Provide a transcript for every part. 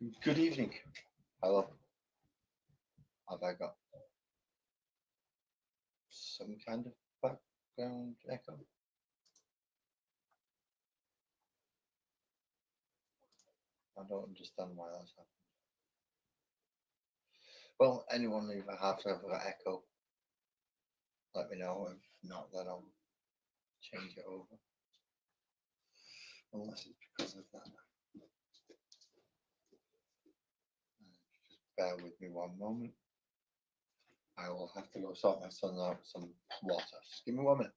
Good evening. Hello. Have I got some kind of background echo? I don't understand why that's happened. Well, anyone who have ever echo, let me know. If not, then I'll change it over. Unless it's because of that. Just bear with me one moment. I will have to go sort my son out some water. Just give me 1 minute.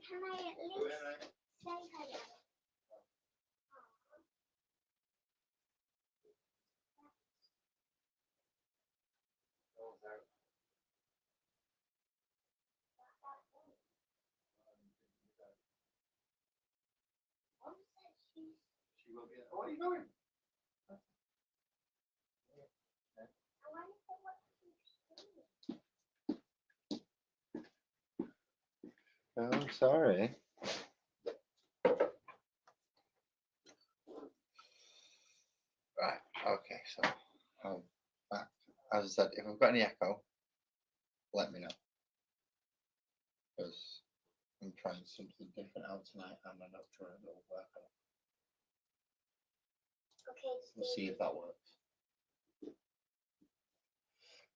Can I at least say hello? She will be. Oh, where are you going? I wonder what she's doing. Oh, sorry. Right. Okay. So, back. As I said, if I've got any echo, let me know. Because I'm trying something different out tonight, and I'm not sure it'll work out. Okay, We'll see if that works.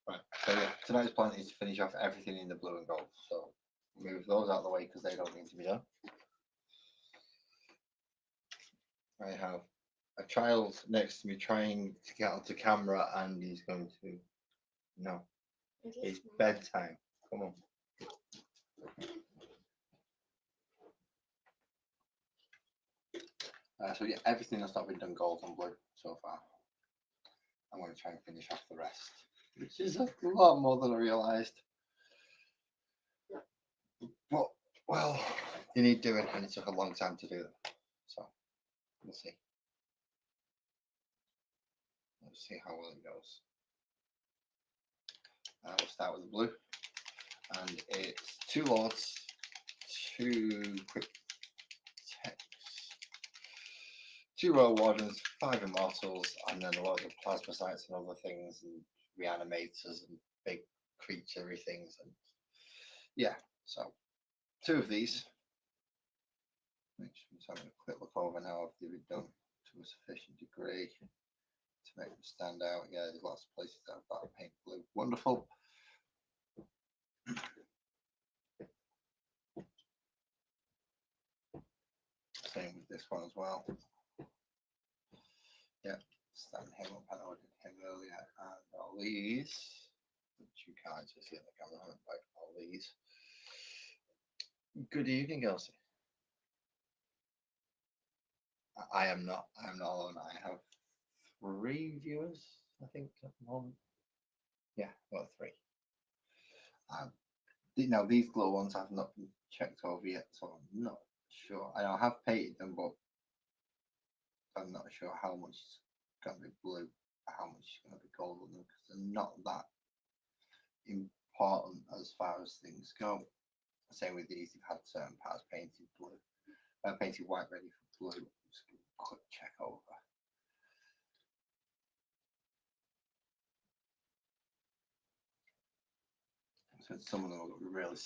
Right. So yeah, tonight's plan is to finish off everything in the blue and gold. So move those out of the way because they don't need to be done. I have a child next to me trying to get onto camera, and he's going to. No, it's bedtime. Come on. So yeah, everything that's not been done gold and blue so far. I'm going to try and finish off the rest, which is a lot more than I realised. But well, they need doing, and it took a long time to do them. So we'll see. Let's see how well it goes. We'll start with the blue, and it's 2 lords, 2 quick texts, 2 royal wardens, 5 immortals, and then a lot of plasma sites and other things, and reanimators and big creaturey things, and yeah. So 2 of these, which I'm having a quick look over now if they've been done to a sufficient degree to make them stand out. Yeah, there's lots of places that I've got to paint blue. Wonderful. Same with this one as well. Yeah, stand him up. I know I did him earlier, and all these, which you can't actually see on the camera, like all these. Good evening, Elsie. I am not alone. I have 3 viewers, I think, at the moment. Yeah, well, 3. Now these glow ones have not been checked over yet, so I'm not sure. I have painted them, but I'm not sure how much is going to be blue, how much is going to be gold on them, because they're not that important as far as things go. Same with these, you've had certain parts painted blue, painted white ready for blue. Just give a quick check over. So some of them are going to be really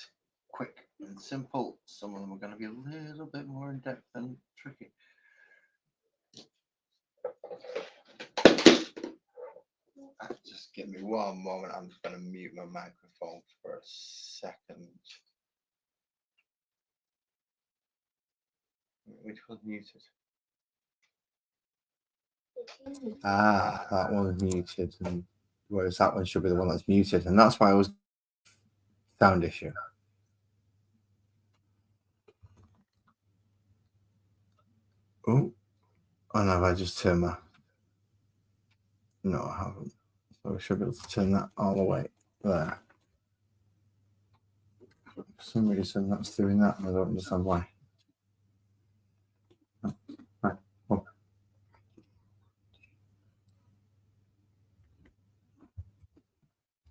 quick and simple. Some of them are going to be a little bit more in depth and tricky. Just give me 1 moment. I'm just going to mute my microphone for a second. Which was muted? Ah, that one's muted, and whereas that one should be the one that's muted, and that's why I was sound issue. Oh, no, have I just turned my? No, I haven't. So I should be able to turn that all the way there. For some reason, that's doing that, and I don't understand why.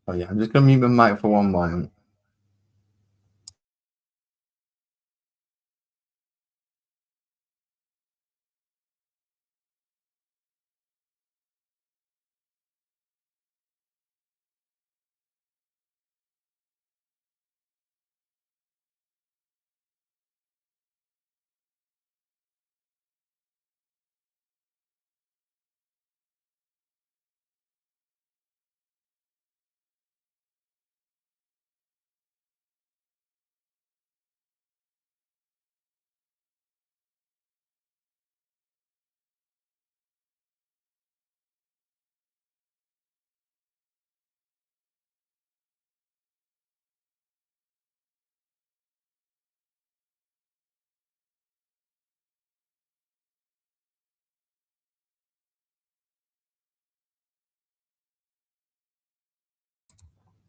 Oh yeah, I'm just gonna mute my mic for one moment.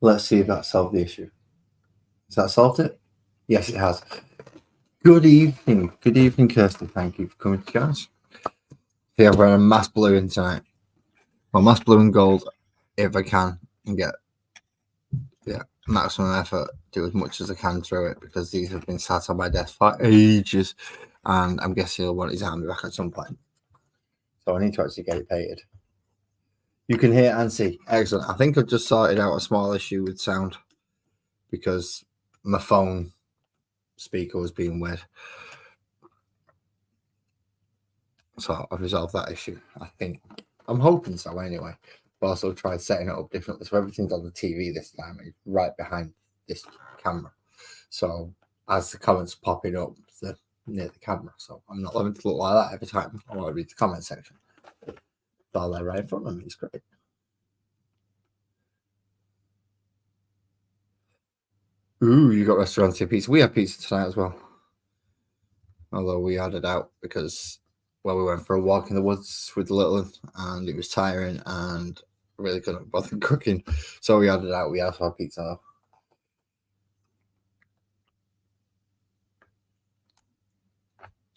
Let's see if that solved the issue. Has that solved it? Yes, it has. Good evening. Good evening, Kirsty. Thank you for coming to us. Yeah, we're wearing a mass blue in tonight. Well, mass blue and gold, if I can, and get maximum effort, do as much as I can through it, because these have been sat on my desk for ages, and I'm guessing he'll want his army back at some point. So I need to actually get it painted. You can hear and see. Excellent. I think I've just sorted out a small issue with sound because my phone speaker was being weird. So I've resolved that issue. I think I'm hoping so anyway. But also tried setting it up differently. So everything's on the TV this time. It's right behind this camera. So as the comments popping up near the camera. So I'm not having to look like that every time I want to read the comment section. It's all there right in front of me. It's great. Ooh, you got restaurant pizza. We had pizza tonight as well. Although we had it out because, well, we went for a walk in the woods with the little one and it was tiring and really couldn't bother cooking. So we had it out. We asked for pizza though.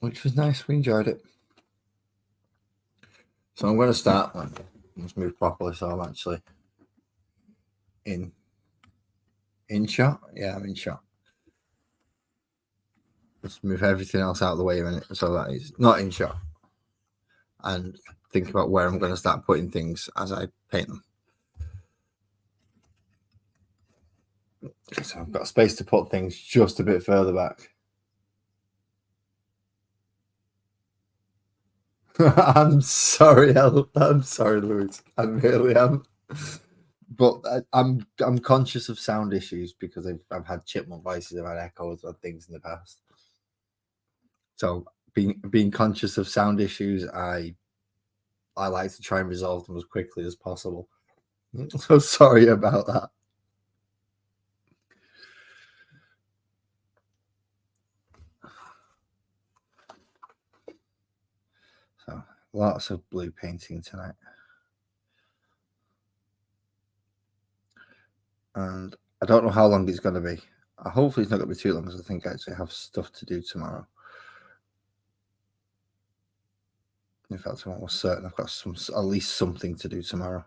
Which was nice. We enjoyed it. So I'm going to start. Let's move properly so I'm actually in shot. Yeah, I'm in shot. Let's move everything else out of the way a minute so that he's not in shot. And think about where I'm going to start putting things as I paint them. Okay, so I've got space to put things just a bit further back. I'm sorry, I'm sorry, Louis. I really am. But I'm conscious of sound issues because I've had chipmunk voices, I've had echoes on things in the past. So being conscious of sound issues, I like to try and resolve them as quickly as possible. So sorry about that. So lots of blue painting tonight. And I don't know how long it's going to be. Hopefully it's not going to be too long because I think I actually have stuff to do tomorrow. In fact, I'm almost certain I've got at least something to do tomorrow.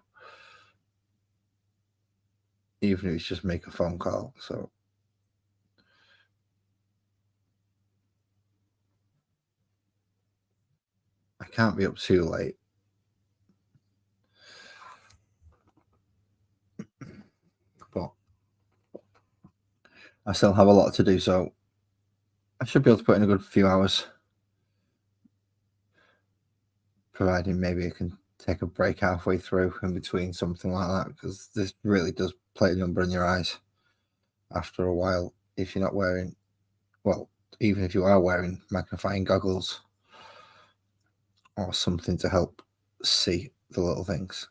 Even if it's just make a phone call. So I can't be up too late. But I still have a lot to do, so I should be able to put in a good few hours. Providing maybe I can take a break halfway through in between, something like that, because this really does play a number in your eyes after a while if you're not wearing, well, even if you are wearing magnifying goggles or something to help see the little things.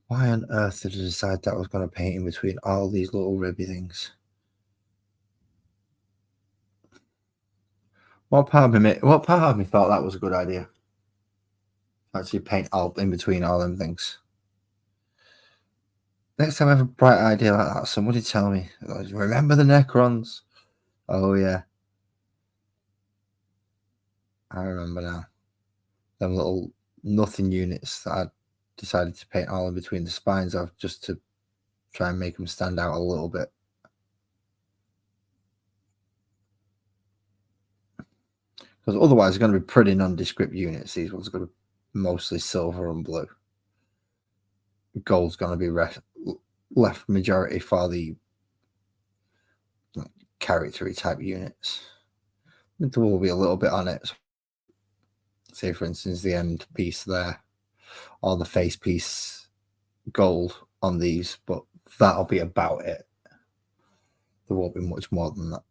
Why on earth did I decide that I was going to paint in between all these little ribby things? What part of me thought that was a good idea? Actually paint all in between all them things. Next time I have a bright idea like that, somebody tell me. Remember the Necrons? Oh yeah, I remember now. Them little nothing units that I decided to paint all in between the spines of just to try and make them stand out a little bit. Because otherwise, it's going to be pretty nondescript units. These ones are going to be mostly silver and blue. Gold's going to be left majority for the character type units. There will be a little bit on it. Say, for instance, the end piece there, or the face piece gold on these, but that'll be about it. There won't be much more than that.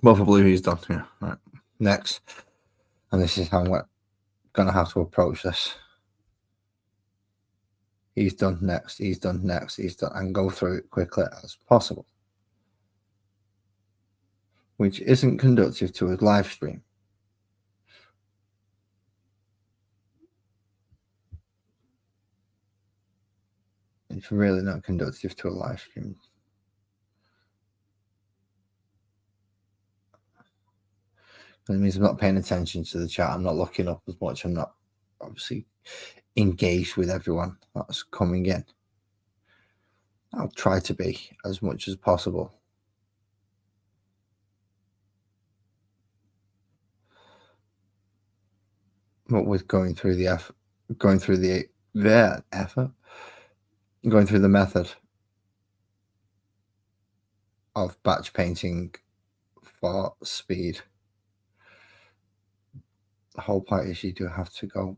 Both blue, he's done. Yeah, right. Next, and this is how I'm going to have to approach this. He's done next, he's done next, he's done, and go through it quickly as possible. Which isn't conducive to a live stream. It's really not conducive to a live stream. It means I'm not paying attention to the chat. I'm not looking up as much. I'm not obviously engaged with everyone that's coming in. I'll try to be as much as possible. But with going through the effort, going through the method of batch painting for speed. The whole point is you do have to go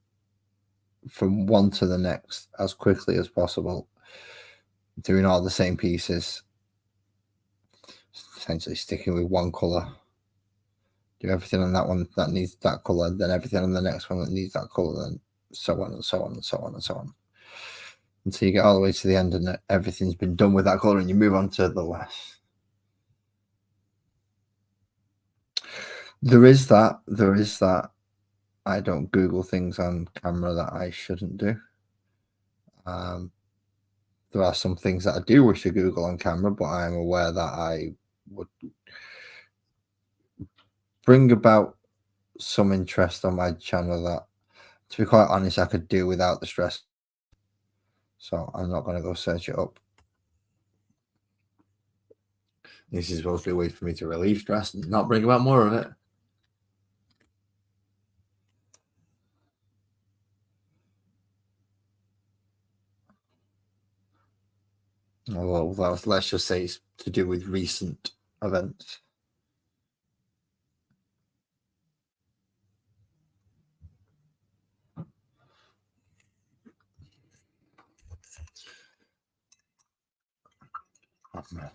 from one to the next as quickly as possible, doing all the same pieces, essentially sticking with one color. Do everything on that one that needs that color, then everything on the next one that needs that color, then so on and so on and so on and so on. Until you get all the way to the end and everything's been done with that color and you move on to the last. There is that. I don't Google things on camera that I shouldn't do. There are some things that I do wish to Google on camera, but I am aware that I would bring about some interest on my channel that, to be quite honest, I could do without the stress. So I'm not going to go search it up. This is supposed to be a way for me to relieve stress and not bring about more of it. Well, let's just say it's to do with recent events. Oh, man.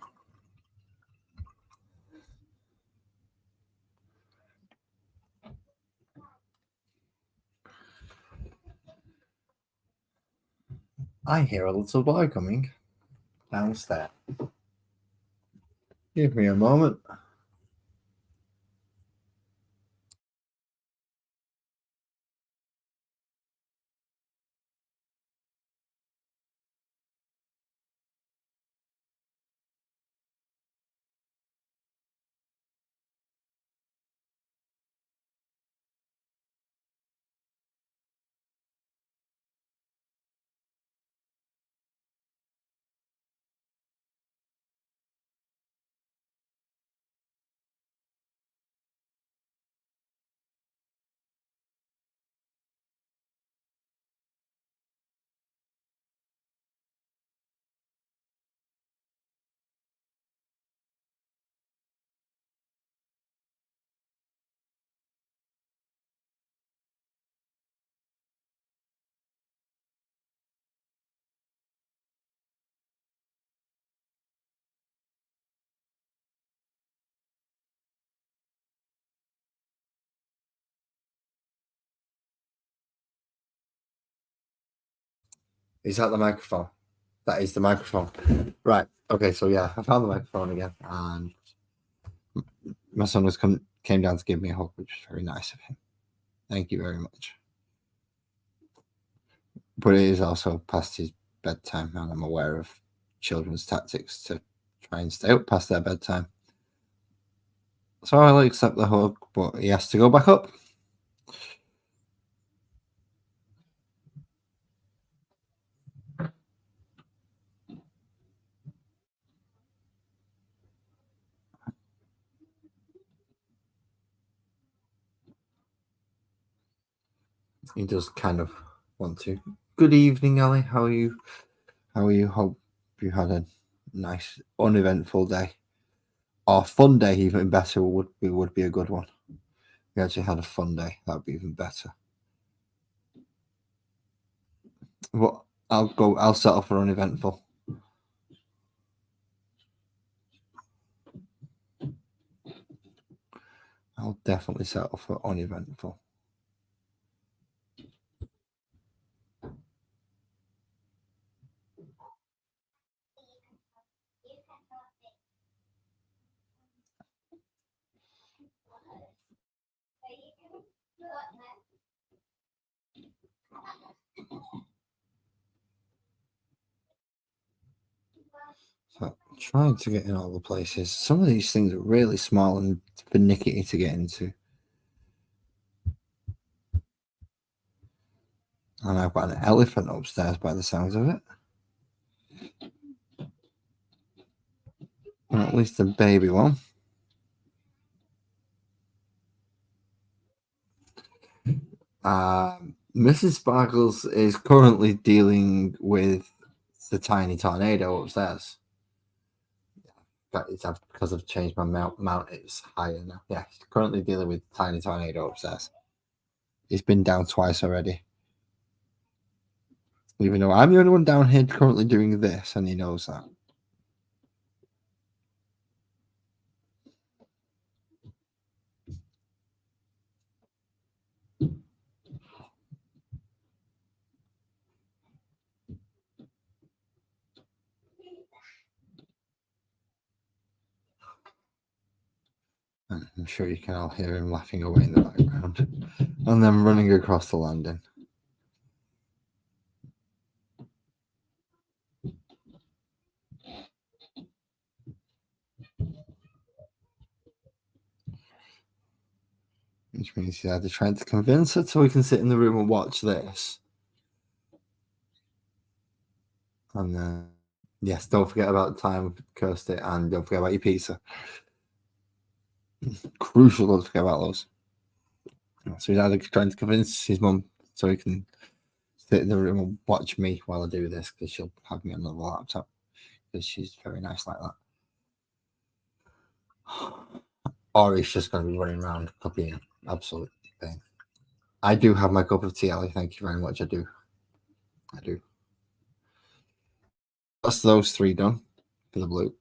I hear a little boy coming downstairs. Give me a moment. Is that the microphone? That is the microphone. Right. Okay. So yeah, I found the microphone again, and my son came down to give me a hug, which was very nice of him. Thank you very much. but it is also past his bedtime, and I'm aware of children's tactics to try and stay up past their bedtime. So I'll accept the hug, but he has to go back up. He does kind of want to. Good evening, Ali. How are you? How are you? Hope you had a nice, uneventful day. Or fun day, even better, would be a good one. We actually had a fun day. That would be even better. But I'll settle for uneventful. I'll definitely settle for uneventful. So trying to get in all the places. Some of these things are really small and finicky to get into. And I've got an elephant upstairs by the sounds of it. Or at least a baby one. Mrs. Sparkles is currently dealing with the tiny tornado upstairs. It's because I've changed my mount. It's higher now. Yeah, he's currently dealing with the tiny tornado upstairs. He's been down twice already. Even though I'm the only one down here currently doing this, and he knows that. And I'm sure you can all hear him laughing away in the background. And then running across the landing. Which means he's either trying to convince her so we can sit in the room and watch this. And then, yes, don't forget about the time, Kirsty, and don't forget about your pizza. Crucial not to forget about those. So he's either trying to convince his mum so he can sit in the room and watch me while I do this because she'll have me on the laptop because she's very nice like that. Or he's just going to be running around copying absolute thing. I do have my cup of tea, Ali. Thank you very much. I do. That's those three done for the blue.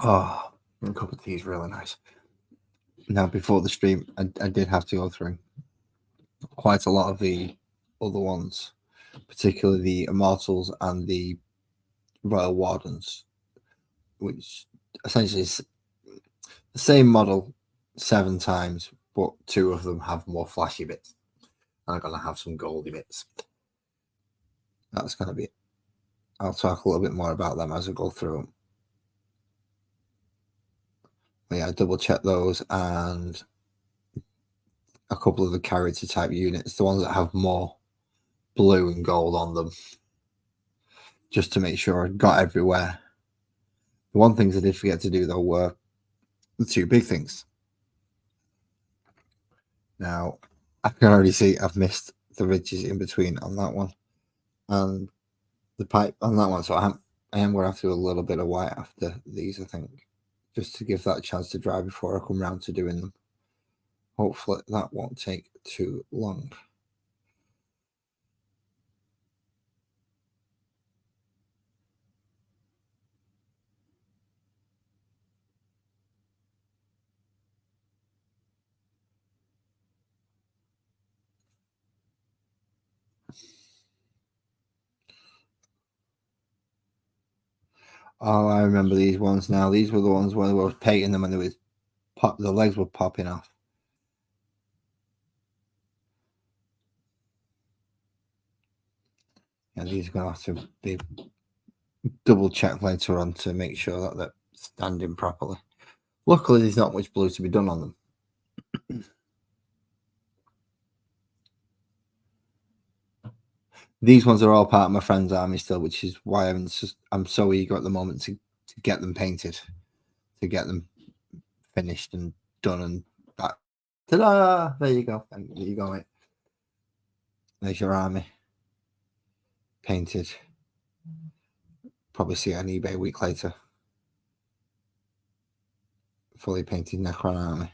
Oh, a cup of tea is really nice. Now, before the stream, I did have to go through quite a lot of the other ones, particularly the Immortals and the Royal Wardens, which essentially is the same model 7 times, but 2 of them have more flashy bits. And I'm going to have some goldy bits. That's going to be it. I'll talk a little bit more about them as I go through them. But yeah, I double check those and a couple of the character type units, the ones that have more blue and gold on them, just to make sure I got everywhere. The one things I did forget to do though were the 2 big things. Now I can already see I've missed the ridges in between on that one and the pipe on that one, so I am going to have to do a little bit of white after these, I think, just to give that a chance to dry before I come round to doing them. Hopefully that won't take too long. Oh, I remember these ones now. These were the ones where they were painting them and the legs were popping off. And these are going to have to be double checked later on to make sure that they're standing properly. Luckily, there's not much blue to be done on them. These ones are all part of my friend's army still, which is why I'm so eager at the moment to get them painted, to get them finished and done and that. Ta-da! There you go. There you go, mate. There's your army. Painted. Probably see it on eBay a week later. Fully painted Necron army.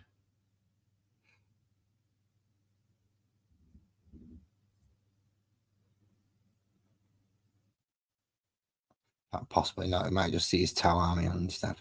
Possibly not. It might just see his Tau army on instead.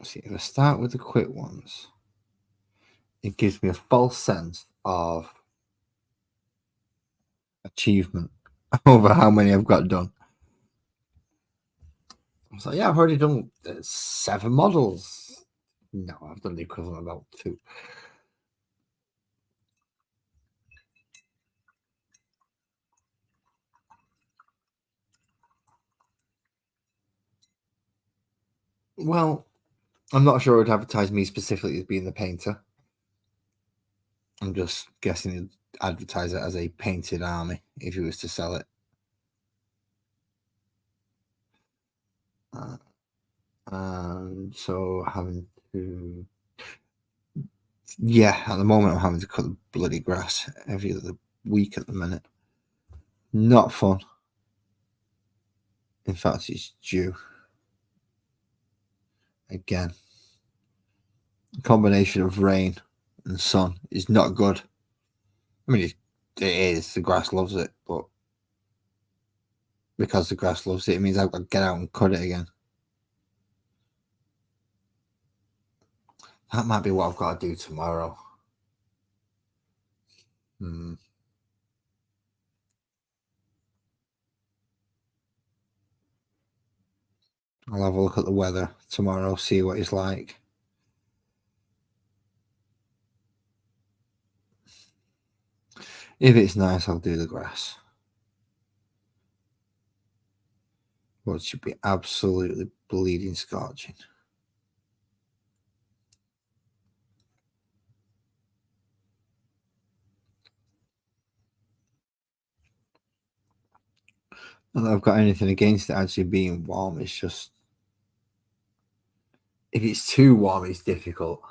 See, if I start with the quick ones, it gives me a false sense of achievement over how many I've got done. I was like, yeah, I've already done 7 models. No, I've done the equivalent of about 2. Well, I'm not sure it would advertise me specifically as being the painter. I'm just guessing it'd advertise it as a painted army if he was to sell it. And so having to, yeah, at the moment I'm having to cut the bloody grass every other week at the minute. Not fun. In fact, it's due again. A combination of rain and sun is not good. I mean, it is. The grass loves it, but because the grass loves it, it means I've got to get out and cut it again. That might be what I've got to do tomorrow. I'll have a look at the weather tomorrow, see what it's like. If it's nice, I'll do the grass. But it should be absolutely bleeding scorching. Not that I've got anything against it actually being warm. It's just, if it's too warm, it's difficult.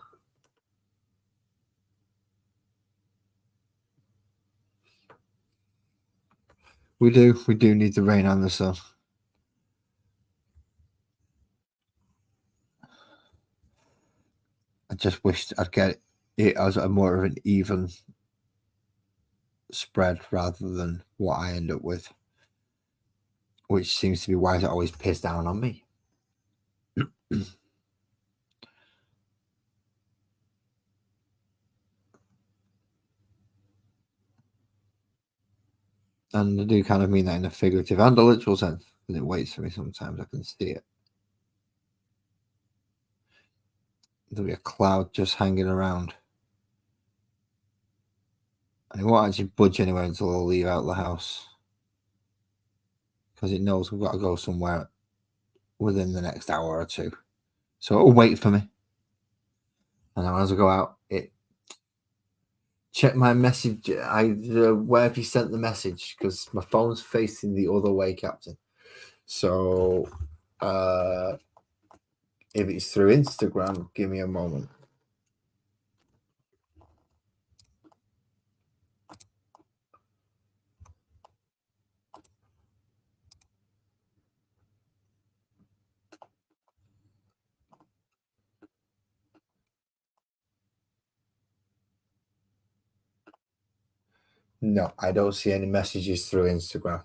We do need the rain and the sun. I just wished I'd get it as a more of an even spread rather than what I end up with, which seems to be why it always pisses down on me. And I do kind of mean that in a figurative and a literal sense, because it waits for me sometimes. I can see it. There'll be a cloud just hanging around. And it won't actually budge anywhere until I leave out the house. Because it knows we've got to go somewhere within the next hour or 2. So it'll wait for me. And then as I go out, it check my message. Where have you sent the message? Because my phone's facing the other way, Captain. So if it's through Instagram, give me a moment. No, I don't see any messages through Instagram.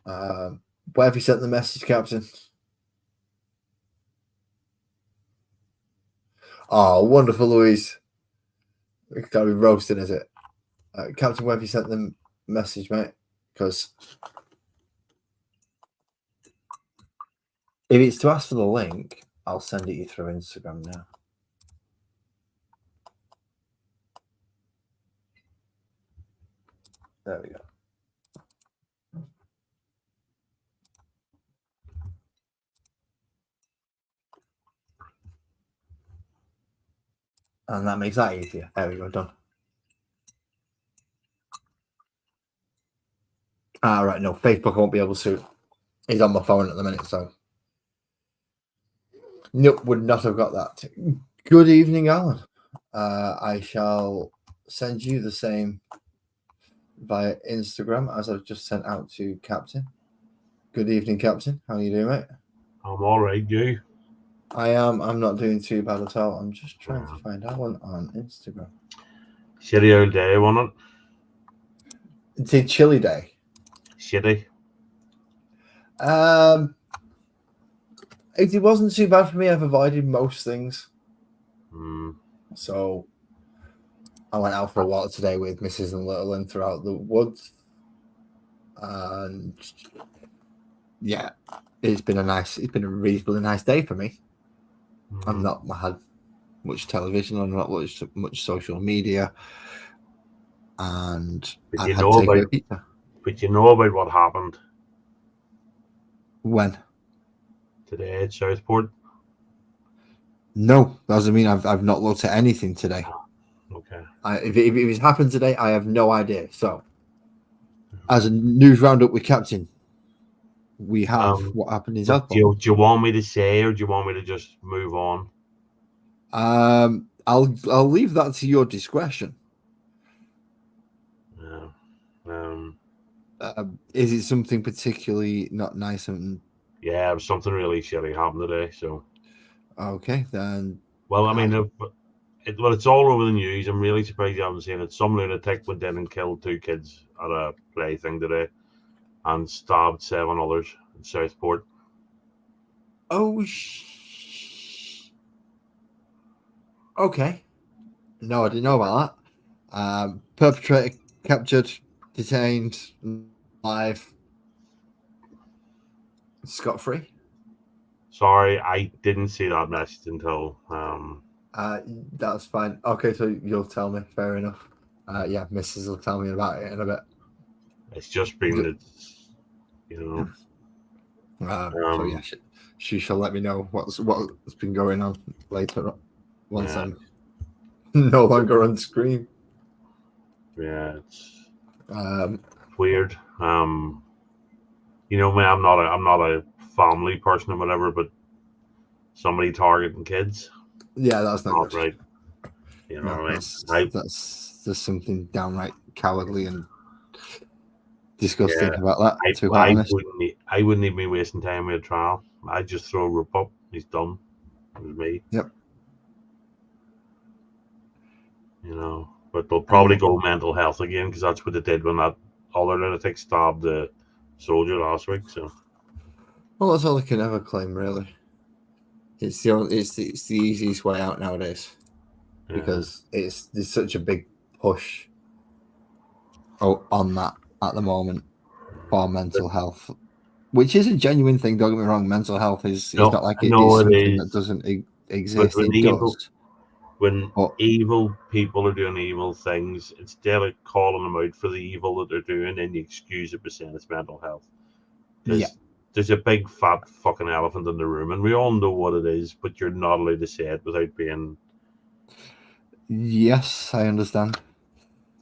Where have you sent the message, Captain? Oh, wonderful, Louise. It's got to be roasting, is it? Captain, where have you sent the message, mate? Because if it's to ask for the link, I'll send it you through Instagram now. There we go. And that makes that easier. There we go, done. Right, no, Facebook I won't be able to. He's on my phone at the minute, so. Nope, would not have got that. Good evening, Alan. I shall send you the same via Instagram as I've just sent out to Captain. Good evening, Captain. How are you doing, mate? I'm all right, you? I am. I'm not doing too bad at all. I'm just trying to find Alan on Instagram. Shitty old day, wasn't it? It's a chilly day. Shitty. It wasn't too bad for me. I've avoided most things. So I went out for a walk today with Mrs. and Little and throughout the woods. And yeah, it's been a reasonably nice day for me. I've not had much television, I've not watched much social media, and But I've you had know takeaway about, pizza. but you know about what happened When? today at Southport? No, that doesn't mean I've not looked at anything today. Okay. If it's happened today, I have no idea. So, as a news roundup with Captain, we have what happened in Southport. Do you want me to say, or do you want me to just move on? I'll leave that to your discretion. Is it something particularly not nice? Yeah, it was something really shitty happened today. So, okay, then. Well, I mean, it's all over the news. I'm really surprised you haven't seen it. Some lunatic went in and killed 2 kids at a play thing today, and stabbed 7 others in Southport. Oh, okay. No, I didn't know about that. Perpetrator captured, detained, live, scot-free. Sorry, I didn't see that message until. That's fine. Okay, so you'll tell me. Fair enough. Yeah, Mrs. will tell me about it in a bit. It's just been, you know. So yeah, she shall let me know what's been going on later once I'm no longer on screen. Yeah, it's weird. You know me, I'm not a family person or whatever, but somebody targeting kids. Yeah, that's not good. Right. You know, that's just something downright cowardly and disgusting about that. I wouldn't even be wasting time with a trial. I'd just throw a rope up. He's done. It was me. Yep. You know, but they'll probably go mental health again because that's what they did when that other lunatic stabbed the soldier last week. So, well, that's all they can ever claim, really. It's the easiest way out nowadays because there's such a big push on that at the moment for mental health, which is a genuine thing. Don't get me wrong. Mental health is not like it's something that doesn't exist. It does. When evil people are doing evil things, instead of calling them out for the evil that they're doing, then you excuse it by saying it's mental health. There's a big fat fucking elephant in the room, and we all know what it is, but you're not allowed to say it without being. Yes, I understand.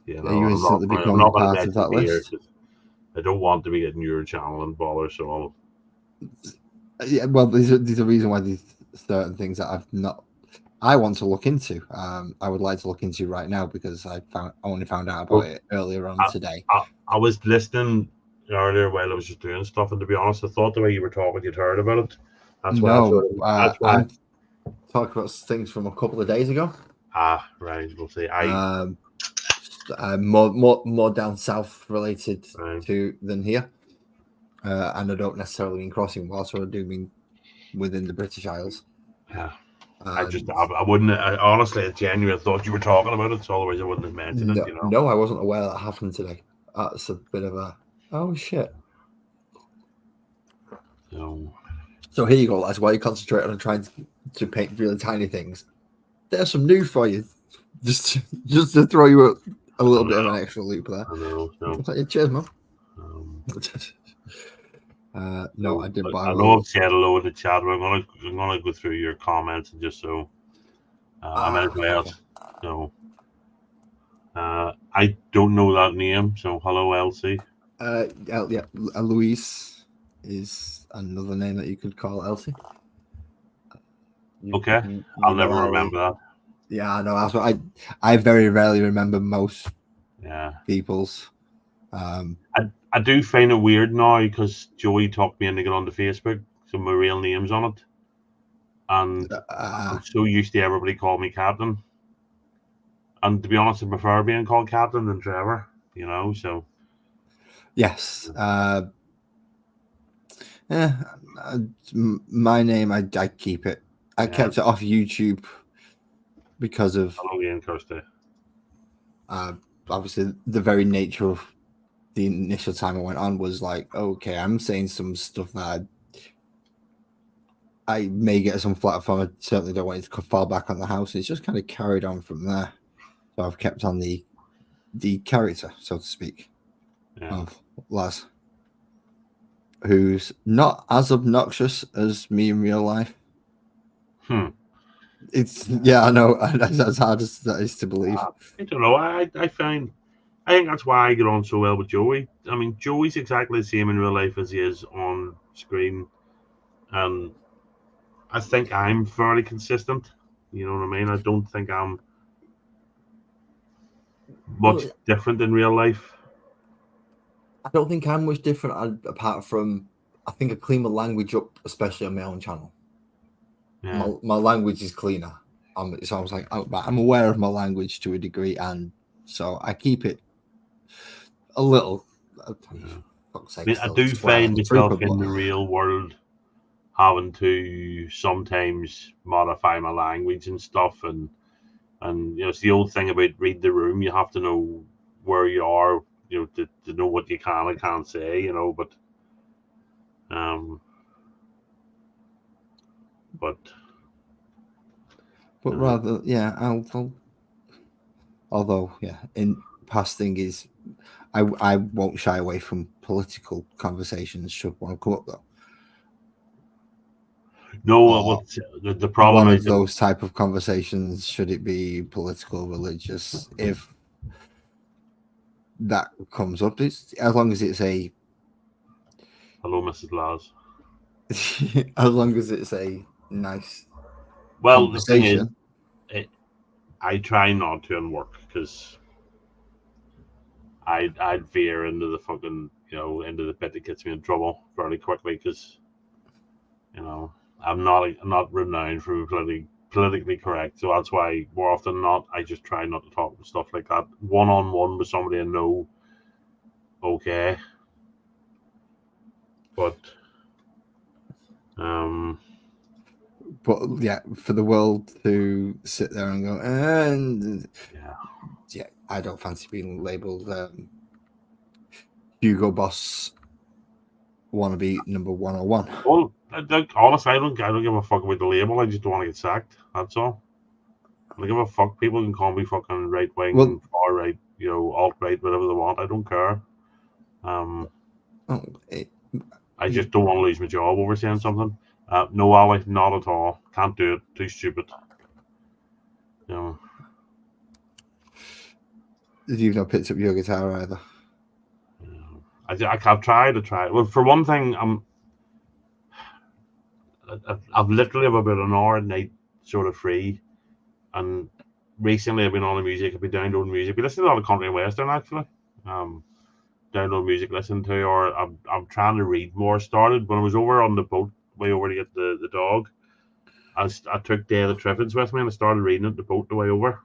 You know, you instantly become part of that list. I don't want to be getting your channel and bother, so yeah, well, there's a reason why there's certain things that I want to look into. I would like to look into right now because I only found out about it earlier on today. I was listening earlier while I was just doing stuff, and to be honest, I thought the way you were talking, you'd heard about it. That's why. talk about things from a couple of days ago. Right. We'll see. More down south related Right. to than here. And I don't necessarily mean crossing water, I do mean within the British Isles. Yeah. I wouldn't. I honestly, I genuinely thought you were talking about it, so otherwise I wouldn't have mentioned it. You know. No, I wasn't aware that happened today. That's a bit of a oh shit. So here you go, lads. While you concentrate on trying to paint really tiny things, there's some news for you. Just to throw you a little bit of an extra loop there. I know. No. Cheers, man. No, I did buy. I know I've said hello in the chat, but I'm gonna go through your comments and just so I'm as well. Okay. So I don't know that name, so hello, Elsie. Yeah, Louise is another name that you could call Elsie. Okay, I'll never remember that. Yeah, I know. I very rarely remember most people's. I do find it weird now because Joey talked me into getting onto Facebook, so my real name's on it, and I'm so used to everybody calling me Captain. And to be honest, I prefer being called Captain than Trevor. You know, so yes. My name, I keep it. I kept it off YouTube because of obviously the very nature of the initial time I went on was like, okay, I'm saying some stuff that I may get some flat from. I certainly don't want it to fall back on the house. It's just kind of carried on from there. So I've kept on the character, so to speak, of Laz, who's not as obnoxious as me in real life. It's I know that's as hard as that is to believe. I don't know. I think that's why I get on so well with Joey. I mean, Joey's exactly the same in real life as he is on screen, and I think I'm fairly consistent. You know what I mean? I don't think I'm much different in real life. I don't think I'm much different apart from I think I clean my language up, especially on my own channel. Yeah. My language is cleaner. So I was like, I'm aware of my language to a degree, and so I keep it a little. I mean, I do find myself in the real world having to sometimes modify my language and stuff, and you know, it's the old thing about read the room. You have to know where you are, you know, to know what you can and can't say, you know. But rather, I'll although, in past thing is, I won't shy away from political conversations should one come up though. No, the problem one is of those type of conversations. Should it be political, religious? If that comes up, it's as long as it's a hello, Mrs. Laz. As long as it's a nice conversation. The thing is, I try not to in work because I'd veer into the fucking, you know, into the pit that gets me in trouble fairly quickly because, you know, I'm not renowned for politically correct, so that's why more often than not I just try not to talk about stuff like that one-on-one with somebody I know. Okay, but for the world to sit there and go, and I don't fancy being labeled Hugo Boss wannabe number 101. Well, honestly, I don't give a fuck about the label. I just don't want to get sacked. That's all. I don't give a fuck. People can call me fucking right wing, far right, you know, alt right, whatever they want. I don't care. I just don't want to lose my job over saying something. No, Ali, not at all. Can't do it. Too stupid. You know. You've not picked up your guitar either. I've tried to try it. Well, for one thing, I've literally have about an hour at night sort of free, and recently I've been on the music. I've been downloading music. We listen to a lot of country and western actually. Download music, listen to, or I'm trying to read more. Started when I was over on the boat way over to get the dog. I took Day of the Triffids with me and I started reading it the boat the way over.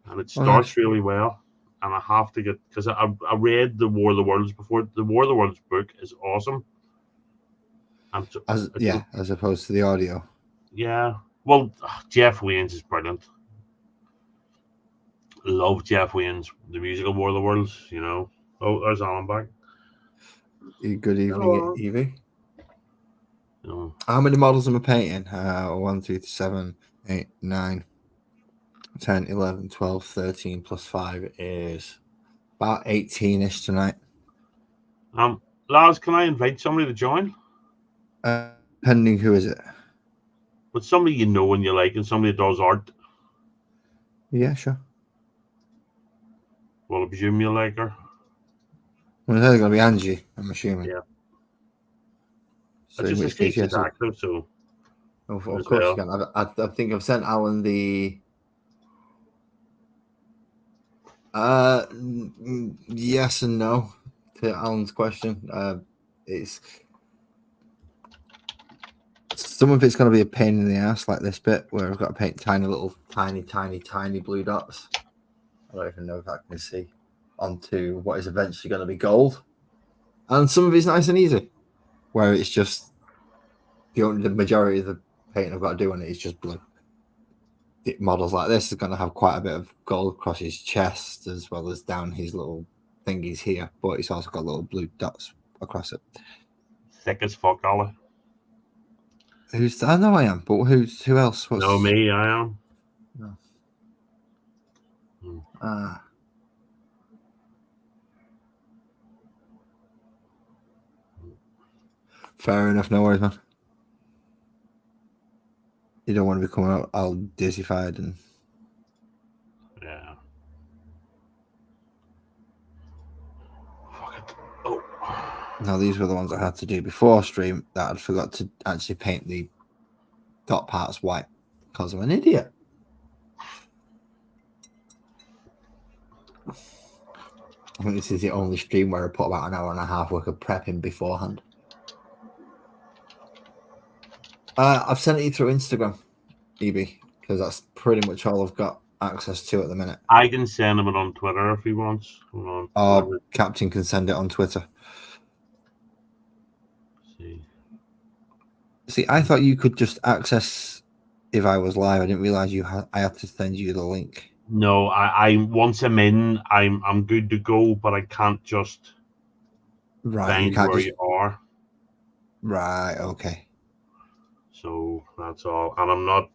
And it Oh, starts nice. really well. And I have to get, because I read the War of the Worlds before. The War of the Worlds book is awesome. And so, As opposed to the audio. yeah. Well, Jeff Wayne's is brilliant. Love Jeff Wayne's the musical War of the Worlds. You know. Oh, there's Alan back. Good evening, Hello. Evie. No. How many models am I painting? 1, 2, 3, 7, 8, 9, 10, 11, 12, 13 plus 5 is about 18-ish tonight. Lars, can I invite somebody to join? Depending who is it? But somebody you know and you like, and somebody that does art. Yeah, sure. Well, I presume you like her. Well, it's going to be Angie, I'm assuming. Yeah. So in which case, yes. Active, so of course you can. I think I've sent Alan the. Yes and no to Alan's question. It's some of it's going to be a pain in the ass, like this bit where I've got to paint tiny blue dots. I don't even know if I can see onto what is eventually going to be gold. And some of it's nice and easy, where it's just the majority of the painting I've got to do on it is just blue. The models like this are going to have quite a bit of gold across his chest as well as down his little thingies here, but it's also got little blue dots across it. Thick as fuck, Ollie. I know I am, but who else? No, me, I am. No. Fair enough, no worries, man. You don't want to be coming out all dizzy-fied and... Yeah. Fuck it. Oh. Now, these were the ones I had to do before stream that I'd forgot to actually paint the dot parts white because I'm an idiot. I think this is the only stream where I put about an hour and a half worth of prepping beforehand. I've sent it through Instagram, EB, because that's pretty much all I've got access to at the minute. I can send him it on Twitter if he wants. Or Captain can send it on Twitter. See, I thought you could just access if I was live. I didn't realize I had to send you the link. No, I once I'm in, I'm good to go, but I can't just find where you are. Right, okay. So that's all. And I'm not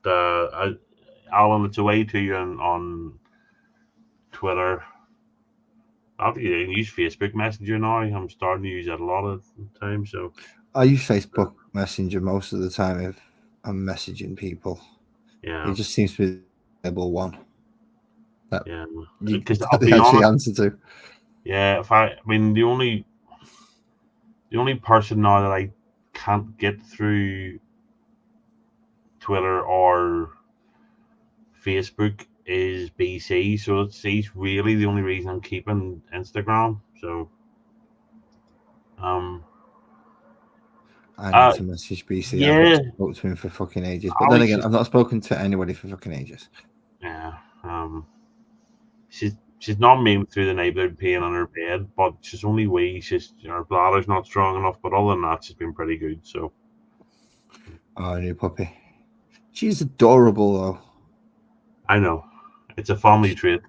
Alan, it's away to you on Twitter. I think you can use Facebook Messenger now. I'm starting to use that a lot of the time. So I use Facebook Messenger most of the time if I'm messaging people. Yeah. It just seems to be the available one. Yeah. Because I'll be honest, answer to. Yeah, I mean the only person now that I can't get through Twitter or Facebook is BC, so he's really the only reason I'm keeping Instagram. So I need to message BC. Yeah. I've not spoken to him for fucking ages. But then again, I've not spoken to anybody for fucking ages. Yeah. She's not me through the neighbourhood peeing on her bed, but she's only wee. Her bladder's not strong enough, but other than that, she's been pretty good. So. Oh, new puppy. She's adorable, though. I know. It's a family trait.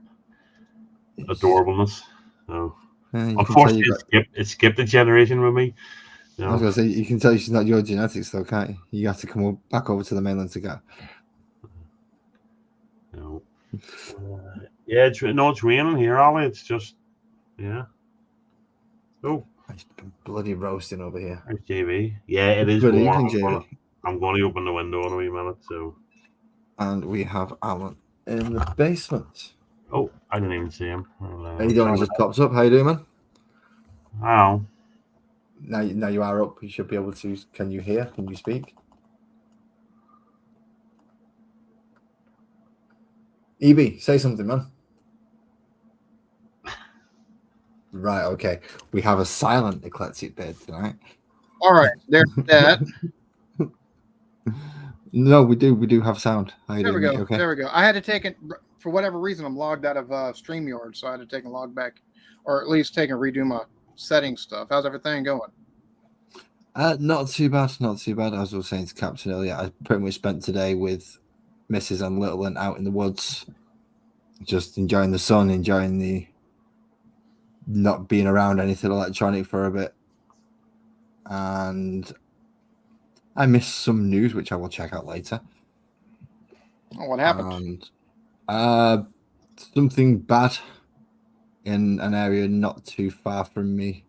Adorableness. So. Unfortunately, it skipped a generation with me. I was going to say, you can tell she's not your genetics, though, can't you? You have to come back over to the mainland to go. No. Yeah, it's raining here, Ollie. It's just, yeah. Oh. It's bloody roasting over here. There's JV. Yeah, it is Good warm. evening, I'm going to open the window in a wee minute. So. And we have Alan in the basement. Oh, I didn't even see him. How you doing? He just pops up. How you doing, man? Wow. Now you are up. You should be able to. Can you hear? Can you speak? EB, say something, man. Right, okay. We have a silent eclectic bed tonight. All right, there's that. No, we do have sound. How you There we doing, go. mate? Okay. There we go. I had to take it for whatever reason. I'm logged out of StreamYard, so I had to take a log back, or at least take and redo my settings stuff. How's everything going? Not too bad. Not too bad. As I was saying to Captain earlier, I pretty much spent today with Mrs. and Little and out in the woods, just enjoying the sun, enjoying the not being around anything electronic for a bit. And I missed some news, which I will check out later. Oh, what happened? And something bad in an area not too far from me,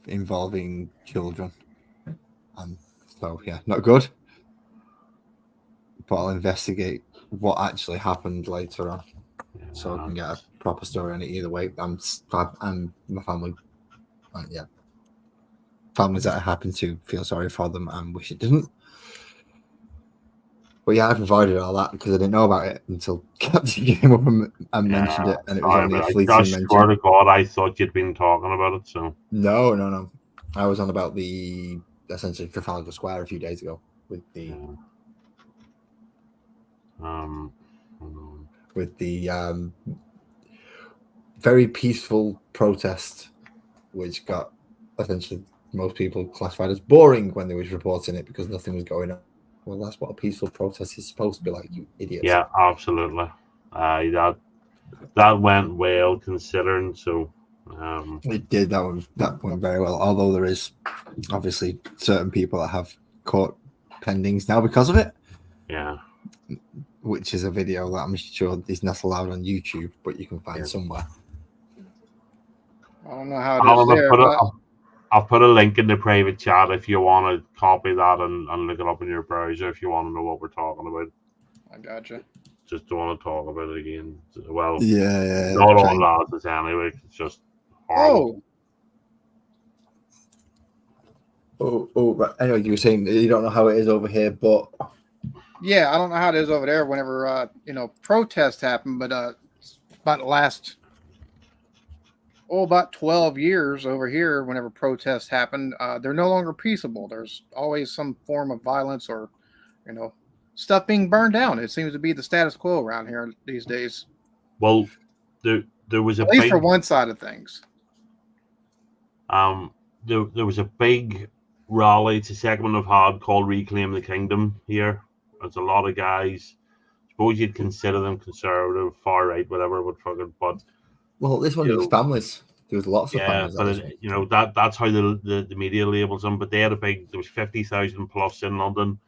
involving children. So yeah, not good. But I'll investigate what actually happened later on, so I can get a proper story on it. Either way, I'm my family. Yeah, families that I happen to feel sorry for them and wish it didn't. But yeah, I provided all that because I didn't know about it until Captain came up and mentioned it, and it was only a fleeting mention. I swear to God, I thought you'd been talking about it. So no. I was on about the essentially Trafalgar Square a few days ago with the very peaceful protest, which got essentially most people classified as boring when they was reporting it because nothing was going on. Well, that's what a peaceful protest is supposed to be like, you idiots. Yeah, absolutely. That went well considering. So it did. That went very well. Although there is obviously certain people that have court pendings now because of it. Yeah. Which is a video that I'm sure is not allowed on YouTube, but you can find somewhere. I don't know how it is there. I'll put a link in the private chat if you want to copy that and look it up in your browser if you want to know what we're talking about. I gotcha. Just don't want to talk about it again. Well, yeah. Not on lads anyway. It's just horrible. Oh, right. Anyway, you were saying you don't know how it is over here, but yeah, I don't know how it is over there. Whenever protests happen, but about the last about 12 years over here, whenever protests happen, they're no longer peaceable. There's always some form of violence or, stuff being burned down. It seems to be the status quo around here these days. Well, there was at least for one side of things. There was a big rally to segment of had called Reclaim the Kingdom here. There's a lot of guys. Suppose you'd consider them conservative, far right, whatever, but well, this one was families. There was lots of families. But that's how the media labels them. But they had there was 50,000 plus in London.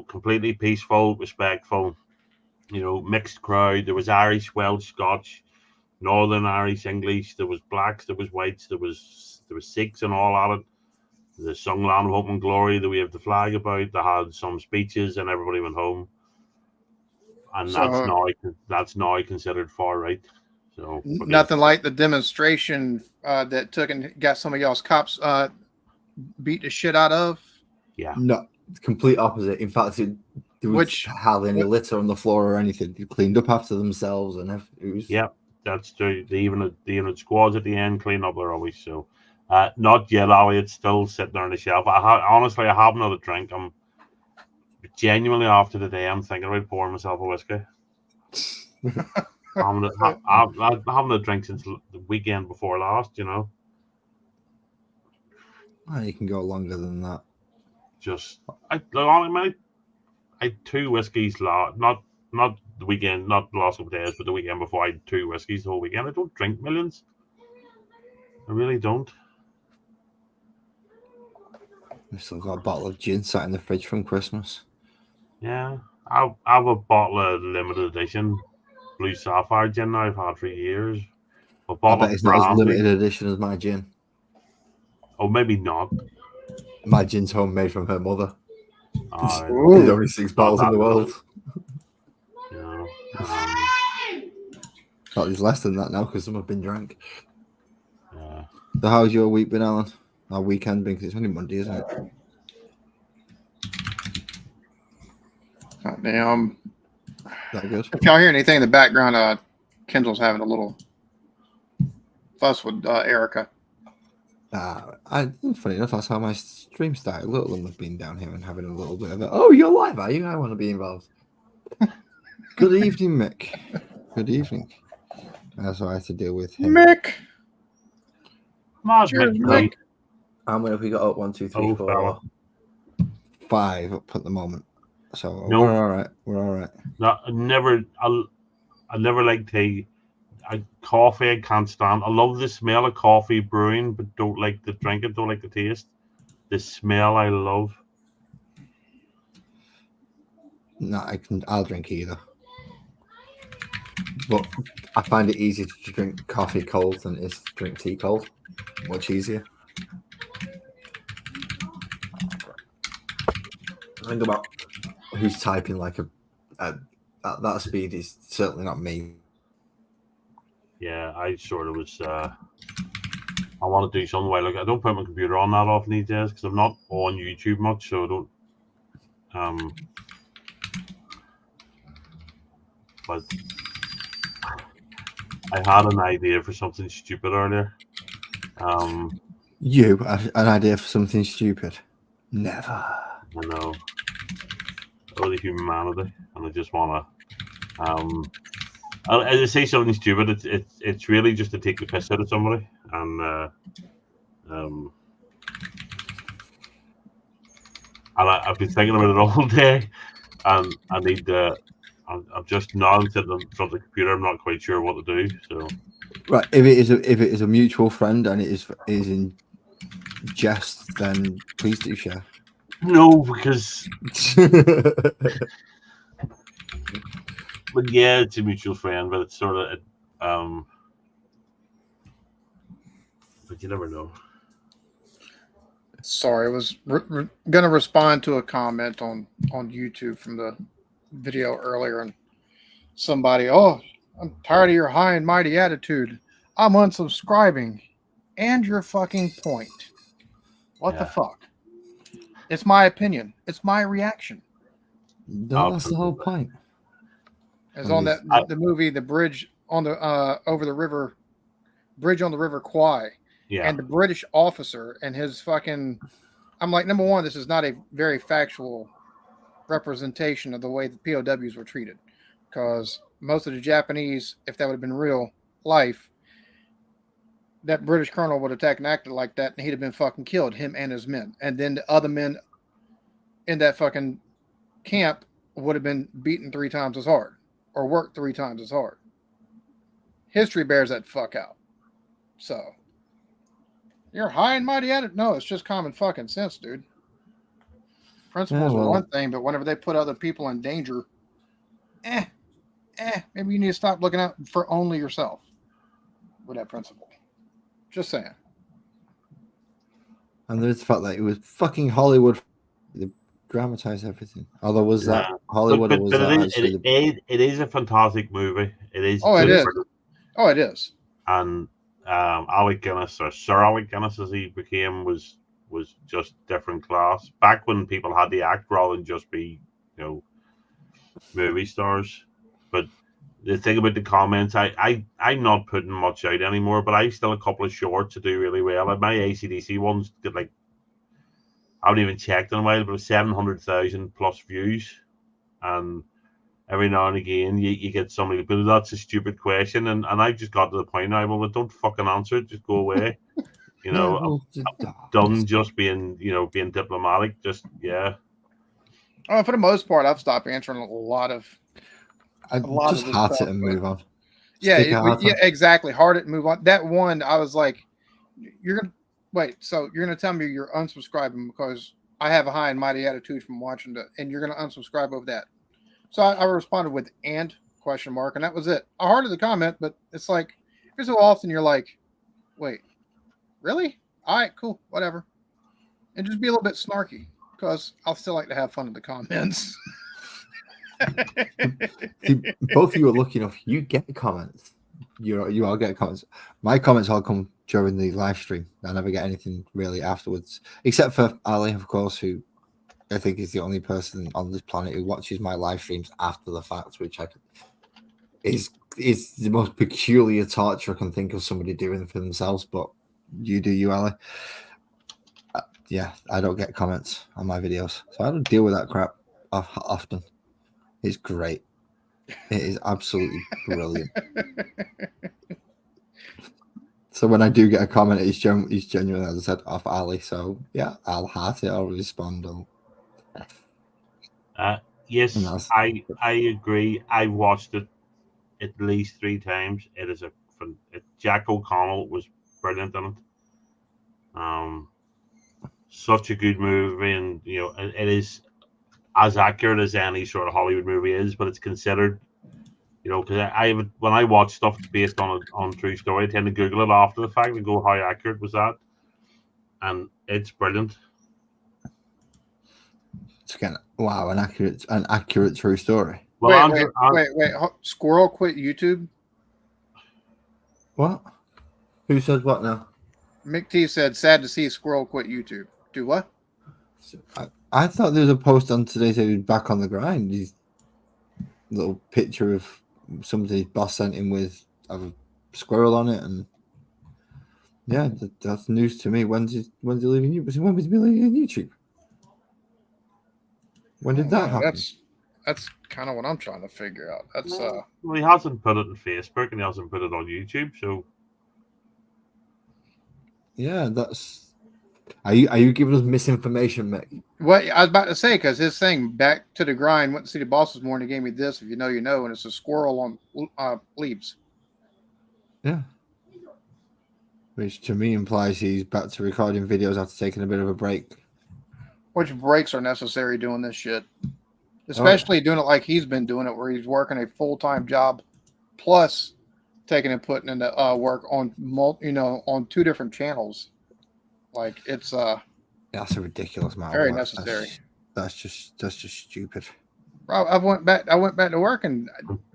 Completely peaceful, respectful. Mixed crowd. There was Irish, Welsh, Scotch, Northern Irish, English. There was blacks. There was whites. There was Sikhs and all at it. They sung Land of Hope and Glory. They waved the flag about. They had some speeches, and everybody went home. And that's now considered far right. So nothing like the demonstration that took and got some of y'all's cops beat the shit out of. Yeah. No, complete opposite. In fact, there was hardly any litter on the floor or anything. They cleaned up after themselves, and it was. Yeah, that's true. They even had squads at the end clean up their rubbish. So, not yet, Ali. It's still sitting there on the shelf. Honestly, I have another drink. I'm genuinely after the day. I'm thinking about pouring myself a whiskey. I'm having a drink since the weekend before last. Oh, you can go longer than that. I had 2 whiskeys not the weekend, not the last couple of days, but the weekend before. I had 2 whiskeys the whole weekend. I don't drink millions. I really don't. I've still got a bottle of gin sat in the fridge from Christmas. Yeah, I have a bottle of limited edition Blue Sapphire gin now I've had for years. I bet it's not as limited edition as my gin. Oh, maybe not. My gin's homemade from her mother. There's only 6 bottles in the world. Yeah. There's less than that now because some have been drank. Yeah. So how's your week been, Alan? Our weekend been? Because it's only Monday, isn't it? Damn. That good? If y'all hear anything in the background, Kendall's having a little fuss with Erica. Funny enough, that's how my stream started. Little and have been down here and having a little bit of it. Oh, you're live, are you? I want to be involved. Good evening, Mick. Good evening. That's what I had to deal with him. Mick. Mad Cheers, Mick. Mick. How many have we got up? 1, 2, 3, Oh, 4, fella. 5 up at the moment. So No. we're all right. We're all right. No, I never like tea. Coffee I can't stand. I love the smell of coffee brewing, but don't like the drink it, don't like the taste. The smell I love. No, I'll drink either. But I find it easier to drink coffee cold than it is to drink tea cold. Much easier. Think about who's typing like at that speed is certainly not me. Yeah, I sort of was. I want to do something while I don't put my computer on that often these days because I'm not on YouTube much, so I don't. But I had an idea for something stupid earlier. You have an idea for something stupid? Never. I know. All the humanity, and I just want to. I say something stupid. It's really just to take the piss out of somebody, and I've been thinking about it all day, and I need to. I'm just now sitting in front of the computer. I'm not quite sure what to do. So Right, if it is a mutual friend and it is in jest, then please do share. no, because but yeah, it's a mutual friend, but it's sort of but you never know. Sorry, I was going to respond to a comment on YouTube from the video earlier, and somebody, oh, I'm tired of your high and mighty attitude. I'm unsubscribing. And your fucking point. What the fuck? It's my opinion. It's my reaction. No, that's the whole point. As on that the movie, The Bridge on the over the river, Bridge on the River Kwai. Yeah. And the British officer and his fucking, I'm like, number one, this is not a very factual representation of the way the POWs were treated, because most of the Japanese, if that would have been real life, that British colonel would have attacked and acted like that, and he'd have been fucking killed, him and his men. And then the other men in that fucking camp would have been beaten 3 times as hard or worked 3 times as hard. History bears that fuck out. So you're high and mighty at it. No, it's just common fucking sense, dude. Principles are one thing, but whenever they put other people in danger, maybe you need to stop looking out for only yourself with that principle. Just saying. And there's the fact that it was fucking Hollywood. They dramatized everything. Although was that Hollywood or was that actually it is a fantastic movie. It is. Oh, it is. Oh, it is. And Alec Guinness, or Sir Alec Guinness as he became, was just different class. Back when people had to act rather than just be, movie stars. But the thing about the comments, I'm not putting much out anymore, but I've still a couple of shorts to do really well. And my ACDC ones get I haven't even checked in a while, but 700,000 plus views. And every now and again you get somebody, but that's a stupid question, and I've just got to the point now, well, don't fucking answer it, just go away. I'm done just being being diplomatic. Just for the most part, I've stopped answering a lot of just heart it and move on. Yeah, exactly. Heart it and move on. That one, I was like, you're gonna wait, so you're gonna tell me you're unsubscribing because I have a high and mighty attitude from watching and you're gonna unsubscribe over that. So I responded with "and?" and that was it. I hearted the comment, but it's like every so often you're like, wait, really? All right, cool, whatever. And just be a little bit snarky because I'll still like to have fun in the comments. See, both of you are lucky enough. You get comments. You all get comments. My comments all come during the live stream. I never get anything really afterwards, except for Ali, of course, who I think is the only person on this planet who watches my live streams after the fact, which is the most peculiar torture I can think of somebody doing for themselves. But You do you, Ali. Yeah, I don't get comments on my videos, so I don't deal with that crap often. It's great. It is absolutely brilliant. So when I do get a comment, it's genuinely, as I said, off Ali. So yeah, I'll heart it. I'll respond. Yes, That's- I agree. I watched it at least 3 times. It is Jack O'Connell was brilliant in it. Such a good movie, and it is as accurate as any sort of Hollywood movie is, but it's considered, because when I watch stuff based on true story, I tend to Google it after the fact and go, how accurate was that? And it's brilliant. It's again, wow, an accurate true story. Well, wait. Squirrel quit YouTube? What? Who said what now? Mick T said, sad to see Squirrel quit YouTube. Do what? I thought there was a post on today saying he was back on the grind. His little picture of something his boss sent him with a squirrel on it, and yeah, that's news to me. When's he leaving YouTube? When was he leaving YouTube? When did that happen? That's kind of what I'm trying to figure out. That's well, he hasn't put it on Facebook and he hasn't put it on YouTube, so yeah, that's. Are you giving us misinformation, Mick? what I was about to say, because his thing, back to the grind, went to see the boss this morning, gave me this, if you know, you know, and it's a squirrel on leaves. Yeah. Which to me implies he's back to recording videos after taking a bit of a break. Which breaks are necessary doing this shit. Especially doing it like he's been doing it, where he's working a full-time job plus taking and putting in the work on on 2 different channels. Like it's that's a ridiculous amount. Very of work. necessary. That's just stupid. I went back to work, and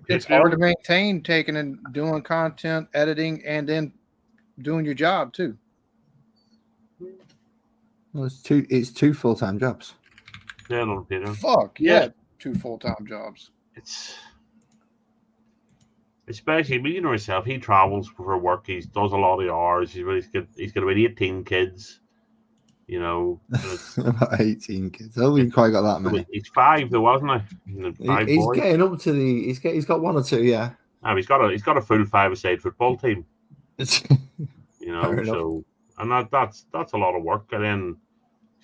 it's hard to maintain taking and doing content, editing, and then doing your job too. Well, it's two full-time jobs. yeah, no, Peter. Fuck yeah, 2 full-time jobs. It's especially, but you know yourself, he travels for work. He does a lot of hours. He's got about 18 kids. About 18 kids. I don't think he quite got that many. He's 5 though, wasn't he? He's getting up to the. He's got 1 or 2, yeah. He's got a full 5-a-side football team. Fair So and that's a lot of work. And then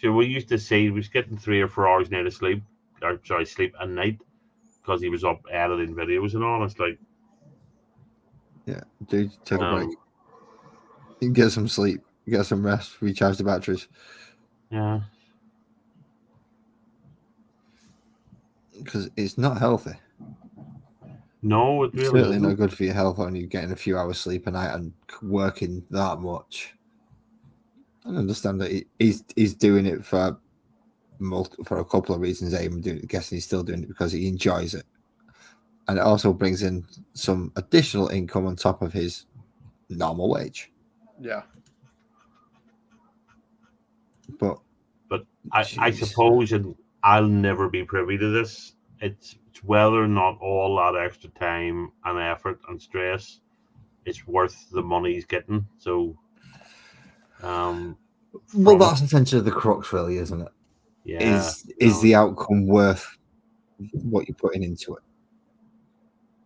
so we used to see we was getting 3 or 4 hours now to sleep. Sleep at night because he was up editing videos and all. It's like, yeah, dude, take a break. You can get some sleep, get some rest, recharge the batteries. Yeah, because it's not healthy. No, it really certainly isn't. not good for your health when you're getting a few hours sleep a night and working that much. I understand that he's doing it for a couple of reasons. I'm guessing he's still doing it because he enjoys it, and it also brings in some additional income on top of his normal wage. Yeah, but I suppose, and I'll never be privy to this. It's whether or not all that extra time and effort and stress is worth the money he's getting. So, well, that's essentially the crux, really, isn't it? Yeah. Is the outcome worth what you're putting into it?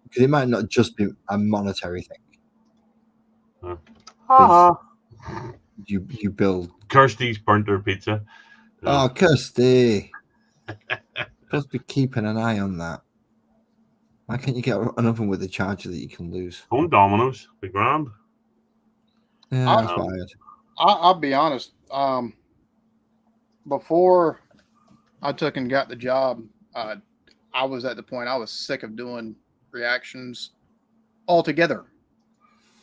Because it might not just be a monetary thing. You build. Kirsty's burnt her pizza. Oh, Kirsty! Supposed to be keeping an eye on that. Why can't you get an oven with a charger that you can lose? Home Domino's, be grand. Yeah, that's what I heard. I'll be honest. Before I took and got the job, I was at the point I was sick of doing reactions altogether.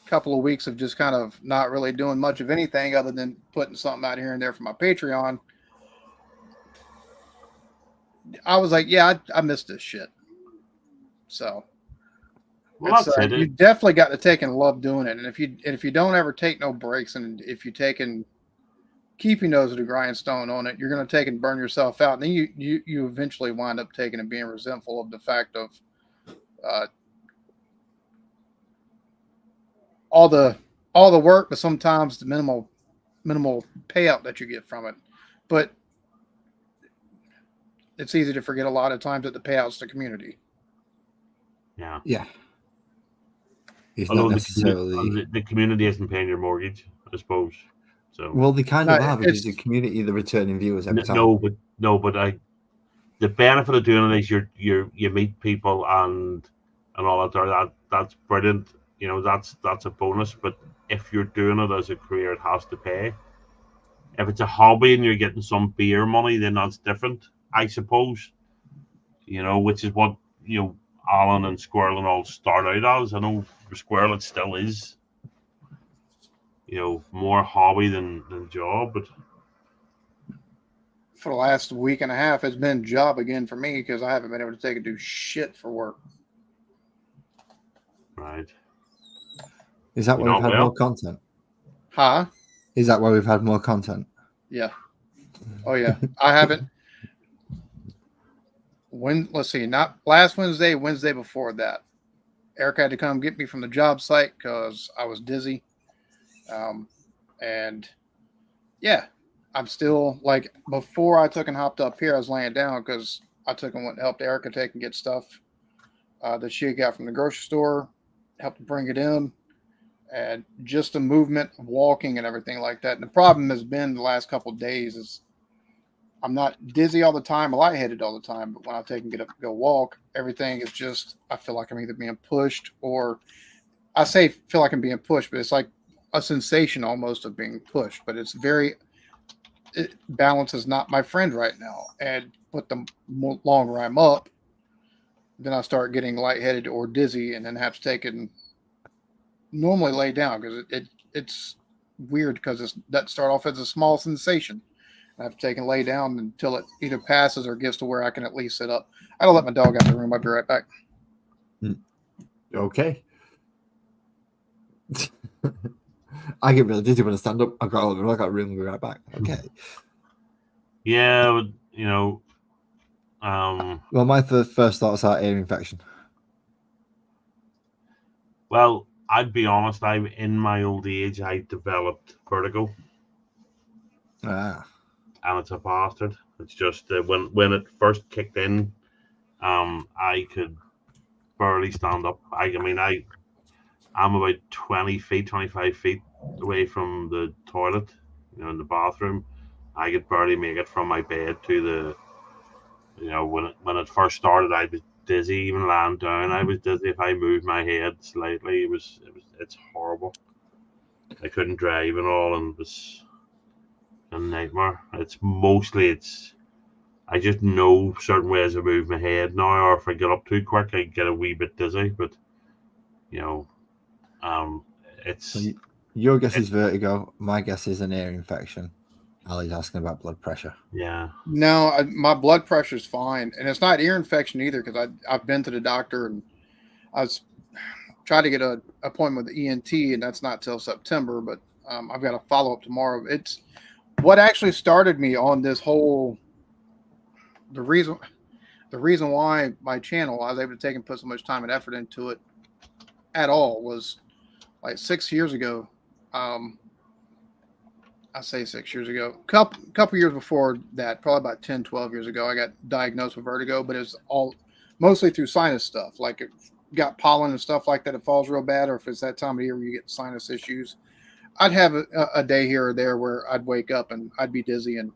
A couple of weeks of just kind of not really doing much of anything other than putting something out here and there for my Patreon. I was like, yeah, I missed this shit. So, well, you definitely got to take and love doing it. And if you don't ever take no breaks, and if you take and keep your nose to the grindstone on it, you're going to take and burn yourself out. And then you eventually wind up taking and being resentful of the fact of all the work, but sometimes the minimal minimal payout that you get from it. But it's easy to forget a lot of times that the payout's the community. Yeah. Yeah. It's Although not necessarily. the community isn't paying your mortgage, I suppose. So Well, they kind No, of are because it's- the community, the returning viewers every time. no, but the benefit of doing it is you meet people and all that. That's brilliant. You know, that's a bonus. But if you're doing it as a career, it has to pay. If it's a hobby and you're getting some beer money, then that's different, I suppose. You know, which is what Alan and Squirrel and all start out as. I know for Squirrel it still is, more hobby than job, but for the last week and a half, it's been job again for me because I haven't been able to take and do shit for work. right. Is that why You're we've not had well? more content? Huh? Is that why we've had more content? Yeah. Oh yeah. I haven't. Let's see, not last Wednesday, Wednesday before that. Eric had to come get me from the job site because I was dizzy. And yeah, I'm still like before I took and hopped up here, I was laying down because I took and went and helped Erica take and get stuff that she got from the grocery store, helped bring it in, and just the movement of walking and everything like that. And the problem has been the last couple of days is I'm not dizzy all the time, lightheaded all the time, but when I take and get up and go walk, everything is just, I feel like I'm either being pushed or I say feel like I'm being pushed, but it's like a sensation almost of being pushed, but it's balance is not my friend right now. But the longer I'm up, then I start getting lightheaded or dizzy and then have to take it and normally lay down because it's weird because that start off as a small sensation. I have to take and lay down until it either passes or gets to where I can at least sit up. I don't let my dog out of the room. I'll be right back. Okay. I get really dizzy when I stand up. I got a room. We'll be right back. Okay. Yeah, Well, my first thoughts are ear infection. well, I'd be honest. In my old age, I developed vertigo. Ah. And it's a bastard. It's just when it first kicked in, I could barely stand up. I'm about 25 feet away from the toilet, in the bathroom. I could barely make it from my bed to when it first started, I was dizzy. Even lying down, I was dizzy. If I moved my head slightly, it's horrible. I couldn't drive and all, and it was a nightmare. I just know certain ways to move my head now, or if I get up too quick, I get a wee bit dizzy. But it's So your guess is vertigo. My guess is an ear infection. Ali's asking about blood pressure. yeah. No, my blood pressure is fine, and it's not ear infection either because I've been to the doctor and I was trying to get an appointment with the ENT, and that's not till September. But I've got a follow up tomorrow. It's what actually started me on this whole. The reason why my channel I was able to take and put so much time and effort into it at all was like 6 years ago. I say 6 years ago, couple years before that, probably about 10, 12 years ago, I got diagnosed with vertigo, but it's all mostly through sinus stuff. Like it got pollen and stuff like that. It falls real bad. Or if it's that time of year where you get sinus issues, I'd have a day here or there where I'd wake up and I'd be dizzy and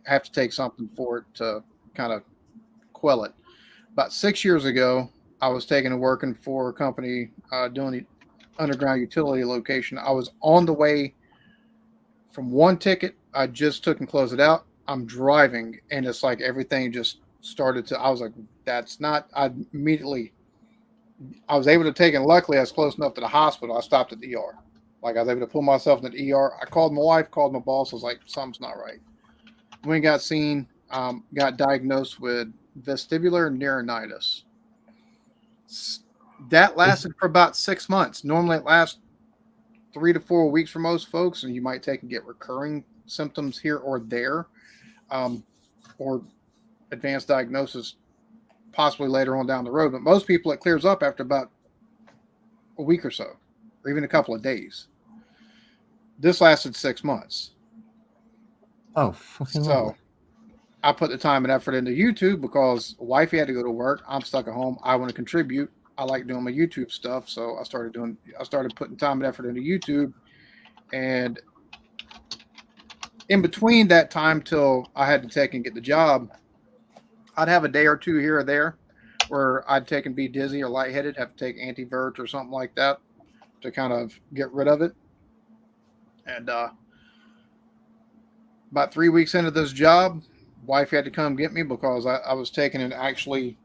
have to take something for it to kind of quell it. About 6 years ago, I was taking and working for a company doing the underground utility location. I was on the way from one ticket. I just took and closed it out. I'm driving, and it's like everything just started to. I was like, "That's not." I was able to take, and luckily, I was close enough to the hospital. I stopped at the ER. Like I was able to pull myself into the ER. I called my wife, called my boss. I was like, "Something's not right." We got seen. Got diagnosed with vestibular neuritis. That lasted for about 6 months. Normally, it lasts 3 to 4 weeks for most folks, and you might take and get recurring symptoms here or there, or advanced diagnosis possibly later on down the road. But most people, it clears up after about a week or so, or even a couple of days. This lasted 6 months. Oh, fucking So lovely. I put the time and effort into YouTube because wifey had to go to work. I'm stuck at home. I want to contribute. I like doing my YouTube stuff, so I started putting time and effort into YouTube. And in between that time till I had to take and get the job, I'd have a day or two here or there where I'd take and be dizzy or lightheaded, have to take antivert or something like that to kind of get rid of it. And about 3 weeks into this job, wife had to come get me because I was taking it actually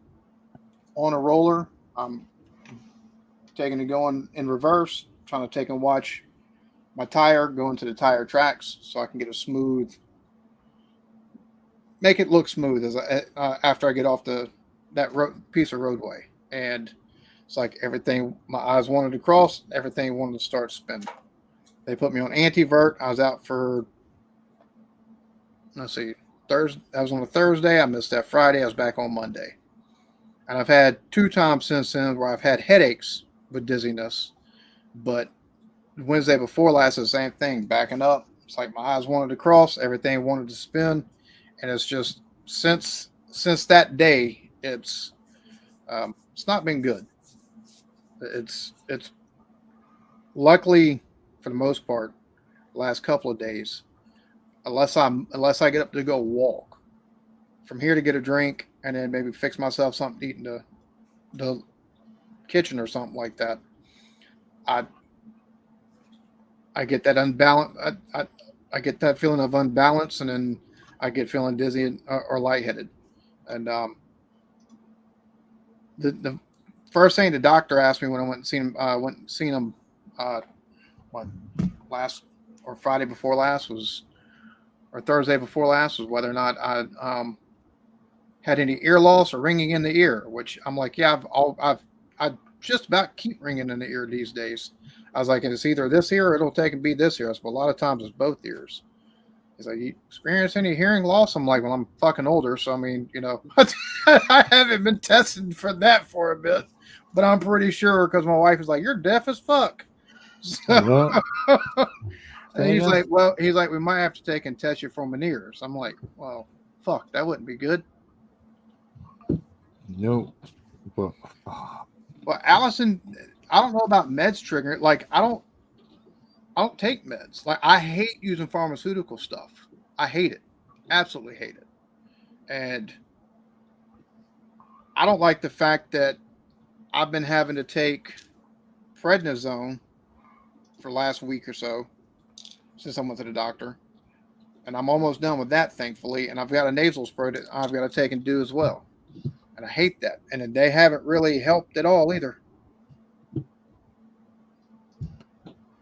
on a roller. I'm taking it going in reverse, trying to take and watch my tire go into the tire tracks so I can get a smooth, make it look smooth as after I get off that piece of roadway. And it's like everything my eyes wanted to cross, everything wanted to start spinning. They put me on antivert. I was out for, let's see, Thursday. I was on a Thursday. I missed that Friday. I was back on Monday. And I've had 2 times since then where I've had headaches with dizziness. But Wednesday before last, the same thing, backing up. It's like my eyes wanted to cross, everything wanted to spin. And it's just since that day, it's not been good. It's luckily for the most part, the last couple of days, unless I get up to go walk from here to get a drink and then maybe fix myself something to eat in the kitchen or something like that, I get that unbalance. I get that feeling of unbalance, and then I get feeling dizzy or lightheaded. And the first thing the doctor asked me when I went and seen him, what, last or Friday before last was, or Thursday before last, was whether or not I had any ear loss or ringing in the ear. Which I'm like, yeah, I just about keep ringing in the ear these days. I was like, it's either this ear or it'll take and be this ear. But a lot of times it's both ears. He's like, you experience any hearing loss? I'm like, well, I'm fucking older, so I mean, I haven't been tested for that for a bit, but I'm pretty sure because my wife is like, you're deaf as fuck. So, and he's like, we might have to take and test you for Meniere's. I'm like, well, fuck, that wouldn't be good. No, but well, Allison, I don't know about meds triggering. Like, I don't take meds. Like, I hate using pharmaceutical stuff. I hate it, absolutely hate it, and I don't like the fact that I've been having to take prednisone for the last week or so since I went to the doctor. And I'm almost done with that, thankfully. And I've got a nasal spray that I've got to take and do as well. And I hate that. And they haven't really helped at all either.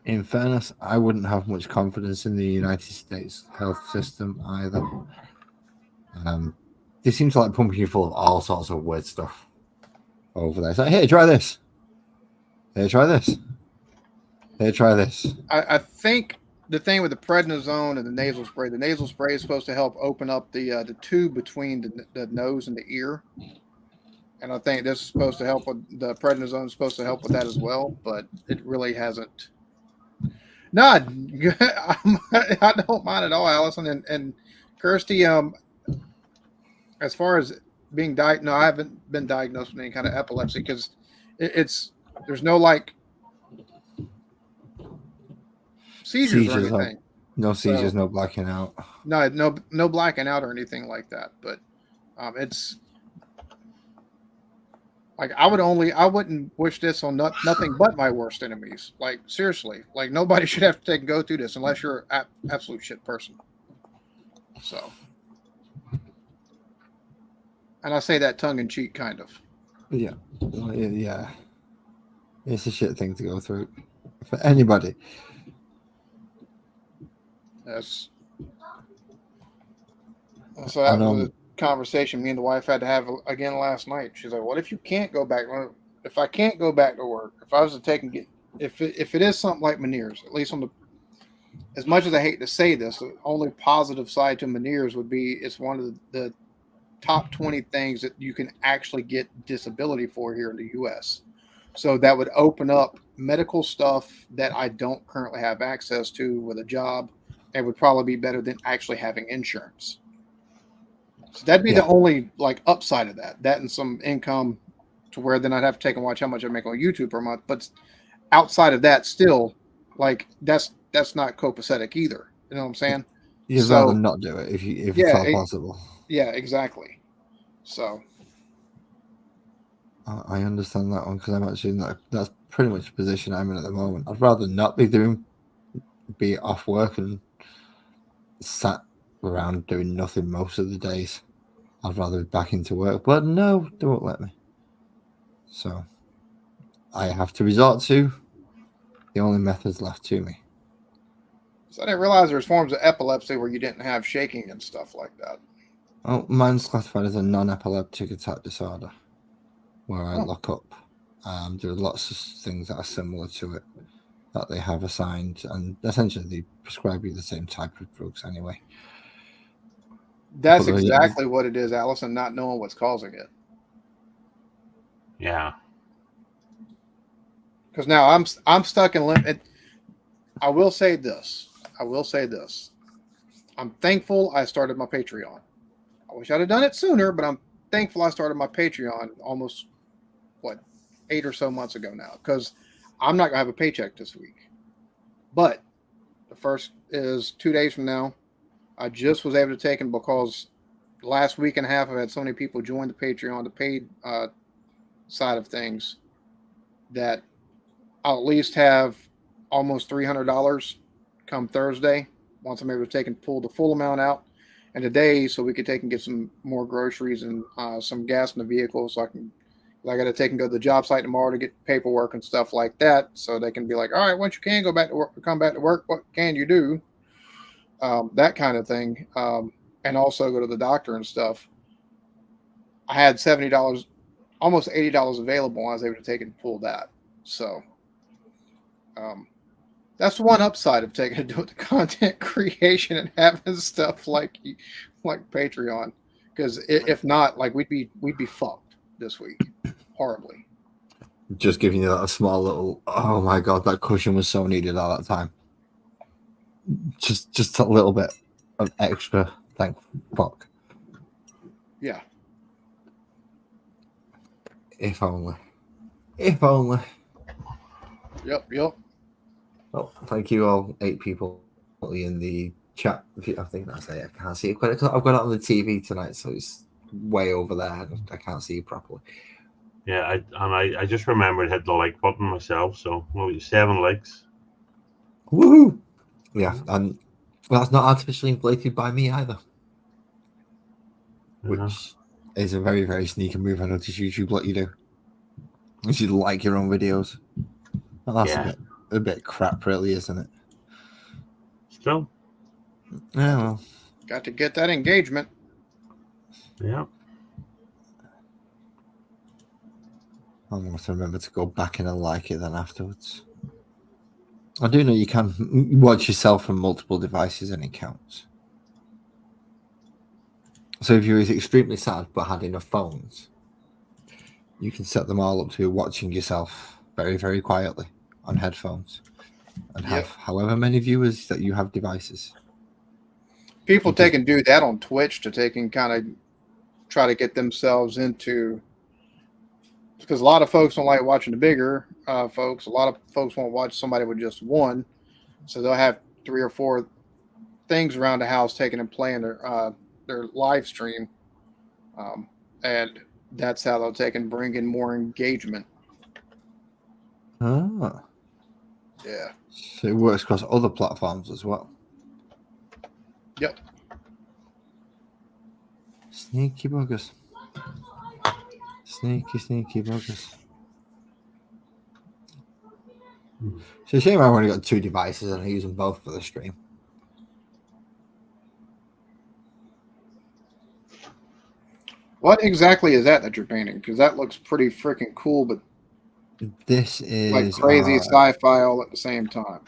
in fairness, I wouldn't have much confidence in the United States health system either. They seem to like pumping you full of all sorts of weird stuff over there. It's like, hey, try this. Hey, try this. Hey, try this. I think the thing with the prednisone and the nasal spray is supposed to help open up the tube between the nose and the ear. And I think this is supposed to help with the prednisone is supposed to help with that as well, but it really hasn't. No, I don't mind at all, Allison and Kirsty. As far as being diagnosed, no, I haven't been diagnosed with any kind of epilepsy because there's no like seizures or anything. No seizures, so, no blacking out. No blacking out or anything like that. But it's like I wouldn't wish this on nothing but my worst enemies. Like seriously, like nobody should have to go through this unless you're an absolute shit person. So, and I say that tongue in cheek, kind of. Yeah. It's a shit thing to go through for anybody. Yes. So that was a conversation me and the wife had to have again last night. She's like, "What if you can't go back? If I can't go back to work, if I was to take and get, if it is something like Meniere's, at least on the, as much as I hate to say this, the only positive side to Meniere's would be it's one of the top 20 things that you can actually get disability for here in the U.S. So that would open up medical stuff that I don't currently have access to with a job it would probably be better than actually having insurance. So that'd be Yeah. the only like upside of that. That and some income to where then I'd have to take and watch how much I make on YouTube per month. But outside of that, still, like that's not copacetic either. You know what I'm saying? You'd So- rather not do it if Yeah, it's all possible. Yeah, exactly. So I understand that one because I'm actually in that's pretty much the position I'm in at the moment. I'd rather not be off work and sat around doing nothing most of the days. I'd rather be back into work, but no, they won't let me. So I have to resort to the only methods left to me. I didn't realize there's forms of epilepsy where you didn't have shaking and stuff like that. Oh, mine's classified as a non-epileptic attack disorder, where I Oh. lock up. There are lots of things that are similar to it that they have assigned, and essentially they prescribe you the same type of drugs anyway. That's But the- exactly what it is, Allison, not knowing what's causing it. Yeah. Because now I'm stuck in limit. I will say this. I'm thankful I started my Patreon. I wish I'd have done it sooner, but I'm thankful I started my Patreon almost 8 or so months ago now. Because I'm not gonna have a paycheck this week. But the first is 2 days from now. I just was able to take it because last week and a half I've had so many people join the Patreon, the paid side of things, that I'll at least have almost $300 come Thursday once I'm able to take and pull the full amount out, and today so we could take and get some more groceries and some gas in the vehicle so I got to take and go to the job site tomorrow to get paperwork and stuff like that, so they can be like, all right, once you can go back to work, come back to work, what can you do? That kind of thing, and also go to the doctor and stuff. I had $70, almost $80 available. I was able to take and pull that. So that's one upside of taking to do with the content creation and having stuff like Patreon. Because if not, like we'd be fucked this week horribly. just giving you that small little, oh my god, that cushion was so needed all that time. Just a little bit of extra, thank fuck. Yeah. If only. If only. Yep. Well, thank you all, 8 people in the chat. I think that's it. I can't see it quite because I've got it on the TV tonight, so it's way over there. I can't see it properly. Yeah, I just remembered hit the like button myself, so 7 likes. Woohoo! Yeah, and that's not artificially inflated by me either, which is a very, very sneaky move. I notice YouTube let you do. You should like your own videos. Well, that's a bit crap, really, isn't it? Still. Yeah, well. Got to get that engagement. Yeah. I'm going to remember to go back in and like it then afterwards. I do know you can watch yourself from multiple devices and it counts. So if you're extremely sad but had enough phones, you can set them all up to watching yourself very, very quietly on headphones and have however many viewers that you have devices. People take and do that on Twitch to take and kind of try to get themselves into, because a lot of folks don't like watching the bigger folks. A lot of folks won't watch somebody with just one, so they'll have 3 or 4 things around the house taking and playing their live stream, and that's how they'll take and bring in more engagement. Ah. Yeah. So it works across other platforms as well. Yep. Sneaky buggers. Sneaky buggers. It's a shame I've only got 2 devices and I use them both for the stream. What exactly is that you're painting? Because that looks pretty freaking cool, but this is like crazy sci-fi all at the same time.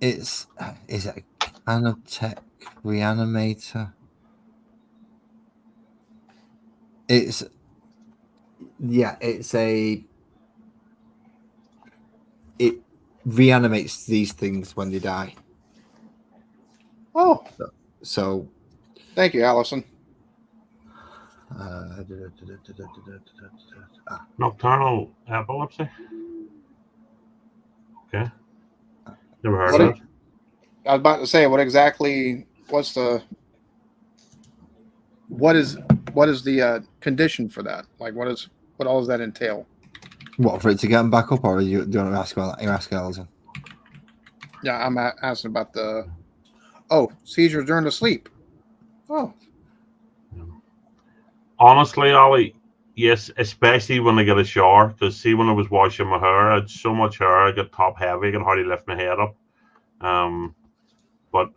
Is it a nanotech reanimator? It reanimates these things when they die. Oh, So thank you, Allison. ah, Nocturnal epilepsy. Okay. Never heard What of is- that. I was about to say, what exactly? What is the condition for that? Like, what all does that entail? what, for it to get him back up, or do you want to ask about that? You're asking Alison. Yeah, I'm asking about the seizures during the sleep. Oh, Honestly, Ollie, yes, especially when I get a shower. Because see, when I was washing my hair, I had so much hair, I got top heavy, I could hardly lift my head up. But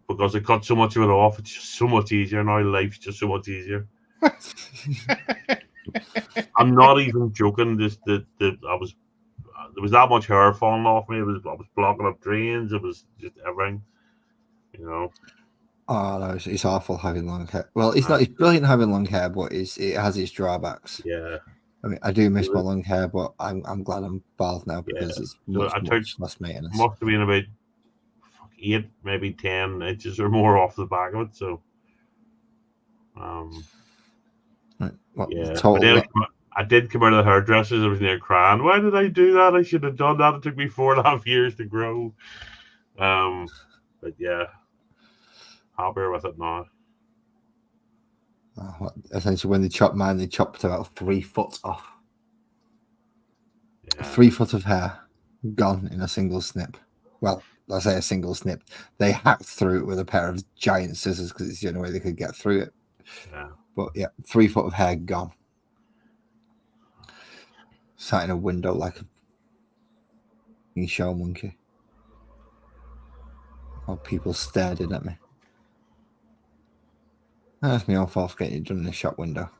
because I cut so much of it off, it's just so much easier now. Life's just so much easier. I'm not even joking. This that I was there was that much hair falling off me. I was blocking up drains. It was just everything. You know. Oh no, it's awful having long hair. Well, it's not. It's brilliant having long hair, but it has its drawbacks. Yeah. I mean, I do miss my long hair, but I'm glad I'm bald now Yeah. because it's So much I took less maintenance. must have been about 8, maybe 10 inches or more off the back of it. So. Right. Well, Yeah, but total. then I did come out of the hairdressers. I was near crying. Why did I do that? I should have done that. It took me 4.5 years to grow. But yeah, happier with it now. Essentially, when they chopped mine, they chopped about 3 foot off. Yeah. 3 foot of hair gone in a single snip. Well, I say a single snip. They hacked through it with a pair of giant scissors because it's the only way they could get through it. Yeah. But yeah, 3 foot of hair gone. Sat in a window like a show monkey. While people stared in at me. That's my own fault getting it done in the shop window.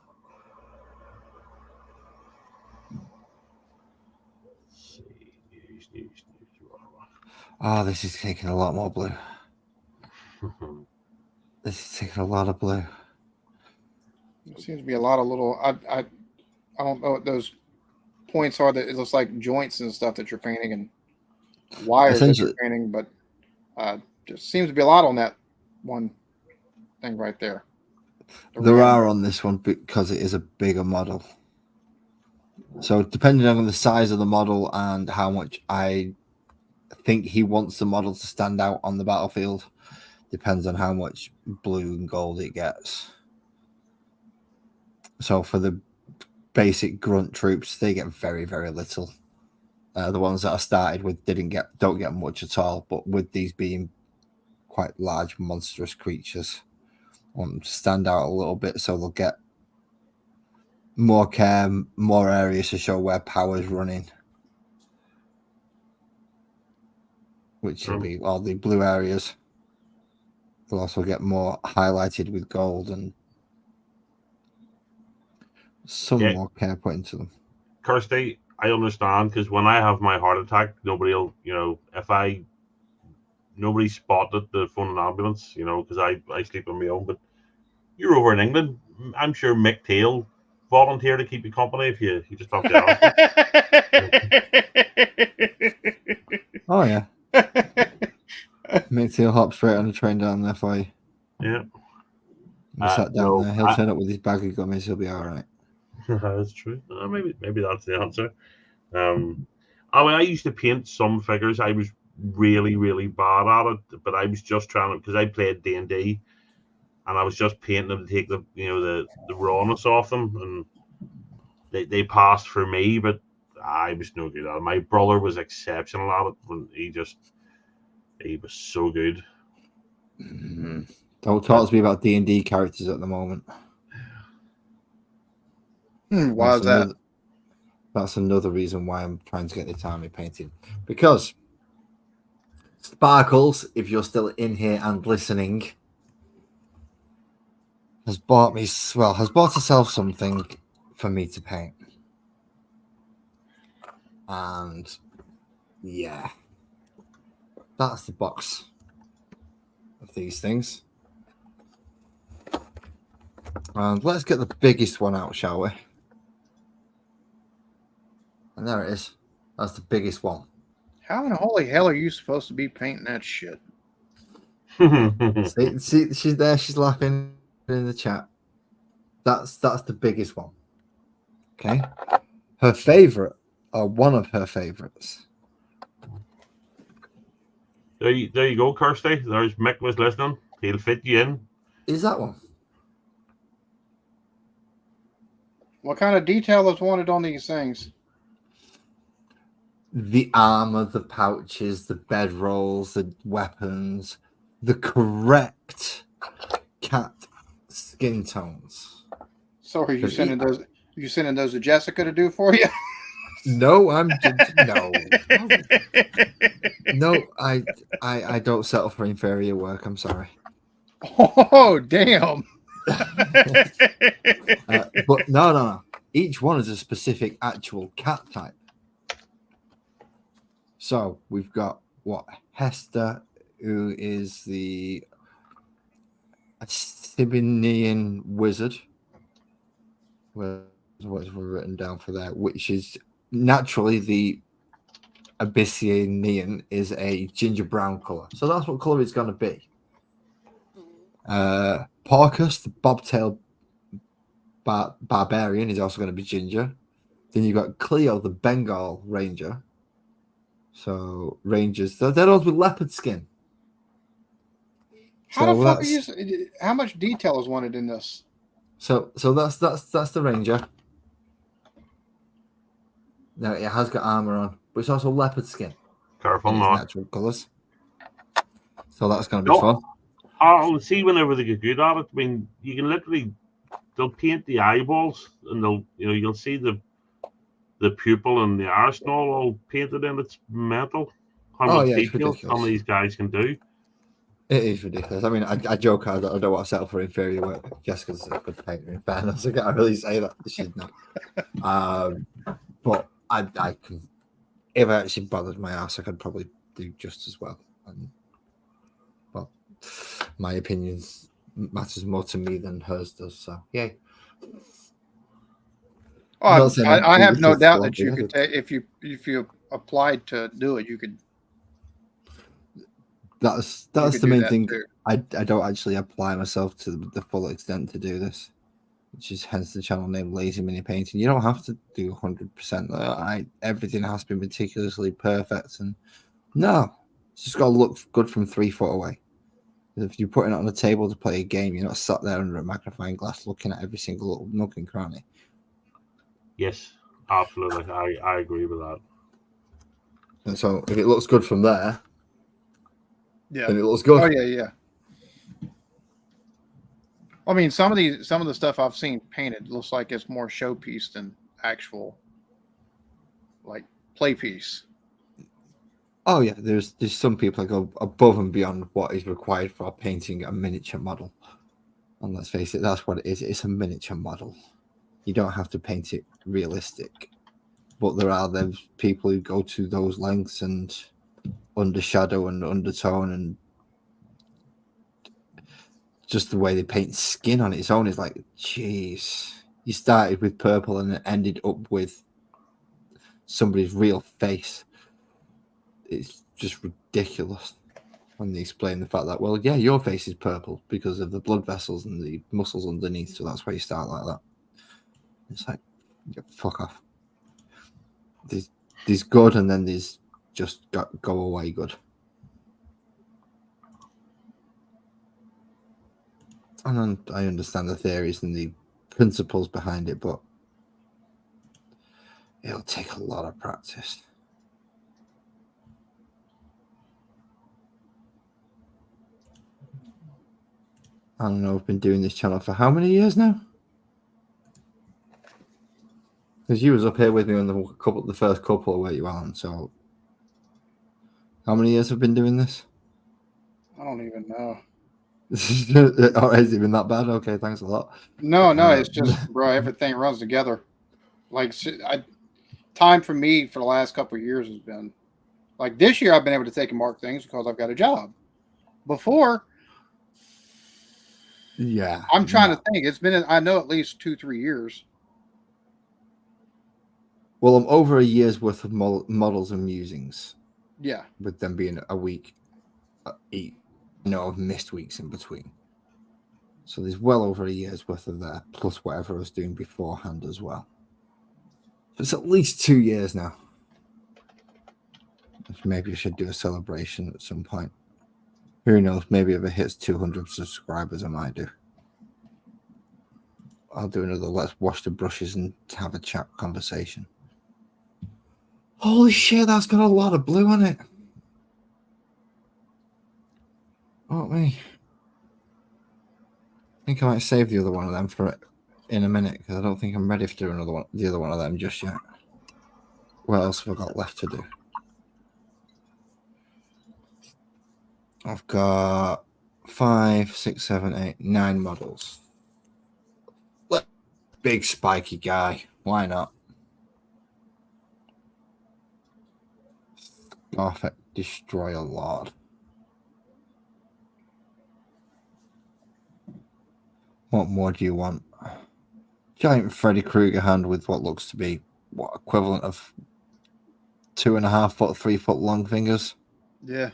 Oh, this is taking a lot more blue. This is taking a lot of blue. there seems to be a lot of little. I don't know what those points are. That it looks like joints and stuff that you're painting and wires that you're painting, but there seems to be a lot on that one thing right there. There are on this one because it is a bigger model. So depending on the size of the model and how much I think he wants the model to stand out on the battlefield, depends on how much blue and gold it gets. So for the basic grunt troops, they get very, very little. The ones that I started with don't get much at all. But with these being quite large, monstrous creatures, I want them to stand out a little bit, so they'll get more care, more areas to show where power's running, which will be all the blue areas. They'll also get more highlighted with gold and some more care put into them. Kirsty, I understand because when I have my heart attack, nobody spotted the phone and ambulance, because I sleep on my own. But you're over in England. I'm sure Mick Tail volunteer to keep you company if you just have to ask. Oh yeah. Mick Tail hop straight on the train down there for you. Yeah. He sat down there. He'll turn up with his bag of gummies. He'll be all right. That's true. Maybe that's the answer. I used to paint some figures. I was really, really bad at it, but I was just trying to, because I played D&D, and I was just painting them to take the rawness off them, and they passed for me, but I was no good at it. My brother was exceptional at it, and he was so good. Mm-hmm. Don't talk to me about D&D characters at the moment. Why is that? That's another reason why I'm trying to get the army painted. Because Sparkles, if you're still in here and listening, has bought herself something for me to paint. And yeah, that's the box of these things. And let's get the biggest one out, shall we? And there it is. That's the biggest one. How in holy hell are you supposed to be painting that shit? See, she's there. She's laughing in the chat. That's the biggest one. Okay, her favorite, or one of her favorites. There you go, Kirsty. There's Mick was listening. He'll fit you in. Is that one? What kind of detail is wanted on these things? The armor, the pouches, the bedrolls, the weapons, the correct cat skin tones. So are you sending those? You sending those to Jessica to do for you? No, no. I don't settle for inferior work. I'm sorry. Oh, damn. But no. Each one is a specific actual cat type. So we've got Hester, who is the Sibinian wizard. What's written down for that? Which is naturally the Abyssinian is a ginger brown color. So that's what color it's going to be. Parkus, the bobtail barbarian, is also going to be ginger. Then you've got Cleo, the Bengal ranger. So rangers, they're all with leopard skin. How much detail is wanted in this? So that's the ranger. Now it has got armor on, but it's also leopard skin. Careful, in its not natural colors. So that's going to be fun. I'll see whenever they get good at it. I mean, you can literally they'll paint the eyeballs, and you'll see the pupil and the iris and all painted in. It's mental. How much detail some of these guys can do. It is ridiculous. I mean, I joke. I don't want to settle for inferior work. Jessica's a good painter. In fairness, I can't really say that. She's not. But I can. If I actually bothered my ass, I could probably do just as well. But my opinion matters more to me than hers does. So yeah. Oh, I have no doubt that you could take if you applied to do it, you could. That's the main thing. I don't actually apply myself to the full extent to do this, which is hence the channel name Lazy Mini Painting. You don't have to do 100%. Everything has to be meticulously perfect, and no, it's just got to look good from 3 foot away. If you're putting it on a table to play a game, you're not sat there under a magnifying glass looking at every single little nook and cranny. Yes, absolutely. I agree with that. And so if it looks good from there, yeah, then it looks good. Oh yeah. I mean, some of the stuff I've seen painted looks like it's more showpiece than actual, like, play piece. Oh yeah, there's some people that go above and beyond what is required for painting a miniature model. And let's face it, that's what it is. It's a miniature model. You don't have to paint it realistic. But there are those people who go to those lengths and undershadow and undertone, and just the way they paint skin on its own is like, jeez. You started with purple and it ended up with somebody's real face. It's just ridiculous when they explain the fact that, well, yeah, your face is purple because of the blood vessels and the muscles underneath, so that's why you start like that. It's like, yeah, fuck off. There's good, and then there's just go away good. And I understand the theories and the principles behind it, but it'll take a lot of practice. I don't know, I've been doing this channel for how many years now? Because you was up here with me on the first couple, where you Alan? So how many years have been doing this? I don't even know. Oh, has it been that bad? Okay, thanks a lot. No, it's just, bro, everything runs together. Like, time for me for the last couple of years has been, like, this year I've been able to take and mark things because I've got a job. Before, yeah, I'm trying to think. It's been, I know, at least 2-3 years. Well, I'm over a year's worth of models and musings. Yeah. With them being a week each. know I've missed weeks in between. So there's well over a year's worth of that, plus whatever I was doing beforehand as well. It's at least 2 years now. Maybe I should do a celebration at some point. Who knows? Maybe if it hits 200 subscribers, I might do. I'll do another let's wash the brushes and have a chat conversation. Holy shit, that's got a lot of blue on it. Oh, me. I think I might save the other one of them for it in a minute because I don't think I'm ready to do another one, the other one of them just yet. What else have I got left to do? I've got 5, 6, 7, 8, 9 models. Big spiky guy. Why not? Perfect. Destroy a lot. What more do you want? Giant Freddy Krueger hand with what looks to be what equivalent of 2.5 foot, 3 foot long fingers. Yeah.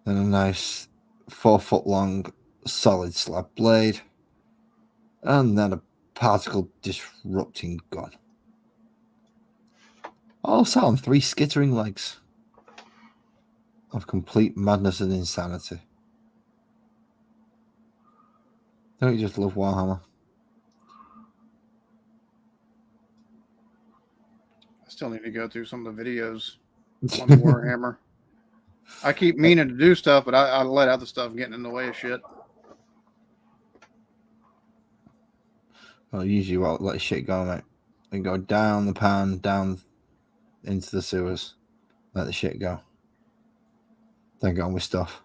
Then a nice 4 foot long solid slab blade. And then a particle disrupting gun. All sat on 3 skittering legs of complete madness and insanity. Don't you just love Warhammer? I still need to go through some of the videos on the Warhammer. I keep meaning to do stuff, but I let other stuff getting in the way of shit. Well, usually what let shit go, mate. Then go down the pan, down into the sewers, let the shit go. Then go on with stuff.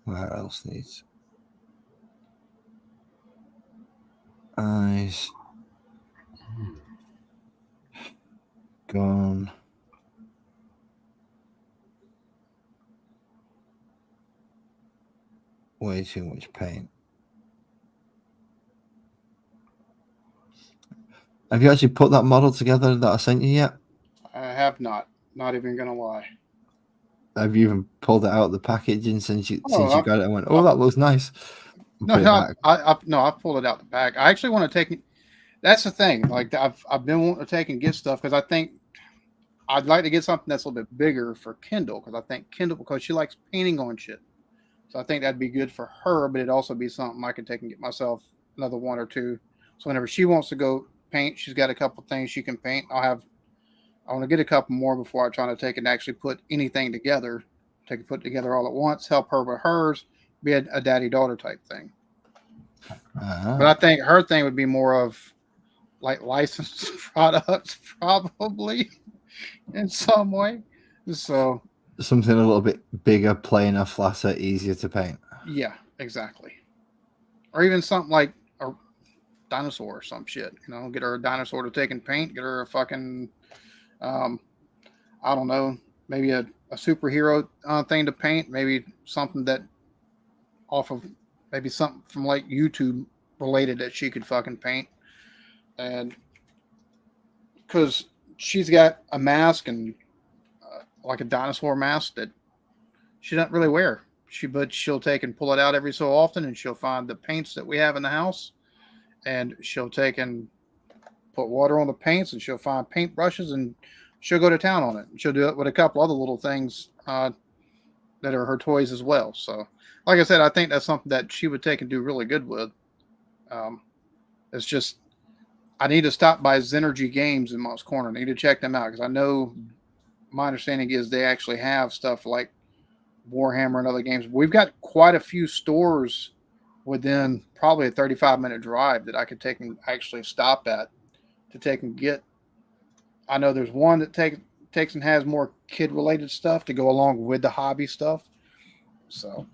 Where else needs eyes? Gone. Way too much paint. Have you actually put that model together that I sent you yet? I have not. Not even gonna lie. Have you even pulled it out of the packaging since you Oh, got it and went, oh, that looks nice? No, I've pulled it out the back. I actually want to take. That's the thing. Like I've been wanting to take and get stuff because I think I'd like to get something that's a little bit bigger for Kendall because I think Kendall because she likes painting on shit. So I think that'd be good for her, but it'd also be something I could take and get myself another 1 or 2. So whenever she wants to go paint, she's got a couple things she can paint. I want to get a couple more before I try to take and actually put anything together. Take and put it together all at once, help her with hers, be a daddy-daughter type thing. But I think her thing would be more of like licensed products, probably in some way. So something a little bit bigger, plainer, flatter, easier to paint. Yeah, exactly. Or even something like a dinosaur or some shit. You know, get her a dinosaur to take and paint. Get her a fucking, I don't know, maybe a superhero thing to paint. Maybe something that off of maybe something from like YouTube related that she could fucking paint. And because she's got a mask and like a dinosaur mask that she doesn't really wear. But she'll take and pull it out every so often, and she'll find the paints that we have in the house, and she'll take and put water on the paints, and she'll find paint brushes, and she'll go to town on it. She'll do it with a couple other little things that are her toys as well. So, like I said, I think that's something that she would take and do really good with. It's just I need to stop by Zenergy Games in Moss Corner. I need to check them out because I know my understanding is they actually have stuff like Warhammer and other games. We've got quite a few stores within probably a 35-minute drive that I could take and actually stop at to take and get. I know there's one that takes and has more kid-related stuff to go along with the hobby stuff. So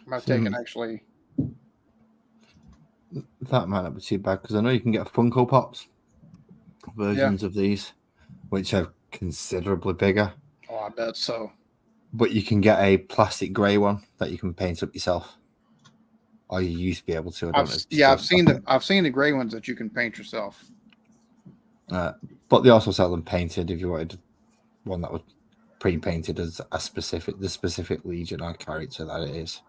I'm going to take and actually. That might not be too bad because I know you can get Funko Pops versions of these, which are considerably bigger. Oh, I bet so. But you can get a plastic grey one that you can paint up yourself. Or you used to be able to. I don't know. I've seen the gray ones that you can paint yourself. But they also sell them painted if you wanted one that was pre-painted as the specific legion or character that it is.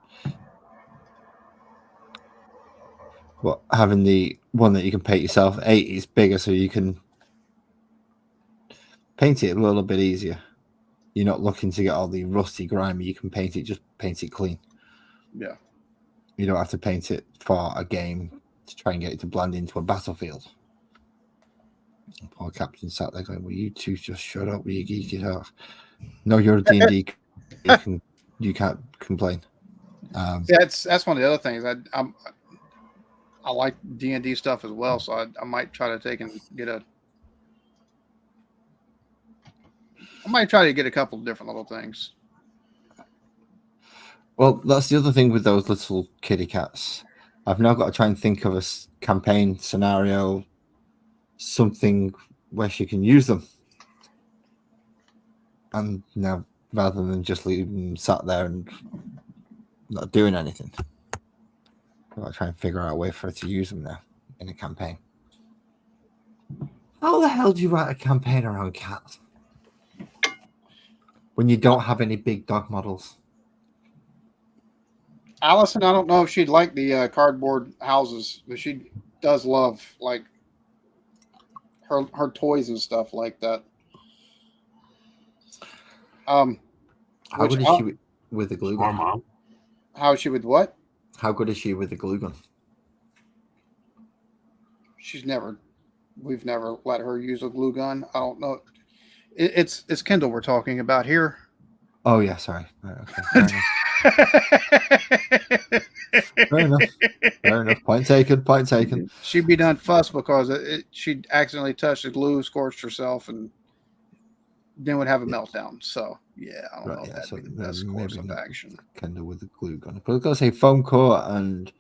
But having the one that you can paint yourself, 8 is bigger, so you can paint it a little bit easier. You're not looking to get all the rusty, grimy. You can paint it clean. Yeah. You don't have to paint it for a game to try and get it to blend into a battlefield. And poor Captain sat there going, "Well, you two just shut up, you geeky talk." No, you're a D&D. You can't complain. That's one of the other things. I like D&D stuff as well, so I might try to take and get a. I might try to get a couple of different little things. Well, that's the other thing with those little kitty cats. I've now got to try and think of a campaign scenario, something where she can use them. And now, rather than just leave them sat there and not doing anything, I've got to try and figure out a way for her to use them now in a campaign. How the hell do you write a campaign around cats when you don't have any big dog models? Allison, I don't know if she'd like the cardboard houses, but she does love like her toys and stuff like that. How good is she with the glue gun? Mom. How is she with what? How good is she with the glue gun? We've never let her use a glue gun. I don't know. It's Kendall we're talking about here. Oh yeah, sorry. Right, okay, fair enough. Fair enough. Point taken. She'd be done fuss because she accidentally touched the glue, scorched herself, and then would have a meltdown. So yeah, I don't know if that'd be the best course of action. Kendall with the glue gun. But I've got to say, foam core and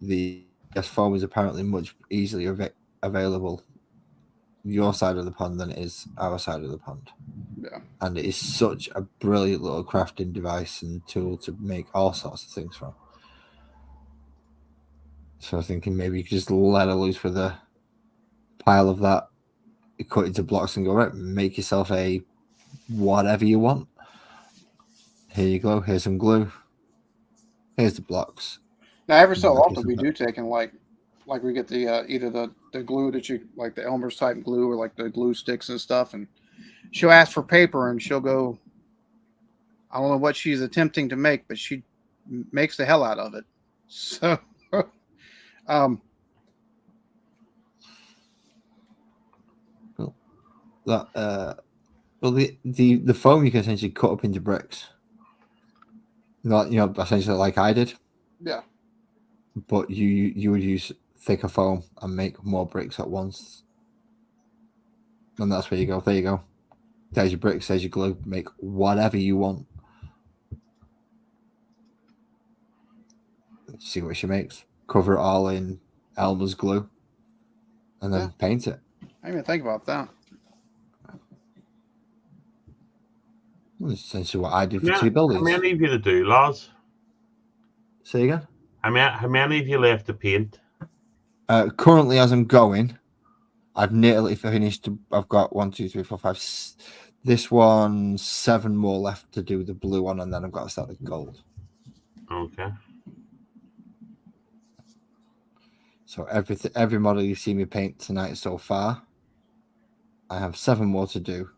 the foam is apparently much easily available your side of the pond than it is our side of the pond. Yeah. And it is such a brilliant little crafting device and tool to make all sorts of things from. So I was thinking maybe you could just let her loose with a pile of that, cut into blocks and go, right, make yourself a whatever you want. Here you go. Here's some glue. Here's the blocks. Now, every so often we do take and like we get the either the glue that you like the Elmer's type glue or like the glue sticks and stuff, and she'll ask for paper and she'll go. I don't know what she's attempting to make, but she makes the hell out of it. So, well, the foam you can essentially cut up into bricks. Not essentially like I did. Yeah. But you would use thicker foam and make more bricks at once. And that's where you go. There you go. There's your bricks, there's your glue. Make whatever you want. See what she makes. Cover it all in Elmer's glue. And then paint it. I didn't even think about that. That's essentially what I did for 2 buildings. How many of you to do, Lars? Say again? How many of you left to paint? Currently, as I'm going, I've nearly finished. I've got 1, 2, 3, 4, 5. This one, 7 more left to do the blue one, and then I've got to start the gold. Okay. So every model you've seen me paint tonight so far, I have 7 more to do,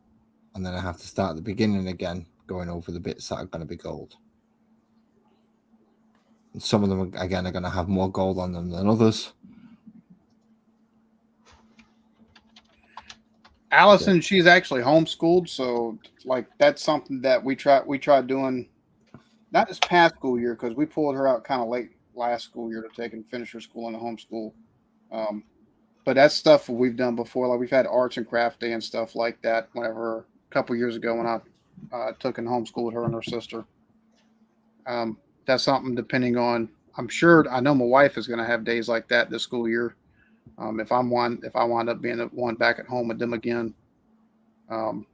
and then I have to start at the beginning again, going over the bits that are going to be gold. And some of them again are going to have more gold on them than others. Allison, she's actually homeschooled, so like that's something that we tried doing, not this past school year because we pulled her out kind of late last school year to take and finish her school in the homeschool. But that's stuff we've done before. Like we've had arts and craft day and stuff like that. Whenever a couple years ago when I took and homeschooled her and her sister. That's something depending on. I know my wife is going to have days like that this school year. If I wind up being the one back at home with them again, I'm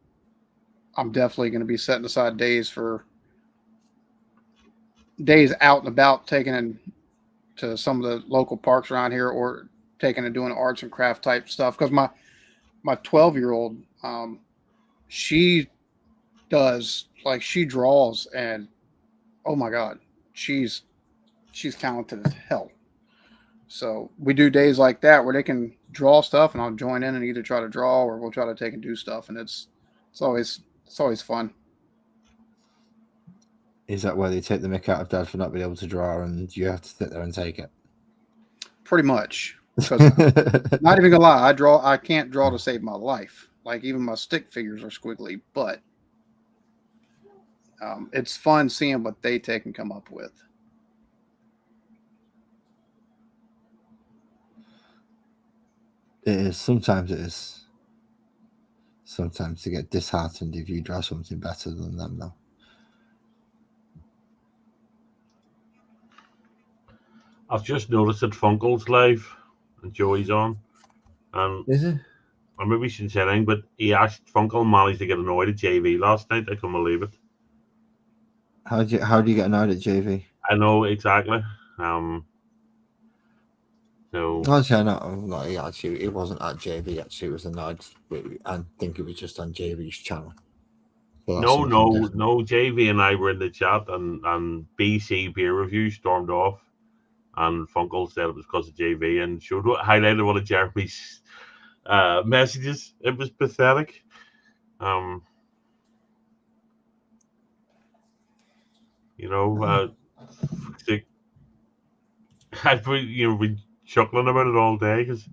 definitely going to be setting aside days out and about, taking and to some of the local parks around here, or taking and doing arts and craft type stuff. Because my 12-year-old, she does, like, she draws, and oh my god, she's talented as hell. So we do days like that where they can draw stuff, and I'll join in and either try to draw or we'll try to take and do stuff, and it's always fun. Is that where they take the mick out of Dad for not being able to draw, and you have to sit there and take it? Pretty much. Because not even gonna lie, I can't draw to save my life. Like, even my stick figures are squiggly, but it's fun seeing what they take and come up with. It is. Sometimes it is. Sometimes you get disheartened if you draw something better than them, though. I've just noticed that Funkel's live and Joey's on. And Is it? I maybe we shouldn't say anything, but Funkel managed to get annoyed at JV last night. I couldn't believe it. How do you get annoyed at JV? I know exactly. So Actually, no, actually, it wasn't at JV. Actually, it was annoyed. I think it was just on JV's channel. But no. JV and I were in the chat, and BC peer review stormed off, and Funkel said it was because of JV, and highlighted one of Jeremy's messages. It was pathetic. I've been chuckling about it all day, because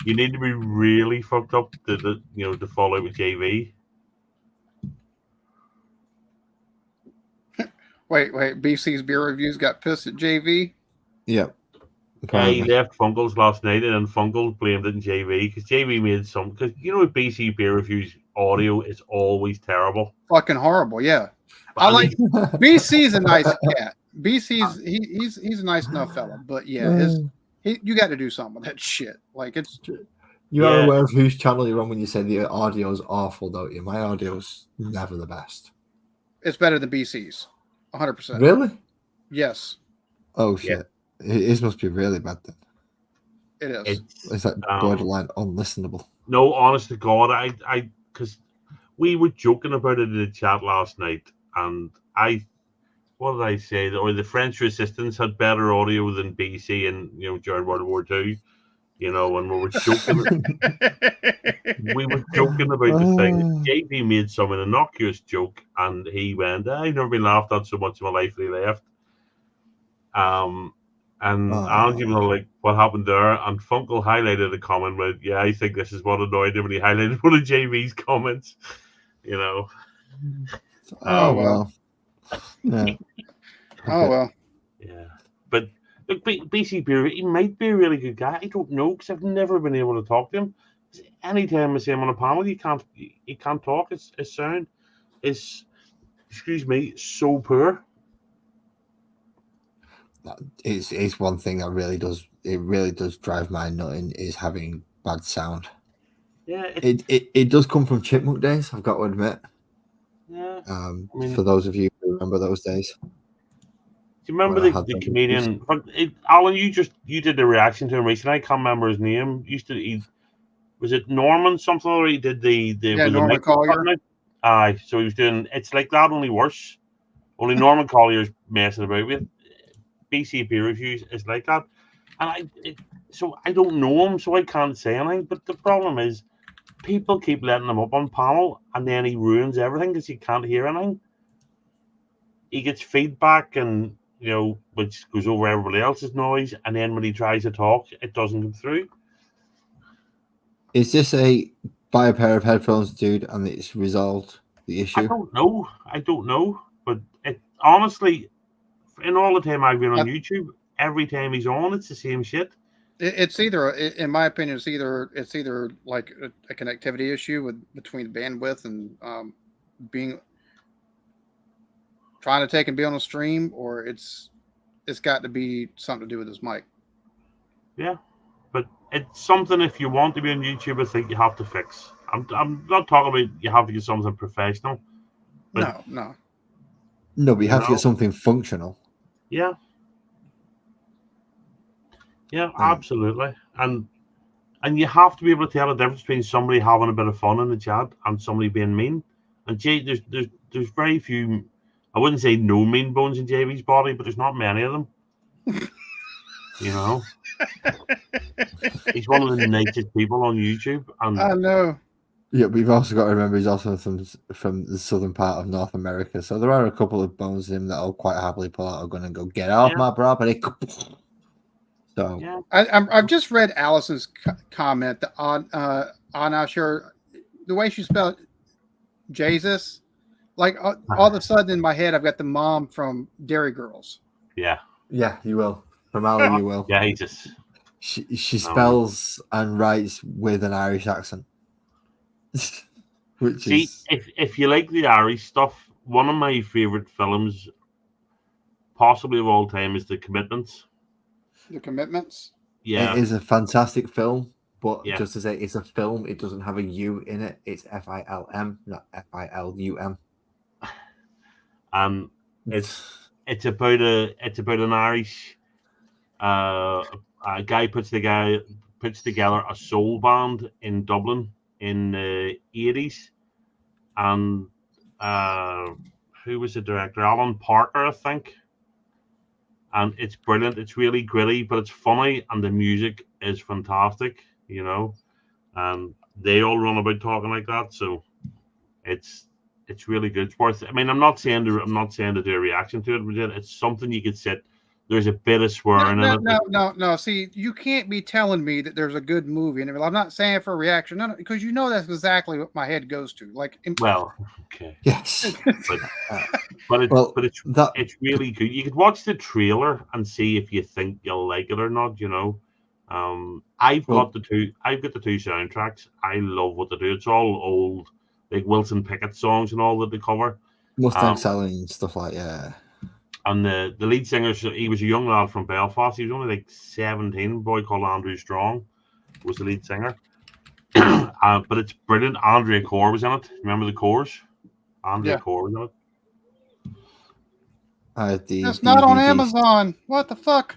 you need to be really fucked up to fall out with JV. Wait, BC's beer reviews got pissed at JV? Yep. Yeah, he left Funkel's last night, and then Funkel blamed it on JV, because JV made some. Because with BC beer reviews, audio is always terrible. Fucking horrible, yeah. I like BC's a nice cat. BC's he's a nice enough fella, but yeah, you got to do something with that shit. Like, it's. You are aware of whose channel you're on when you say the audio's awful, don't you? My audio's never the best. It's better than BC's, 100%. Really? Yes. Oh shit! Yeah. His must be really bad then. It is. Is that borderline unlistenable? No, honest to God, I because we were joking about it in the chat last night, and what did I say? The French resistance had better audio than BC, and during World War II, and we were joking. We were joking about the thing. JP made some innocuous joke, and he went, "I've never been laughed at so much in my life." And he left. And Angie was like, "What happened there?" And Funkel highlighted a comment with, "Yeah, I think this is what annoyed him." And he highlighted one of JV's comments. Oh well. Yeah. Oh well. Yeah, but look, BC Beer, he might be a really good guy. I don't know, because I've never been able to talk to him. Anytime I see him on a panel, he can't talk. His sound is, so poor. It's one thing that really does drive my nutting, is having bad sound. Yeah, it does come from Chipmunk days, I've got to admit. Yeah. For those of you who remember those days. Do you remember the comedian? Alan, you did the reaction to him recently. I can't remember his name. Was it Norman something, or he did the Norman Collier. Aye, so he was doing It's Like That, only worse. Only Norman Collier's messing about with BC peer reviews is like that, and I don't know him, so I can't say anything. But the problem is, people keep letting him up on panel, and then he ruins everything because he can't hear anything. He gets feedback, and which goes over everybody else's noise, and then when he tries to talk, it doesn't come through. Is this a buy a pair of headphones, dude, and it's resolved the issue? I don't know, but it honestly, in all the time I've been on YouTube, every time he's on, it's the same shit. It's either, in my opinion, it's either like a connectivity issue between bandwidth and trying to take and be on a stream, or it's got to be something to do with his mic. Yeah, but it's something, if you want to be on YouTube, I think you have to fix. I'm not talking about you have to get something professional. No, but you have to get something functional. Yeah. Yeah, absolutely. And you have to be able to tell the difference between somebody having a bit of fun in the chat and somebody being mean. And Jay, there's very few. I wouldn't say no mean bones in JV's body, but there's not many of them. You know, he's one of the nicest people on YouTube, and I know. Yeah, we've also got to remember he's also from the southern part of North America, so there are a couple of bones in him that I'll quite happily pull out a gun and go, "Get off Yeah. my property!" So yeah, I've just read Allison's comment on not sure the way she spelled Jesus. Like all of a sudden in my head, I've got the mom from Dairy Girls. yeah, yeah, you will. From Ali, you will. yeah. He just She spells and writes with an Irish accent, which see is if you like the Irish stuff. One of my favorite films, possibly of all time, is The Commitments. The Commitments. Yeah, it is a fantastic film. But Yeah. just to say, it's a film. It doesn't have a U in it. It's FILM, not FILUM. and it's about an Irish a guy puts together a soul band in Dublin in the 80s, and who was the director? Alan Parker, I think. And it's brilliant. It's really gritty, but it's funny, and the music is fantastic. You know, and they all run about talking like that, so it's really good. It's worth it. I mean, I'm not saying to do a reaction to it, but it's something you could sit. There's a bit of swearing in it. No. See, you can't be telling me that there's a good movie, and I'm not saying for a reaction, no, because you know that's exactly what my head goes to. Like, Well, okay, yes, but it's really good. You could watch the trailer and see if you think you'll like it or not. You know, I've got the two soundtracks. I love what they do. It's all old, like Wilson Pickett songs and all that they cover. Mustang Sally and stuff like And the lead singer, he was a young lad from Belfast. He was only like 17. A boy called Andrew Strong was the lead singer. But it's brilliant. Andrea Corr was in it. Remember the Corrs? Andrea Corr was in it. It's not on Amazon. What the fuck?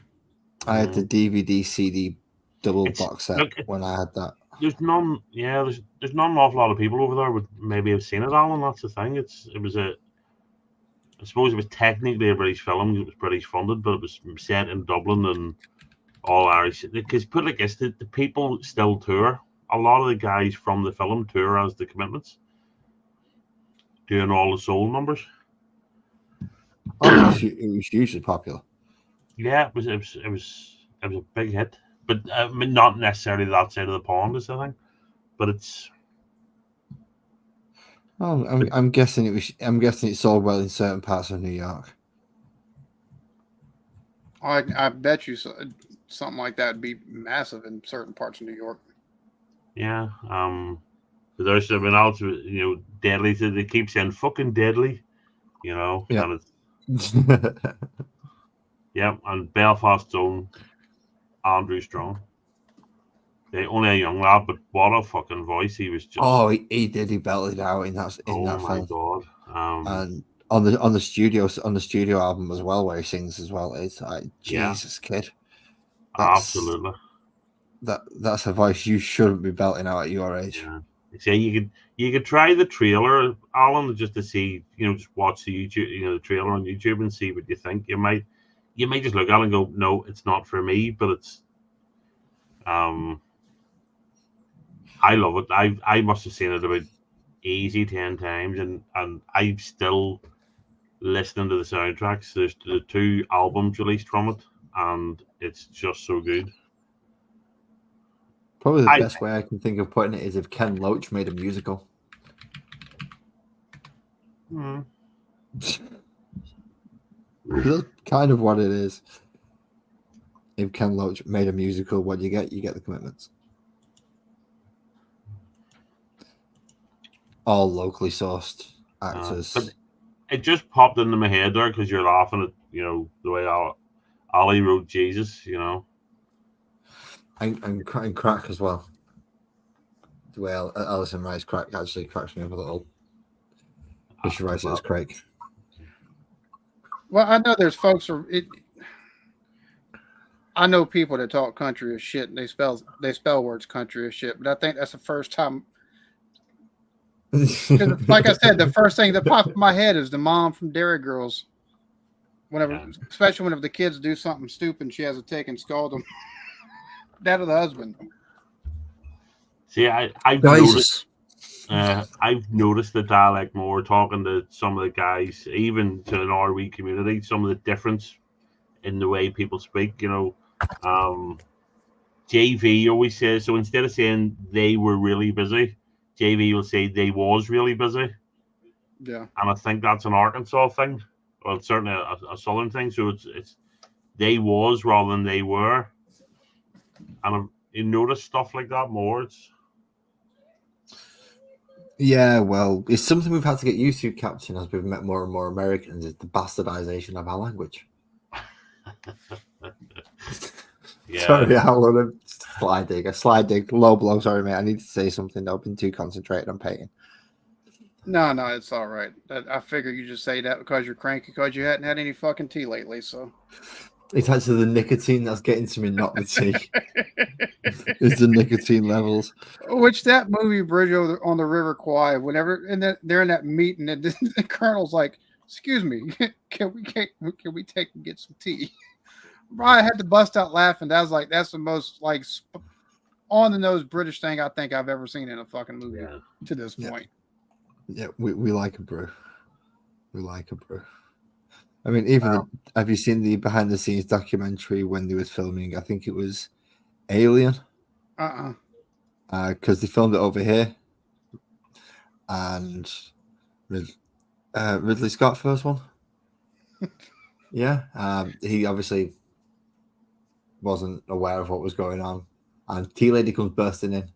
I had the DVD CD double box set when I had that. There's none. Yeah, there's not an awful lot of people over there would maybe have seen it, Alan. That's the thing. I suppose it was technically a British film. It was British funded, but it was set in Dublin and all Irish. Because put it like this, the people still tour. A lot of the guys from the film tour as The Commitments, doing all the soul numbers. Oh, it was hugely popular. Yeah, it was a big hit, but I mean, not necessarily that side of the pond is the thing. But it's. Oh, I'm guessing it was. I'm guessing it sold well in certain parts of New York. I bet you something like that would be massive in certain parts of New York. Yeah. There's been also deadly. So they keep saying fucking deadly. Yeah. And it's. Yeah, and Belfast's own Andrew Strong. Only a young lad, but what a fucking voice he was just. Oh, he did. He belted out in that film. Oh my god! And on the studio album as well, where he sings as well. It's like Jesus, kid. Absolutely. That's a voice you shouldn't be belting out at your age. Yeah. See, you could try the trailer, Alan, just to see. Just watch the YouTube, the trailer on YouTube and see what you think. You might just look at it and go, no, it's not for me, but it's. I love it. I must have seen it about easy 10 times, and I'm still listening to the soundtracks. There's the 2 albums released from it, and it's just so good. Probably the best way I can think of putting it is if Ken Loach made a musical. That's kind of what it is. If Ken Loach made a musical, what you get? You get The Commitments. All locally sourced actors. But it just popped into my head there because you're laughing at the way Ali wrote Jesus, and crack as well. The way Alison writes crack actually cracks me up a little. But she writes it as Craig. Well, I know there's folks. I know people that talk country as shit and they spell words country as shit, but I think that's the first time. 'Cause like I said, the first thing that popped in my head is the mom from Dairy Girls. Whenever, especially whenever the kids do something stupid, and she has to take and scold them. That or the husband. See, I've noticed. I've noticed the dialect more talking to some of the guys, even to an RW community, some of the difference in the way people speak. JV always says, so instead of saying they were really busy, JV will say they was really busy. Yeah. And I think that's an Arkansas thing. Well, it's certainly a southern thing. So it's they was rather than they were. And you notice stuff like that more. Yeah, well, it's something we've had to get used to, Captain, as we've met more and more Americans, is the bastardization of our language. Yeah. Sorry, Alan, a slide dig, low blow. Sorry, mate. I need to say something. I've been too concentrated on painting. No, it's all right. I figure you just say that because you're cranky because you hadn't had any fucking tea lately. So it's actually the nicotine that's getting to me, not the tea. It's the nicotine levels. Which that movie Bridge on the River Kwai, whenever they're in that meeting, and the colonel's like, "Excuse me, can we take and get some tea?" I had to bust out laughing. That's the most like on the nose British thing I think I've ever seen in a fucking movie to this point. Yeah, we like a brew. We like a brew. I mean, even have you seen the behind the scenes documentary when they was filming? I think it was Alien. Because they filmed it over here, and Ridley Scott first one. Yeah, he obviously wasn't aware of what was going on, and tea lady comes bursting in,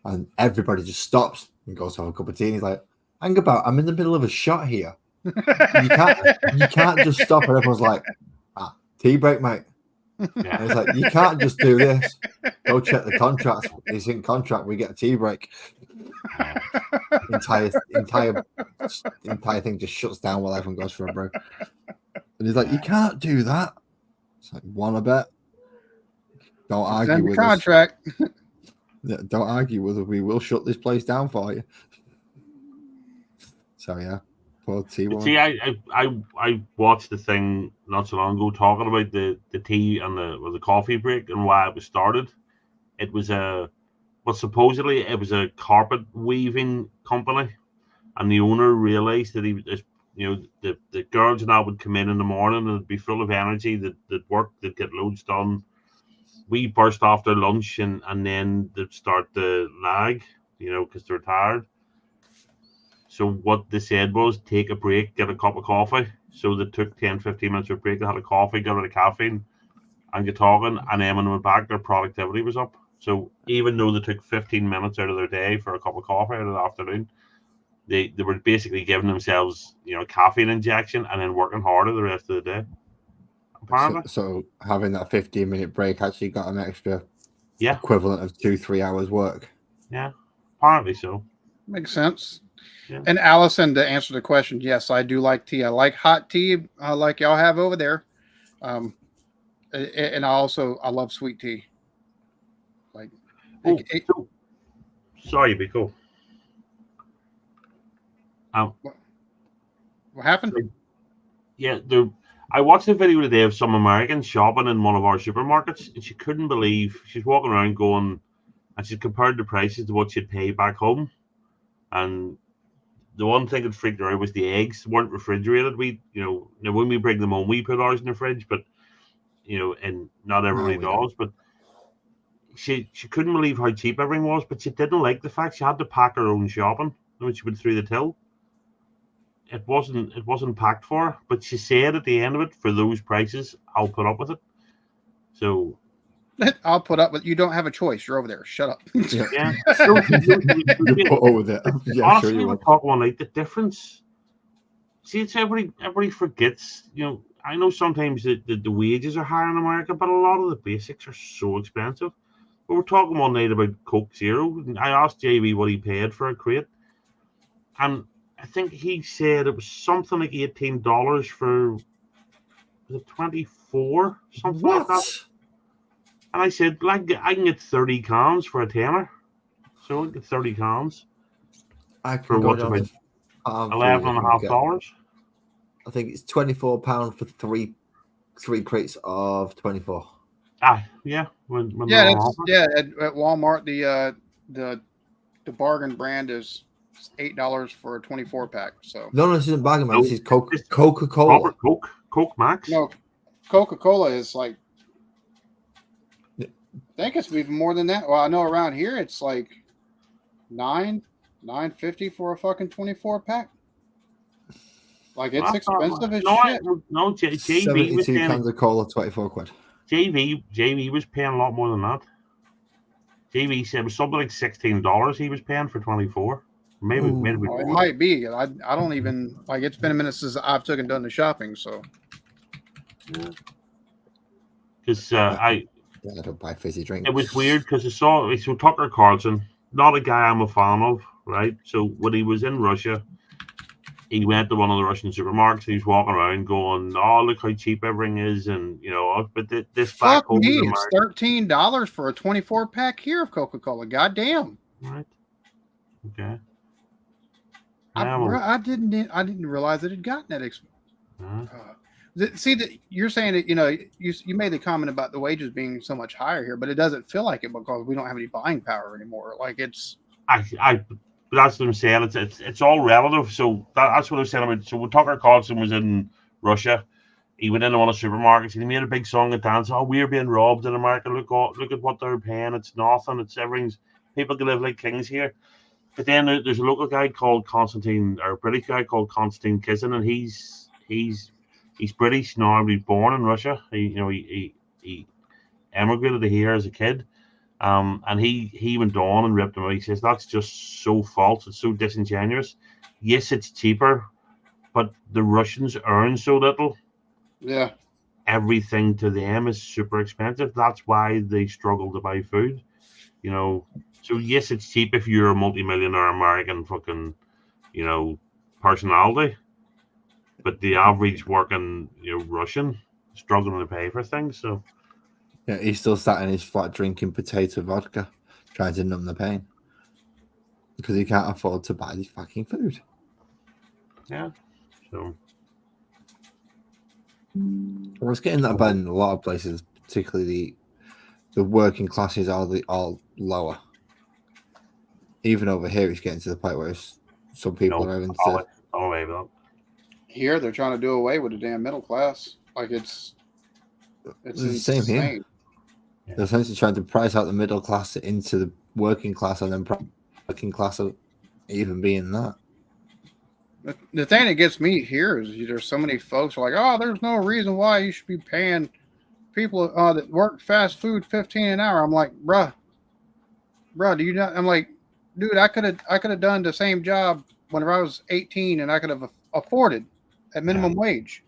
and everybody just stops and goes to have a cup of tea. And he's like, "Hang about, I'm in the middle of a shot here. You can't just stop." And everyone's like, "Tea break, mate." Yeah. And it's like, you can't just do this. Go check the contracts. It's in contract. We get a tea break. Entire thing just shuts down while everyone goes for a brew. And he's like, you can't do that. It's like, wanna bet? Don't argue with contract. Us. Yeah, don't argue with us. We will shut this place down for you. So yeah. See, I watched the thing not so long ago talking about the tea and the coffee break and why it was started. It was supposedly it was a carpet weaving company, and the owner realized that the girls and I would come in the morning and they'd be full of energy, they'd work, they'd get loads done. We burst off their lunch and then they'd start the lag, because they're tired. So what they said was take a break, get a cup of coffee. So they took 10-15 minutes of break, they had a coffee, got rid of caffeine, and get talking. And then when they went back, their productivity was up. So even though they took 15 minutes out of their day for a cup of coffee out of the afternoon, they were basically giving themselves, a caffeine injection and then working harder the rest of the day. Apparently. So having that 15-minute break actually got an extra equivalent of 2-3 hours work. Yeah, apparently so. Makes sense. Yeah. And Allison, to answer the question, yes, I do like tea. I like hot tea, like y'all have over there. And I love sweet tea. Like, sorry, Biko. What happened? Yeah, I watched a video today of some Americans shopping in one of our supermarkets, and she couldn't believe she's walking around going, and she compared the prices to what she'd pay back home, and the one thing that freaked her out was the eggs weren't refrigerated. We, now when we bring them home, we put ours in the fridge, but and not everybody does. But she couldn't believe how cheap everything was, but she didn't like the fact she had to pack her own shopping when she went through the till. It wasn't packed for her, but she said at the end of it, for those prices, I'll put up with it. So I'll put up with. You don't have a choice. You're over there. Shut up. Yeah. Put with it. Yeah, honestly, sure you we're talking one night. The difference. See, it's everybody forgets. I know sometimes the wages are higher in America, but a lot of the basics are so expensive. But we're talking one night about Coke Zero, and I asked JB what he paid for a crate, and I think he said it was something like $18 for. Was it 24? Something like that. And I said, like, I can get 30 cans for a tenner. So I get 30 cans I for can go what's down about to Farm Food $11.50. I think it's £24 for three crates of 24. Yeah. When Yeah, they're on that's offer. at Walmart. The bargain brand is $8 for a 24 pack. So No, this isn't bargain, man. No, This is it's Coca-Cola. proper Coke Max. no, Coca-Cola is like, Yeah. I think it's even more than that. Well, I know around here it's like $9.50 for a fucking 24 pack. Like it's expensive as shit. No, JV was 72 paying. cans of cola, 24 quid. JV was paying a lot more than that. JV said it was something like $16 he was paying for 24. Maybe Ooh. maybe Well, it more. might be. I don't even like. It's been a minute since I've took and done the shopping. So Because I don't buy fizzy drinks. it was weird because I saw Tucker Carlson, not a guy I'm a fan of, right? So when he was in Russia, he went to one of the Russian supermarkets. He was walking around going, "Oh, look how cheap everything is," and but this back fuck home me. in It's America, $13 for a 24 pack here of Coca-Cola. Goddamn. right? Okay. I didn't realize it had gotten that expensive. You're saying that you made the comment about the wages being so much higher here, but it doesn't feel like it because we don't have any buying power anymore. Like it's That's what I'm saying. It's all relative. So that's what I was saying about. So when Tucker Carlson was in Russia, he went into one of the supermarkets and he made a big song and dance. Oh, we're being robbed in America. Look at what they're paying. It's nothing. It's everything's. People can live like kings here. But then there's a local guy called Constantine, or a British guy called Constantine Kisin, and he's British now. He was born in Russia. He emigrated to here as a kid. And he went on and ripped him out. He says that's just so false. It's so disingenuous. Yes, it's cheaper, but the Russians earn so little. yeah. Everything to them is super expensive. That's why they struggle to buy food. So yes, it's cheap if you're a multimillionaire American fucking, personality. But the average working, Russian struggling to pay for things. So Yeah, he's still sat in his flat drinking potato vodka, trying to numb the pain because he can't afford to buy this fucking food. yeah. So Well, it's getting that bad in a lot of places, particularly the working classes are all lower. Even over here, it's getting to the point where some people are having to. Oh, maybe not. Here they're trying to do away with the damn middle class. Like it's the same here. Yeah. They're essentially trying to price out the middle class into the working class, and then working class even being that. The thing that gets me here is there's so many folks who are like, oh, there's no reason why you should be paying people that work fast food $15 an hour. I'm like, bruh, do you not? I'm like, dude, I could have done the same job whenever I was 18, and I could have afforded at minimum wage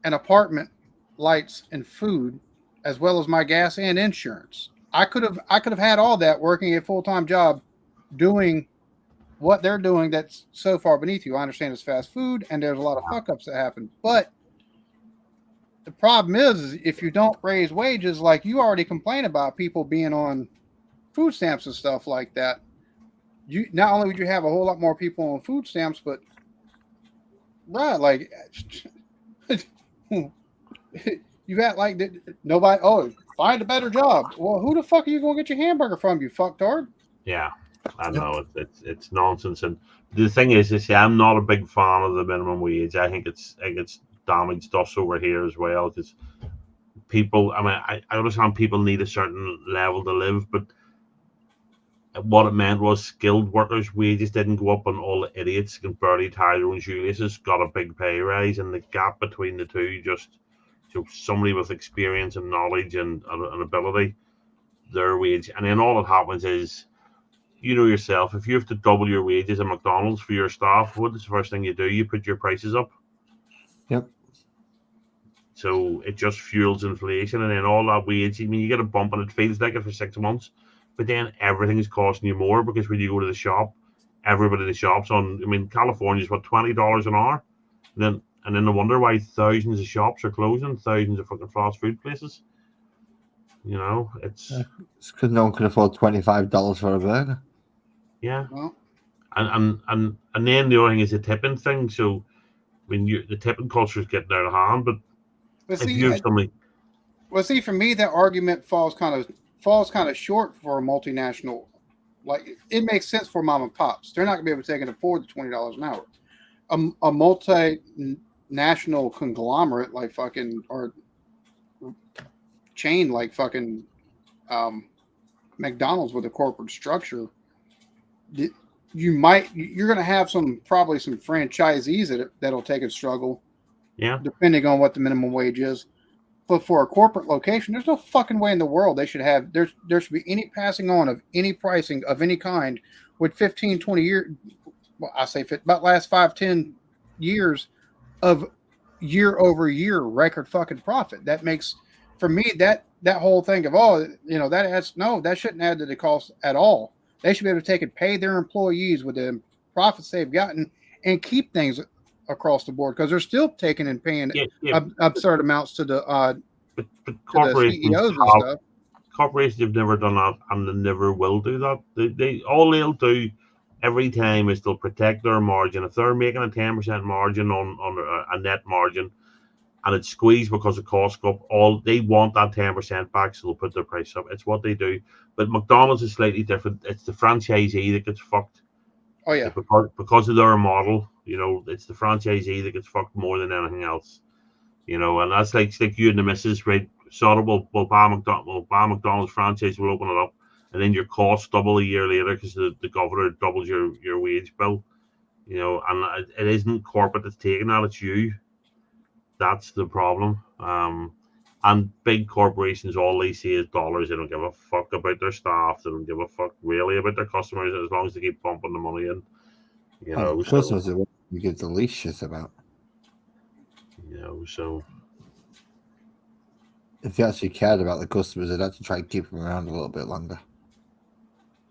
an apartment, lights, and food, as well as my gas and insurance. I could have had all that working a full-time job doing what they're doing that's so far beneath you. I understand it's fast food and there's a lot of fuck ups that happen, but the problem is if you don't raise wages, like you already complain about people being on food stamps and stuff like that, you not only would you have a whole lot more people on food stamps, but right, like you got like nobody. Oh, find a better job. Well, who the fuck are you gonna get your hamburger from, you fucktard? Yeah, I know it's nonsense. And the thing is, I'm not a big fan of the minimum wage. I think it's damaged us over here as well because people. I mean, I understand people need a certain level to live, but what it meant was skilled workers' wages didn't go up, and all the idiots can barely tie their own shoelaces got a big pay rise, and the gap between the two just. So somebody with experience and knowledge and ability, their wage, and then all that happens is, yourself, if you have to double your wages at McDonald's for your staff, what is the first thing you do? You put your prices up. Yep. So it just fuels inflation, and then all that wage, I mean, you get a bump and it feels like it for 6 months, but then everything is costing you more because when you go to the shop, everybody in the shop's on, I mean, California's what, $20 an hour? And then no wonder why thousands of shops are closing, thousands of fucking fast food places. You know, it's It's because no one can afford $25 for a burger. yeah. Well, And then the other thing is the tipping thing. So when the tipping culture is getting out of hand, but but if see, you have somebody, for me, that argument falls kind of short for a multinational. Like, it makes sense for mom and pops. They're not gonna be able to take and afford the $20 an hour. A multinational conglomerate like fucking or chain like fucking um, McDonald's with a corporate structure, you're going to have probably some franchisees that'll take and struggle yeah, depending on what the minimum wage is. But for a corporate location, there's no fucking way in the world they should have there should be any passing on of any pricing of any kind with 15, 20 years. Well, I say about last 5, 10 years of year over year record fucking profit. That makes for me that whole thing of that shouldn't add to the cost at all. They should be able to take and pay their employees with the profits they've gotten and keep things across the board because they're still taking and paying yeah. absurd amounts to the But to the corporations CEOs and have stuff. corporations have never done that, and they never will do that. They all they'll do every time is they'll protect their margin. If they're making a 10% margin on a net margin, and it's squeezed because of cost go up, all they want that 10% back, so they'll put their price up. It's what they do. But McDonald's is slightly different. It's the franchisee that gets fucked. Oh yeah, Because of their model, it's the franchisee that gets fucked more than anything else. And that's like you and the missus, right? Sort of, we'll buy McDonald's franchise, we'll open it up, and then your costs double a year later because the governor doubles your wage bill. And it isn't corporate that's taking that; it's you. That's the problem. And big corporations, all they see is dollars. They don't give a fuck about their staff. They don't give a fuck really about their customers as long as they keep pumping the money in. Customers are what you give the least shit about. So if you actually cared about the customers, they'd have to try and keep them around a little bit longer.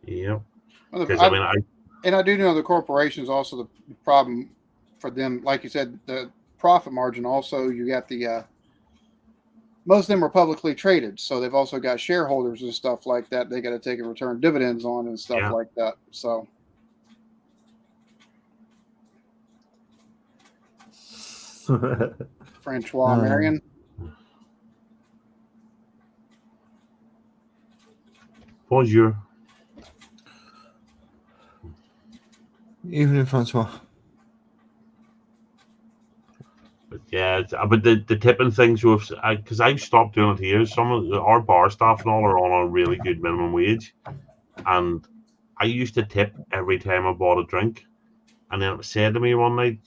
yeah. Well, Because I do know the corporations also the problem for them, like you said, the profit margin. Also, you got the most of them are publicly traded, so they've also got shareholders and stuff like that. They got to take and return dividends on and stuff like that. So, Francois Marion. Bonjour. Evening, Francois. But yeah, but the tipping things because I've stopped doing it here. Some of our bar staff and all are on a really good minimum wage, and I used to tip every time I bought a drink, and then it was said to me one night,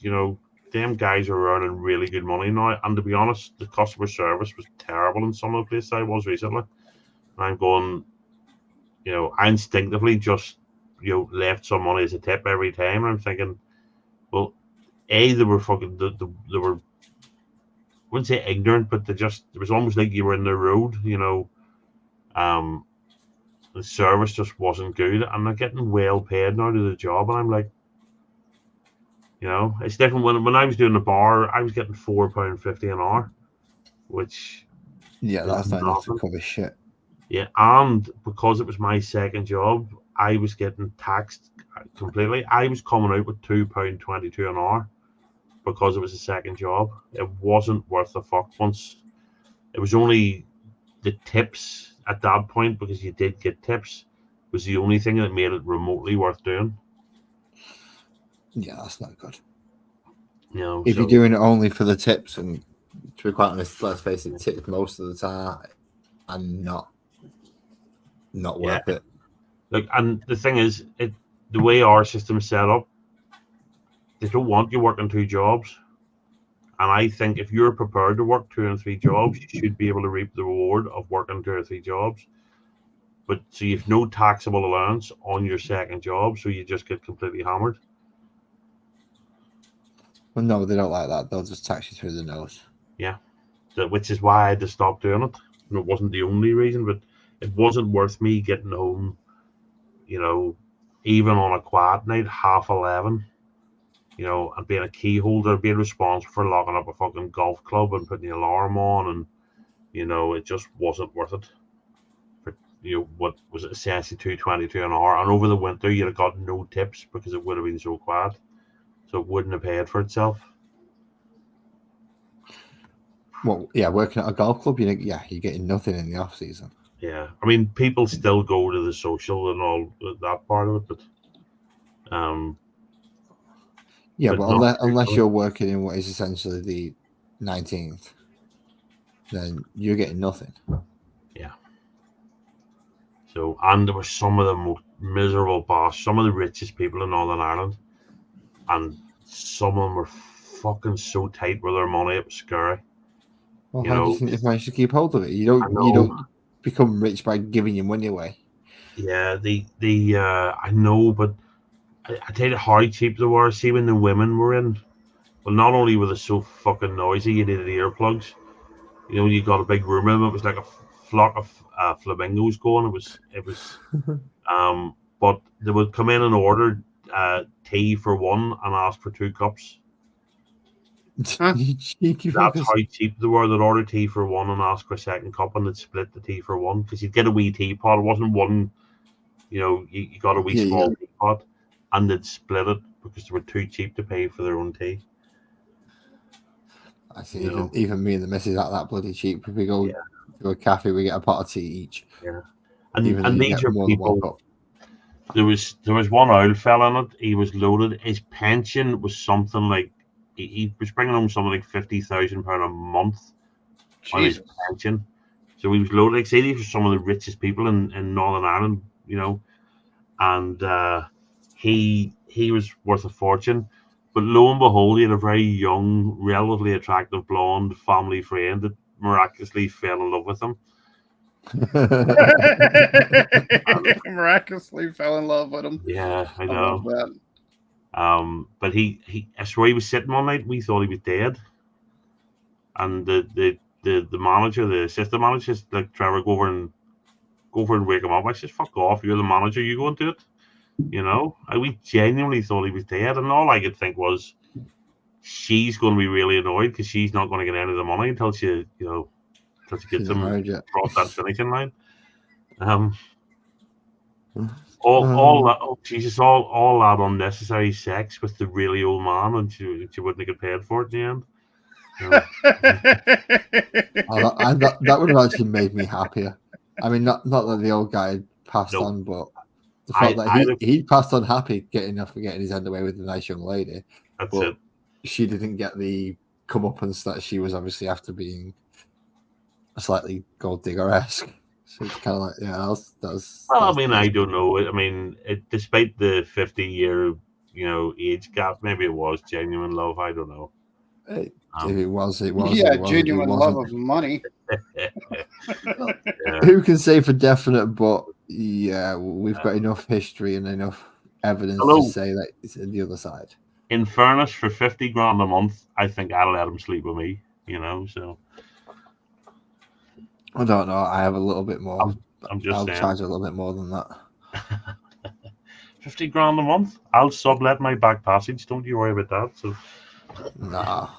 them guys are earning really good money now. And to be honest, the customer service was terrible in some of the places I was recently. And I'm going, I instinctively just left some money as a tip every time. And I'm thinking, well, they were fucking they were. I wouldn't say ignorant, but it was almost like you were in the road, the service just wasn't good, and they're getting well paid now to the job, and I'm like, it's different. When I was doing the bar, I was getting £4.50 an hour, which that's not enough to cover shit. Yeah, and because it was my second job, I was getting taxed completely. I was coming out with £2.22 an hour because it was a second job. It wasn't worth the fuck. Once it was only the tips at that point, because you did get tips, was the only thing that made it remotely worth doing. Yeah, that's not good. If you're doing it only for the tips, and to be quite honest, let's face it, tips most of the time and not worth it. Like, and the thing is, the way our system's set up, they don't want you working 2 jobs. And I think if you're prepared to work 2 and 3 jobs, you should be able to reap the reward of working 2 or 3 jobs. But so you've no taxable allowance on your second job, so you just get completely hammered. Well, no, they don't like that. They'll just tax you through the nose. Yeah, which is why I had to stop doing it. And it wasn't the only reason, but it wasn't worth me getting home, even on a quiet night, 11:30. And being a key holder, being responsible for locking up a fucking golf club and putting the alarm on, and it just wasn't worth it. what was it, essentially $2.22 an hour, and over the winter you'd have got no tips because it would have been so quiet, so it wouldn't have paid for itself. Well, yeah, working at a golf club, you're getting nothing in the off season. Yeah, I mean, people still go to the social and all that part of it, but yeah, but but unless you're working in what is essentially the 19th, then you're getting nothing. Yeah. So, and there were some of the most miserable boss, some of the richest people in Northern Ireland, and some of them were fucking so tight with their money, it was scary. Well, how do you think they've managed to keep hold of it? You don't become rich by giving your money away. Yeah, I know, but I tell you how cheap they were. See, when the women were in, well, not only were they so fucking noisy, you needed earplugs. You got a big room in them. It was like a flock of flamingos going. It was, but they would come in and order tea for one and ask for 2 cups. That's how cheap they were. They'd order tea for one and ask for a second cup, and they'd split the tea for one because you'd get a wee teapot. It wasn't one, you got a wee small teapot, and they'd split it because they were too cheap to pay for their own tea. I see. Even me and the missus aren't that bloody cheap. If we go to a cafe, we get a pot of tea each. Yeah, and these are people. There was one old fella in it. He was loaded. His pension was something like he was bringing home something like £50,000 a month on his pension. So he was loaded. Like, say these were some of the richest people in Northern Ireland, and he was worth a fortune. But lo and behold, he had a very young, relatively attractive blonde family friend that miraculously fell in love with him. Miraculously fell in love with him. Yeah, I know. I love that. But I swear he was sitting one night. We thought he was dead, and the manager, the assistant manager, just like, Trevor, go over and wake him up. I said, "Fuck off! You're the manager. You go and do it." We genuinely thought he was dead, and all I could think was, she's going to be really annoyed because she's not going to get any of the money until she gets him across that finishing line. All that, Jesus, all that unnecessary sex with the really old man, and she wouldn't get paid for it in the end. That would have actually made me happier. I mean, not that the old guy had passed on, but the fact that he passed on happy, getting his end away with a nice young lady. That's it. She didn't get the comeuppance that she was obviously after being a slightly gold digger-esque. So it's kind of like, that's. Well, I mean, I don't know. I mean, despite the 50-year, age gap, maybe it was genuine love. I don't know. If it was. Yeah, genuine love of money. Who can say for definite? But yeah, we've got enough history and enough evidence to say that it's on the other side. In fairness, for $50,000 a month, I think I'll let him sleep with me. So. I don't know. I have a little bit more. I'm just I'll saying. charge a little bit more than that. $50,000 a month. I'll sublet my back passage. Don't you worry about that. So. No,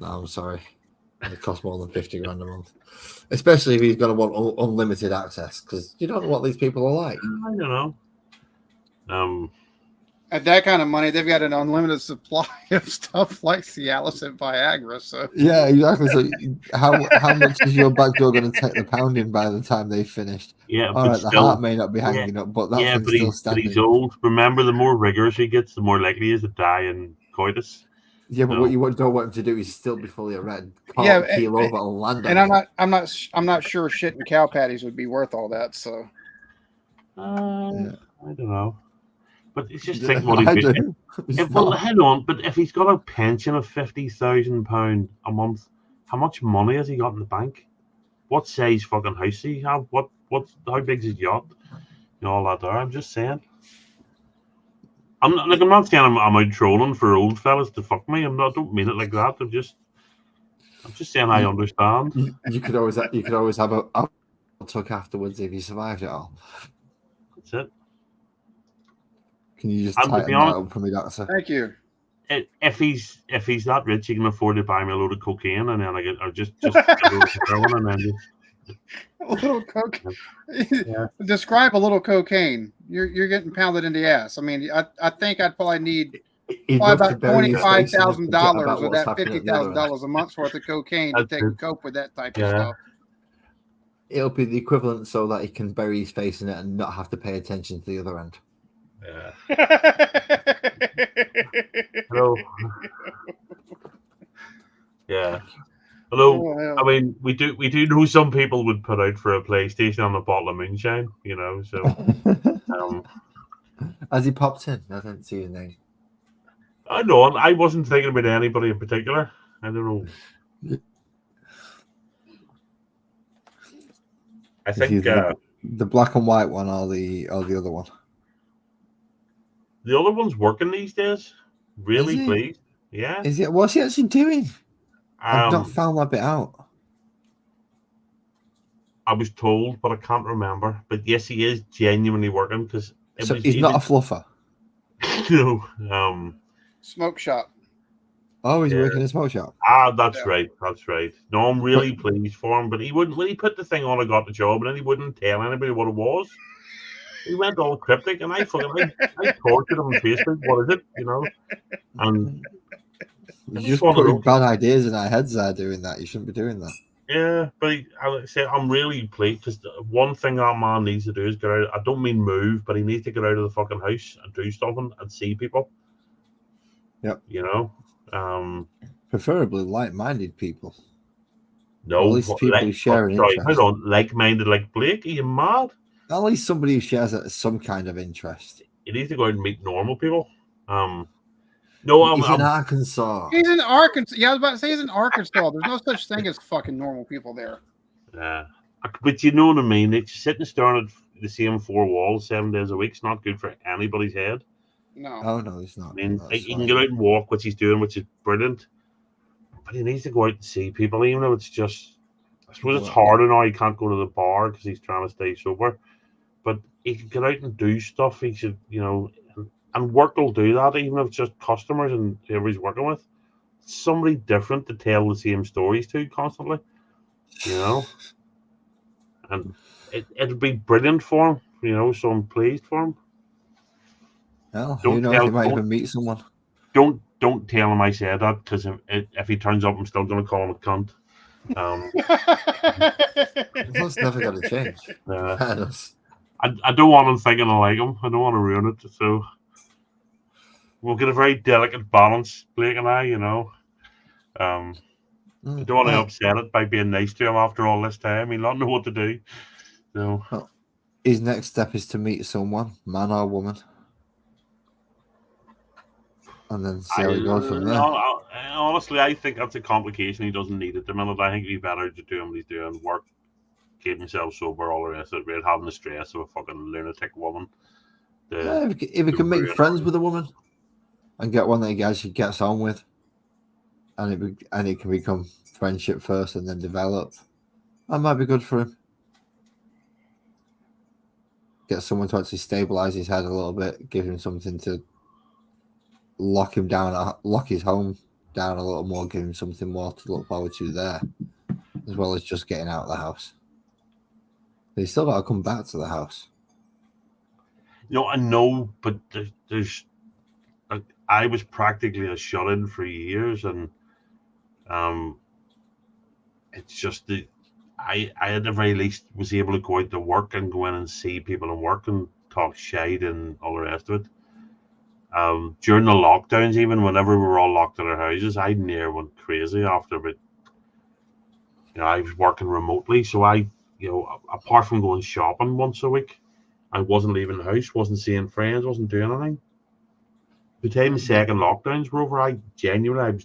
I'm sorry. It costs more than $50,000 a month, especially if he's going to want unlimited access, because you don't know what these people are like. I don't know. At that kind of money, they've got an unlimited supply of stuff like Cialis and Viagra. So yeah, exactly. So how much is your back door going to take the pounding by the time they've finished? Yeah, all right. The heart may not be hanging up, but that thing's still standing. But he's old. Remember, the more rigorous he gets, the more likely he is to die in coitus. Yeah, but what you don't want him to do is still be fully erect. Keel over and land. And I'm not sure shit and cow patties would be worth all that. So I don't know. But it's just think what he's doing. Hang on. But if he's got a pension of £50,000 a month, how much money has he got in the bank? What size fucking house does he have? How big's his yacht? All that there. I'm just saying. I'm not saying I'm out trolling for old fellas to fuck me. I don't mean it like that. I'm just saying I understand. You could always have a talk afterwards if you survived it all. That's it. Can you just tighten that up for me, Doctor? Thank you. If he's that rich, he can afford to buy me a load of cocaine, and then I just a load of heroin, and then A little cocaine. Yeah. Describe a little cocaine. You're getting pounded in the ass. I mean, I think I'd probably need He'd probably love to about bury his face in it and forget $25,000 about of what's that happening at the other end. $50,000 a month's worth of cocaine to That's it. cope with that type of Yeah. stuff. It'll be the equivalent so that he can bury his face in it and not have to pay attention to the other end. Yeah. Hello. Yeah. Although, Oh, hell. I mean, we do know some people would put out for a PlayStation on a bottle of moonshine, you know. So, As he popped in, I didn't see his name. I know. I wasn't thinking about anybody in particular. I don't know. I Is he think the black and white one or the other one? the other one's working these days. Really Is he? pleased. Yeah. Is it? What's he actually doing? I've not found that bit out. I was told, but I can't remember. But yes, he is genuinely working because So he's not a fluffer. No. Smoke shop. Oh, he's Yeah. working in a smoke shop. That's Yeah. right. That's right. No, I'm really pleased for him. But he wouldn't. When he put the thing on, I got the job, and then he wouldn't tell anybody what it was. He went all cryptic, and I tortured him on Facebook. What is it? You know. And You're just just one of putting those. bad ideas in our heads there doing that. You shouldn't be doing that. Yeah, but I say I'm really pleased because one thing that man needs to do is get out. I don't mean move, but he needs to get out of the fucking house and do something and see people. Yep. You know. Preferably like-minded people. No, Or at least people who share an interest. Hold on, like-minded like Blake. Are you mad? At least somebody who shares some kind of interest. You need to go out and meet normal people. No, He's in Arkansas. He's in Arkansas. Yeah, I was about to say he's in Arkansas. There's no such thing as fucking normal people there. Yeah, but you know what I mean. It's sitting staring at the same four walls 7 days a week. It's not good for anybody's head. No. Oh no, he's not. I mean, That's he can fine. get out and walk, which he's doing, which is brilliant. But he needs to go out and see people, even though it's just. I suppose it's harder now. He can't go to the bar because he's trying to stay sober. But he can get out and do stuff. He should, you know, and work will do that, even if it's just customers and whoever he's working with. Somebody different to tell the same stories to constantly, you know. And it'll be brilliant for him, you know. So I'm pleased for him. Well, who knows? He might even meet someone. Don't tell him I said that because if he turns up, I'm still going to call him a cunt. That's never going to change. I don't want him thinking I like him. I don't want to ruin it. So we'll get a very delicate balance, Blake and I, you know. I don't want to upset it by being nice to him after all this time. He'll not know what to do. So his next step is to meet someone, man or woman, and then see how he goes from there. Honestly, I think that's a complication. He doesn't need at the minute. I think he'd be better to do what he's doing, work, keep himself sober, all the rest of it, without having the stress of a fucking lunatic woman. If he can make friends with a woman and get one that he actually gets on with, and it can become friendship first and then develop, that might be good for him. Get someone to actually stabilize his head a little bit, give him something to lock his home down a little more, give him something more to look forward to there, as well as just getting out of the house. But he's still got to come back to the house. I know, but there's like, I was practically a shut-in for years, and it's just that I at the very least was able to go out to work and go in and see people and work and talk shite and all the rest of it. During the lockdowns, even whenever we were all locked in our houses, I near went crazy after. But I was working remotely, so I, apart from going shopping once a week, I wasn't leaving the house, wasn't seeing friends, wasn't doing anything. By the time the second lockdowns were over, I genuinely,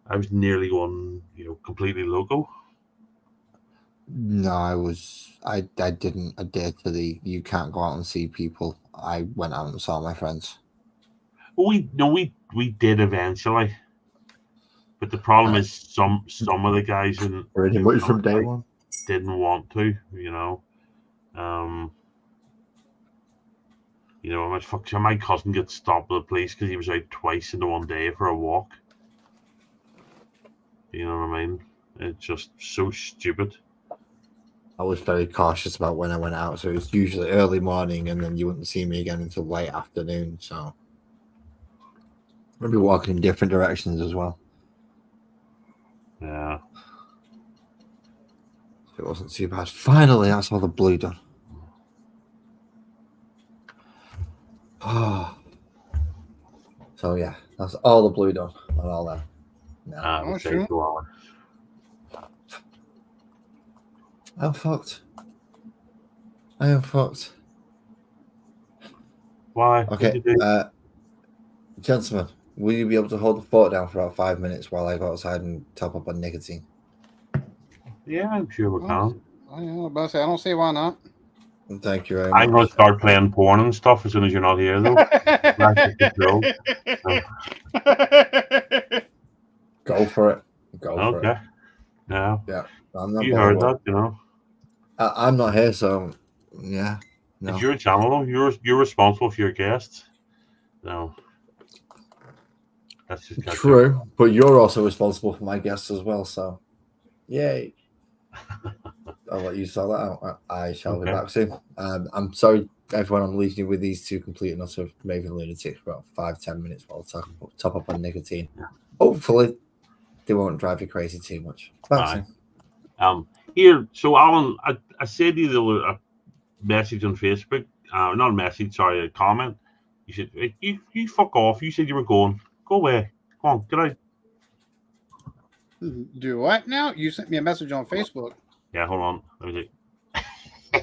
I was nearly going, completely loco. No, I didn't adhere to the you can't go out and see people. I went out and saw my friends. We did eventually, but the problem is some of the guys pretty much from day one didn't want to, my cousin got stopped by the police because he was out twice in the one day for a walk. You know what I mean? It's just so stupid. I was very cautious about when I went out. So it was usually early morning, and then you wouldn't see me again until late afternoon. So maybe walking in different directions as well. Yeah. It wasn't too bad. Finally, that's all the blue done. Oh. So yeah, that's all the blue done on all that. No, We'll say sure. 2 hours. I'm fucked. I am fucked. Why? Okay, What'd you do? gentlemen, will you be able to hold the fort down for about 5 minutes while I go outside and top up on nicotine? Yeah, I'm sure we can. I don't see why not. And thank you very I'm going much. to start playing porn and stuff as soon as you're not here, though. Back to control. Go for it. Go for Okay. it. Yeah. Yeah, I'm not You heard bothered. that, you know. I'm not here, so yeah. No. It's your channel, though. You're responsible for your guests. No. That's just True, but you're also responsible for my guests as well, so yay. I'll let you sort that out. I shall be Okay. back soon. I'm sorry, everyone, I'm leaving you with these two complete and utter raving lunatics for about 5-10 minutes while I top up on nicotine. Hopefully, they won't drive you crazy too much. Back soon. Here, so Alan, I said to you a message on Facebook, not a message, sorry, a comment. You said, you fuck off. You said you were going. Go away. Come on, get out. Do what now? You sent me a message on Facebook. Yeah, hold on. Let me see.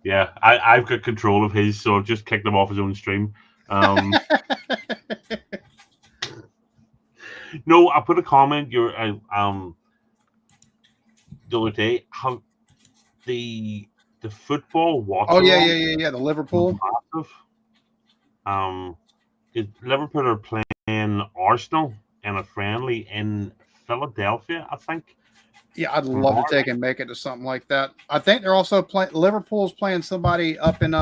Yeah, I've got control of his, so I've just kicked him off his own stream. No, I put a comment. The other day, how the football watch. Oh yeah. The Liverpool. Massive. Liverpool are playing Arsenal in a friendly in Philadelphia, I think. Yeah, I'd love to take and make it to something like that. I think they're also playing. Liverpool's playing somebody up in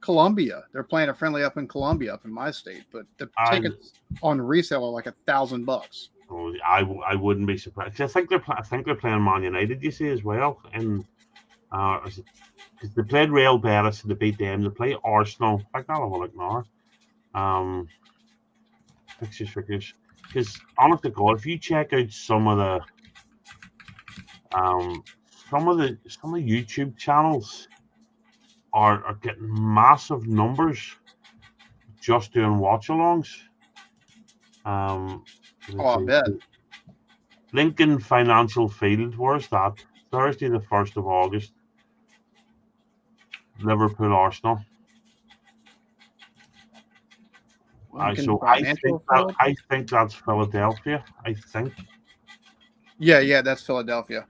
Colombia. They're playing a friendly up in Colombia, up in my state. But the tickets on resale are like $1,000. Oh, I wouldn't be surprised. I think they're playing Man United. You see as well, and because they played Real Betis and they beat them. They play Arsenal. Like that, I want to now. Fixtures. Because honest to God, if you check out some of the YouTube channels are getting massive numbers just doing watch-alongs. I bet. Lincoln Financial Field, where's that? Thursday the 1st of August. Liverpool Arsenal. I think that's Philadelphia. I think. Yeah, that's Philadelphia.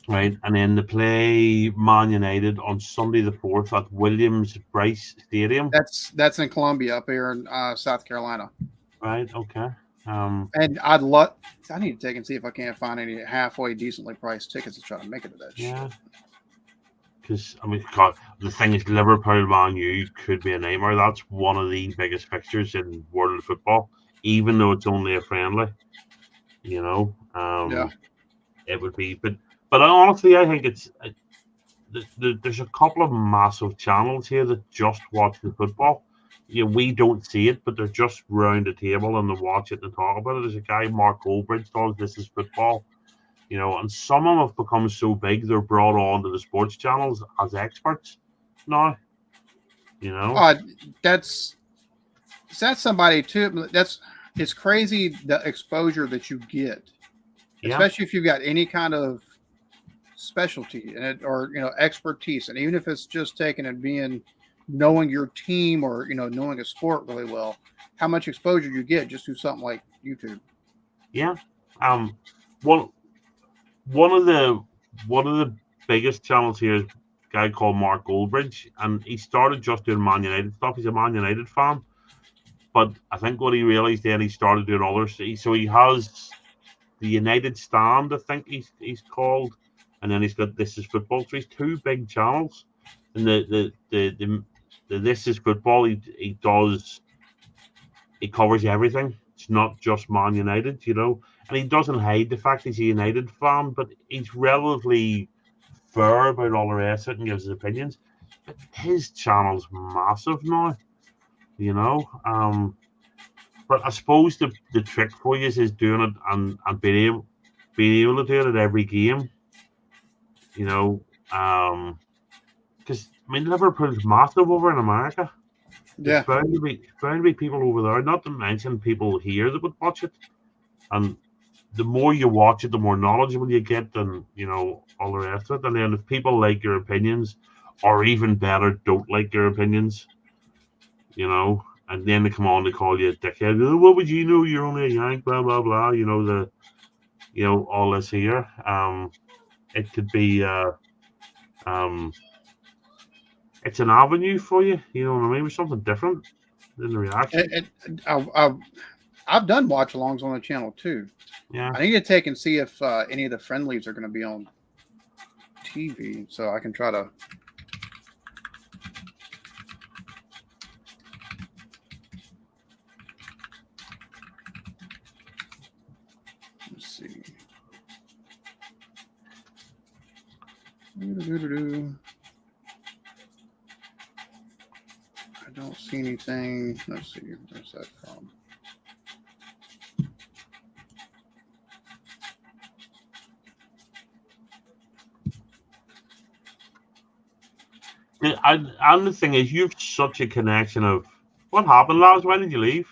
Right, and then they play Man United on Sunday the 4th at Williams-Brice Stadium. That's in Columbia, up here in South Carolina. Right. Okay. And I need to take and see if I can't find any halfway decently priced tickets to try to make it to that shit. Because God, the thing is, Liverpool Man U could be a nightmare. That's one of the biggest fixtures in world of football, even though it's only a friendly. You know, it would be. But honestly, I think there's a couple of massive channels here that just watch the football. We don't see it, but they're just round the table and they watch it and talk about it. There's a guy, Mark Goldbridge, does This Is Football. And some of them have become so big they're brought on to the sports channels as experts now. That's somebody too. It's crazy the exposure that you get, especially if you've got any kind of specialty in it or expertise, and even if it's just taking and knowing your team or knowing a sport really well, how much exposure you get just through something like YouTube. Yeah. One of the biggest channels here is a guy called Mark Goldbridge, and he started just doing Man United stuff. He's a Man United fan, but I think what he realized then he started doing others. So he has the United Stand, I think he's called, and then he's got This Is Football. So he's two big channels, and the This Is Football he covers everything. It's not just Man United, and he doesn't hide the fact he's a United fan, but he's relatively fair about all the rest of it and gives his opinions. But his channel's massive now, you know. But I suppose the trick for you is doing it and being able to do it at every game, you know. Because I mean, Liverpool's massive over in America. Yeah. There's bound to be people over there, not to mention people here that would watch it. And the more you watch it, the more knowledgeable you get, and you know all the rest of it. And then if people like your opinions, or even better, don't like your opinions, you know, and then they come on to call you a dickhead. "Oh, what would you know? You're only a Yank, blah blah blah." You know all this here. It could be it's an avenue for you. You know what I mean? With something different in the reaction. I've done watch-alongs on the channel too. Yeah. I need to take and see if any of the friendlies are going to be on TV, so I can try to. Let's see. I don't see anything. Let's see. Where's that from? And the thing is, you've such a connection of what happened, lads. Why did you leave?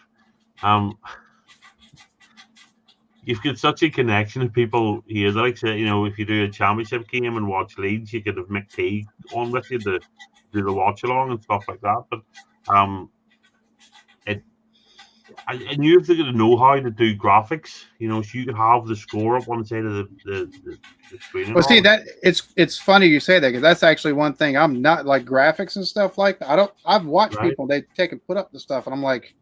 You've got such a connection of people here that, like, say, you know, if you do a championship game and watch Leeds, you could have Mick T on with you to do the watch along and stuff like that. But and you have to get to know how to do graphics, you know, so you can have the score up on the side of the screen. Well, see that it's funny you say that, because that's actually one thing I'm not like graphics and stuff like that. I've watched people, they take and put up the stuff, and I'm like,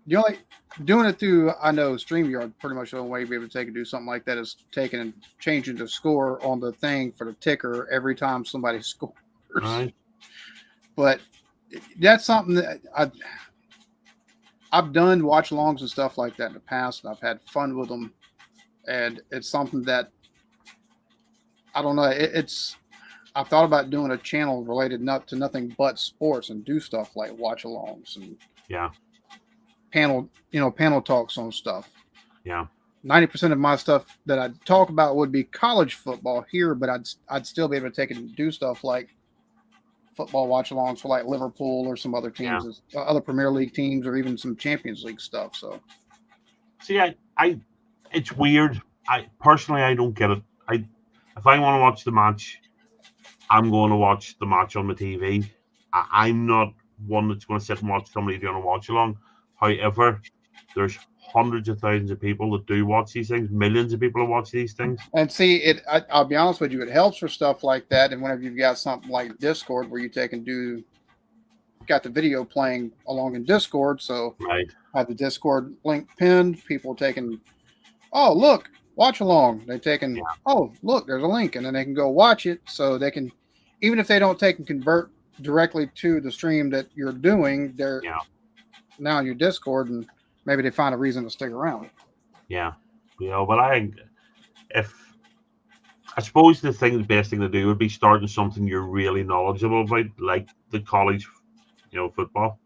you only doing it through, I know StreamYard, pretty much the only way you'd be able to take and do something like that is taking and changing the score on the thing for the ticker every time somebody scores. Right. But that's something that I've done watch-alongs and stuff like that in the past, and I've had fun with them. And it's something that, I don't know, I've thought about doing a channel related not to nothing but sports and do stuff like watch-alongs and panel talks on stuff. Yeah. 90% of my stuff that I talk about would be college football here, but I'd still be able to take and do stuff like football watch-alongs for like Liverpool or some other teams, other Premier League teams, or even some Champions League stuff. So, see, I it's weird. I don't get it. If I want to watch the match, I'm going to watch the match on the TV. I'm not one that's going to sit and watch somebody doing a watch-along. However, there's hundreds of thousands of people that do watch these things, millions of people that watch these things. And see, I'll be honest with you, it helps for stuff like that. And whenever you've got something like Discord where you take and got the video playing along in Discord, so have the Discord link pinned, people taking, oh, look, watch along. They taking, oh, look, there's a link, and then they can go watch it. So they can, even if they don't take and convert directly to the stream that you're doing, they're now in your Discord, and maybe they find a reason to stick around. Yeah. But I suppose the best thing to do would be starting something you're really knowledgeable about, like the college, football,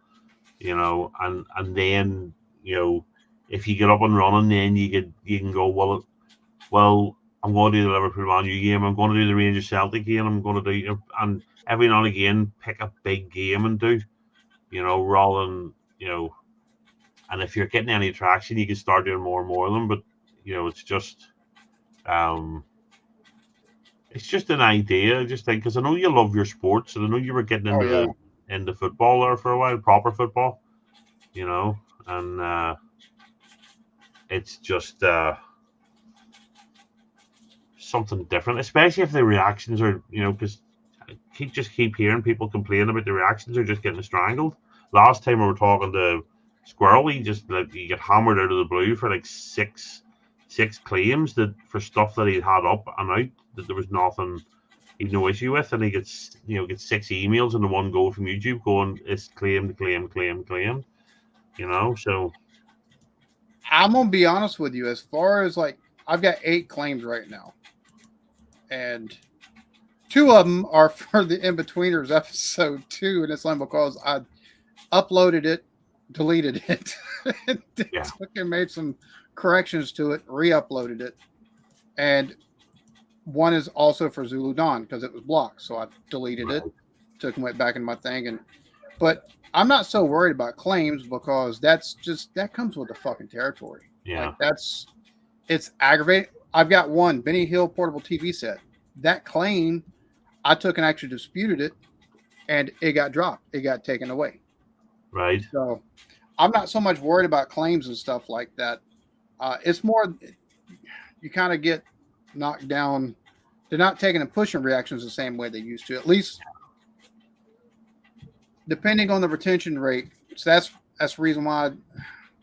and then, if you get up and running, then you can go, well, I'm going to do the Liverpool Man U game, I'm going to do the Rangers Celtic game, I'm going to do, and every now and again pick a big game and do, rather than, and if you're getting any traction, you can start doing more and more of them. But it's just an idea. I just think, because I know you love your sports, and I know you were getting into football there for a while, proper football, and it's just something different, especially if the reactions are, because I keep hearing people complain about the reactions are just getting strangled. Last time we were talking to Squirrel, he get hammered out of the blue for like six claims that for stuff that he'd had up and out that there was nothing he'd no issue with, and he gets 6 emails in the one go from YouTube going, it's claimed. So I'm gonna be honest with you. As far as like, I've got 8 claims right now, and 2 of them are for the In-Betweeners episode 2, and it's only because I uploaded it, deleted it, Yeah. took and made some corrections to it, re-uploaded it, and one is also for Zulu Dawn because it was blocked, so I deleted it, took and went back in my thing, but I'm not so worried about claims because that comes with the fucking territory. Yeah. Like it's aggravating. I've got one Benny Hill portable TV set. That claim, I took and actually disputed it, and it got dropped. It got taken away. Right. So I'm not so much worried about claims and stuff like that. It's more you kind of get knocked down. They're not taking and pushing reactions the same way they used to. At least depending on the retention rate. So that's the reason why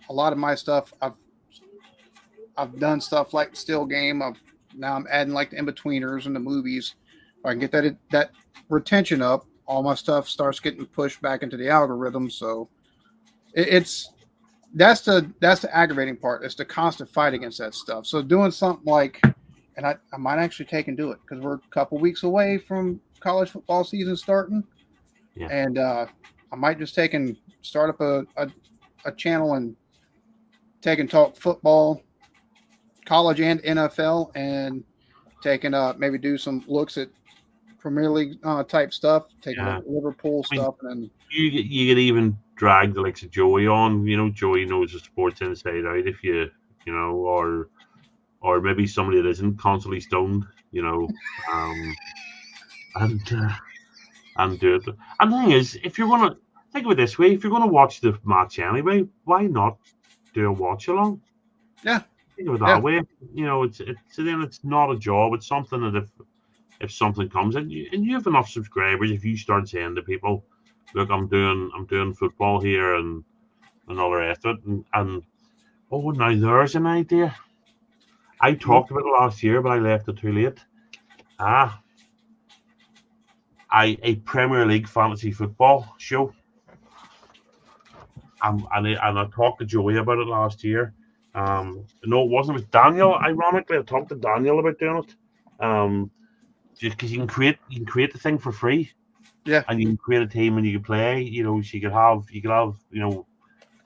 a lot of my stuff I've done stuff like Still Game. Now I'm adding like the In-Betweeners and the movies. If I can get that retention up, all my stuff starts getting pushed back into the algorithm. So that's the aggravating part. It's the constant fight against that stuff. So doing something like, and I might actually take and do it because we're a couple weeks away from college football season starting. Yeah. And I might just take and start up a channel and take and talk football, college and NFL, and take and maybe do some looks at Premier League type stuff, take a look at Liverpool stuff, and then you could even drag the likes of Joey on. You know, Joey knows the sports inside out. If you know, or maybe somebody that isn't constantly stoned, you know, and do it. And the thing is, if you're gonna think of it this way, if you're gonna watch the match anyway, why not do a watch along? Yeah. Think of it that way. You know, it's then it's not a job. It's something that if something comes in, and you have enough subscribers, if you start saying to people, look, I'm doing football here and all the rest of it, and oh, now there's an idea. I talked about it last year, but I left it too late. A Premier League fantasy football show. And I talked to Joey about it last year. No, it wasn't with Daniel. Ironically, I talked to Daniel about doing it. Just because you can create the thing for free. Yeah. And you can create a team and you can play. You know, so you could have you know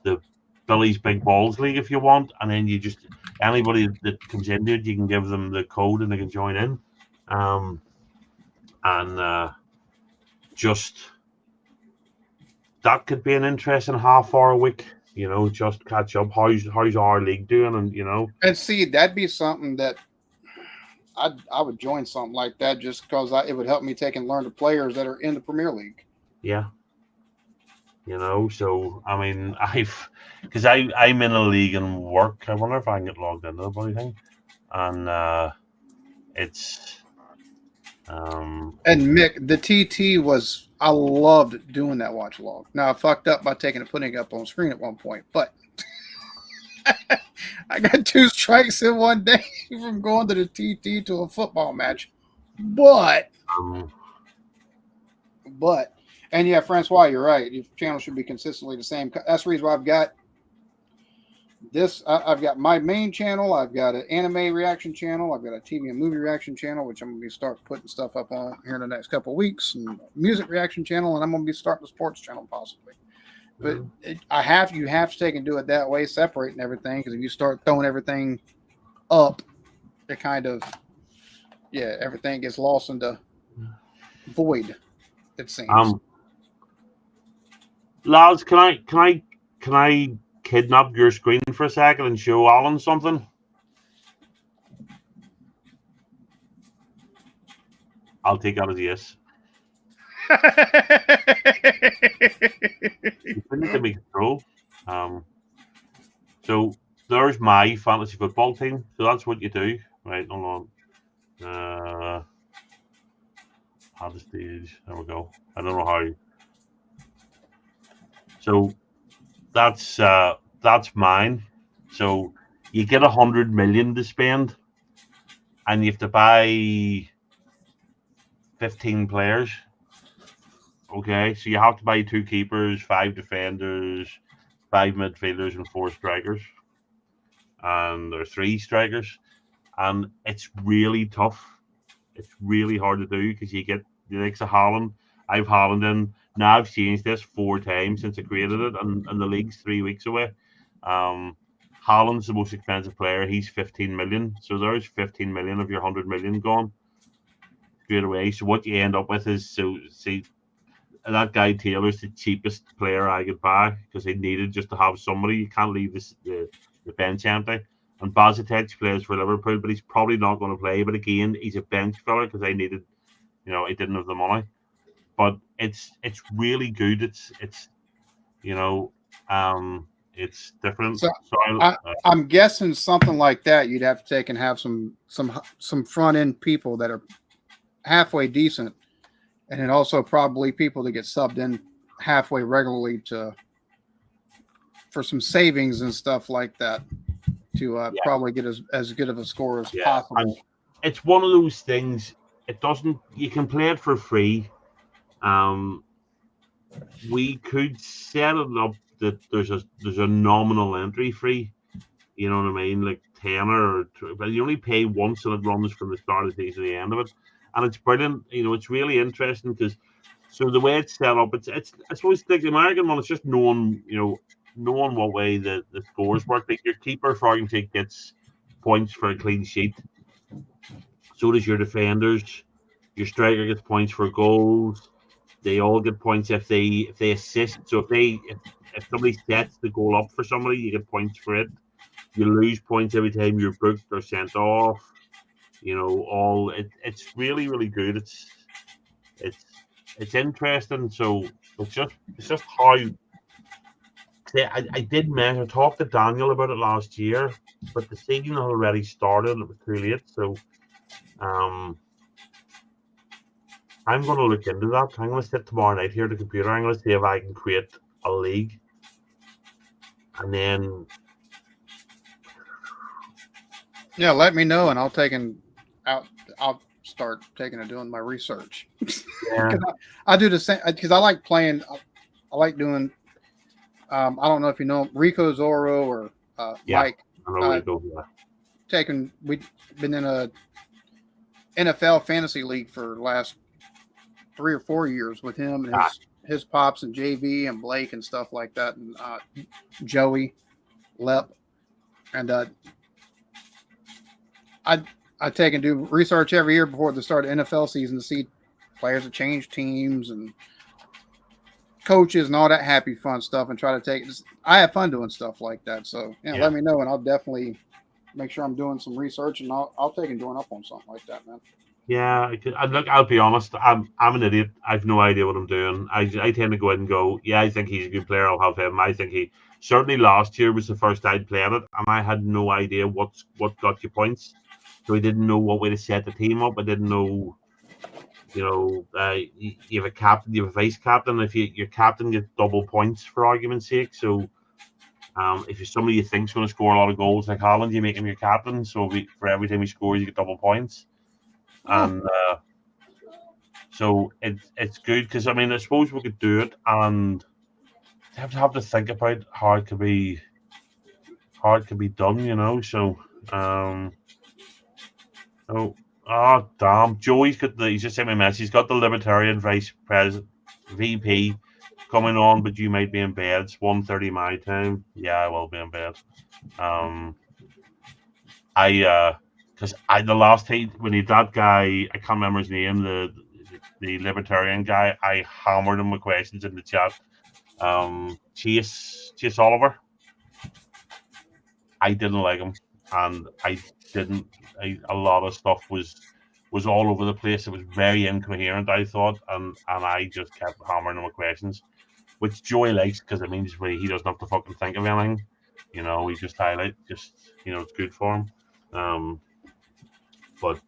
the Billy's Big Balls League if you want, and then you just anybody that comes into it, you can give them the code and they can join in. Just that could be an interesting half hour a week, you know, just catch up. How's our league doing? And you know, and see, that'd be something that I would join something like that just because it would help me take and learn the players that are in the Premier League. Yeah. You know, so I mean, because I'm in a league and work. I wonder if I can get logged into the bloody thing, and it's. And Mick, the TT was, I loved doing that watch log. Now I fucked up by taking and putting it up on screen at one point, but I got 2 strikes in one day from going to the TT to a football match. But and yeah, Francois, you're right. Your channel should be consistently the same. That's the reason why I've got this. I've got my main channel. I've got an anime reaction channel. I've got a TV and movie reaction channel, which I'm going to be start putting stuff up on here in the next couple of weeks, and music reaction channel, and I'm going to be starting the sports channel possibly. But you have to take and do it that way, separating everything, because if you start throwing everything up, it kind of, everything gets lost in the void, it seems. Lads, can I kidnap your screen for a second and show Alan something? I'll take that as yes. You need to make it throw. So there's my fantasy football team. So that's what you do, right? Hold on. Add the stage. There we go. I don't know how. So that's mine. So you get 100 million to spend, and you have to buy 15 players. Okay, so you have to buy 2 keepers, 5 defenders, 5 midfielders, and 4 strikers. and there are 3 strikers, and it's really tough. It's really hard to do because you get the likes of Haaland. I've Haaland in. Now I've changed this 4 times since I created it, and the league's 3 weeks away. Haaland's the most expensive player. He's 15 million. So there's 15 million of your 100 million gone straight away. So what you end up with is, so see, that guy Taylor's the cheapest player I could buy because he needed just to have somebody. You can't leave the bench empty. And Bazitic plays for Liverpool, but he's probably not going to play. But again, he's a bench filler because they needed, he didn't have the money. But it's really good. It's it's different. So I'm guessing something like that you'd have to take and have some front end people that are halfway decent, and then also probably people that get subbed in halfway regularly for some savings and stuff like that to probably get as good of a score as possible. And it's one of those things. You can play it for free. We could set it up that there's a nominal entry fee. You know what I mean? Like 10 or 20, but you only pay once and it runs from the start of the season to the end of it. And it's brilliant. It's really interesting because so the way it's set up, it's I suppose like the American one, it's just knowing what way the scores work. Like your keeper, for argument's sake, gets points for a clean sheet. So does your defenders. Your striker gets points for goals. They all get points if they assist. So if somebody sets the goal up for somebody, you get points for it. You lose points every time you're booked or sent off. It's really, really good. It's interesting. So it's just how. I did measure. Talk to Daniel about it last year, but the season had already started. It was too late. So, I'm going to look into that. I'm going to sit tomorrow night here at the computer. I'm going to see if I can create a league, and then let me know, and I'll start taking and doing my research. Yeah, I do the same because I like playing. I like doing. I don't know if you know Rico Zorro or Mike. I know Rico. We've been in a NFL fantasy league for the last 3 or 4 years with him and his pops and JV and Blake and stuff like that, and Joey Lep, and I take and do research every year before the start of NFL season to see players that change teams and coaches and all that happy fun stuff, and try to take it. I have fun doing stuff like that. So let me know, and I'll definitely make sure I'm doing some research, and I'll take and join up on something like that, man. Yeah, look, I'll be honest. I'm an idiot. I've no idea what I'm doing. I tend to go in and go, I think he's a good player. I'll have him. I think he certainly last year was the first I'd played it, and I had no idea what got you points. So I didn't know what way to set the team up. I didn't know, you have a captain, you have a vice captain. If your captain gets double points for argument's sake, so if you're somebody you think's going to score a lot of goals like Haaland, you make him your captain. So for every time he scores, you get double points. And so it's good because I suppose we could do it, and have to think about how it could be done, So damn, Joey's he's just sent me a message. He's got the Libertarian Vice President VP coming on, but you might be in bed. It's 1:30 my time. Yeah, I will be in bed. Because the last time when that guy, I can't remember his name, the Libertarian guy, I hammered him with questions in the chat. Chase Oliver. I didn't like him, and a lot of stuff was all over the place. It was very incoherent, I thought, and I just kept hammering him with questions, which Joey likes because it means he doesn't have to fucking think of anything. He just highlight, it's good for him. But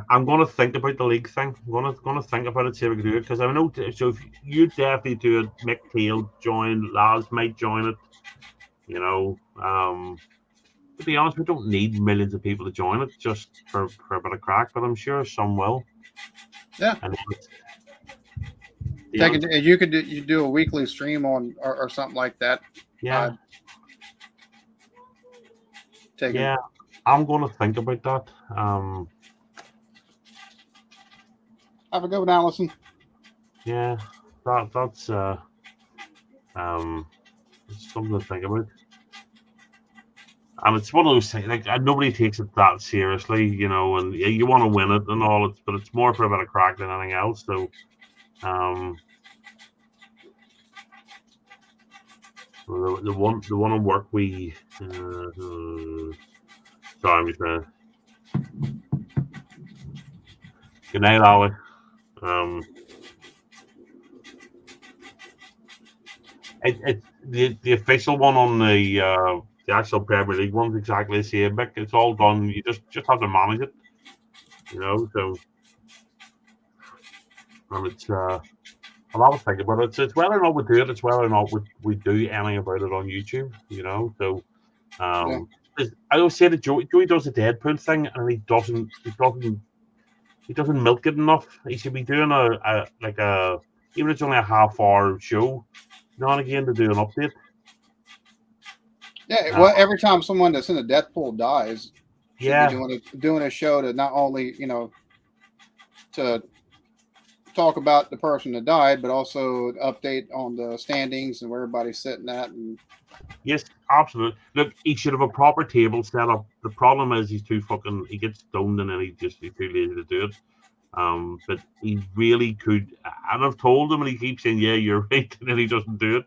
I'm going to think about the league thing. I'm going to think about it, see if we can do it, because I know. So if you definitely do it, Mick Teal join, Laz might join it. To be honest, we don't need millions of people to join it just for a bit of crack, but I'm sure some will. Yeah. And you could do a weekly stream on or something like that. Yeah. taken. Yeah, I'm going to think about that. Have a good one, Allison. Yeah, that's something to think about. And it's one of those things, like nobody takes it that seriously, you know. And yeah, you want to win it and all, but it's more for a bit of crack than anything else. So, the one on work we. Sorry, I'm just gonna. Good night, Ali. It's the official one on the actual Premier League one's exactly the same. Mick. It's all done. You just have to manage it, you know. So, and it's I'll have to think about it. It's whether or not we do it. It's whether or not we do anything about it on YouTube, you know. So, I always say that Joey does the Deadpool thing, and he doesn't milk it enough. He should be doing a even if it's only a half-hour show, now and again to do an update. Yeah, well, every time someone that's in the death pool dies, Yeah, be doing a show to not only, you know, to talk about the person that died, but also update on the standings and where everybody's sitting at. And yes, absolutely. Look, he should have a proper table set up. The problem is he gets stoned and then he's too lazy to do it. But he really could, and I've told him, and he keeps saying, "Yeah, you're right," and then he doesn't do it.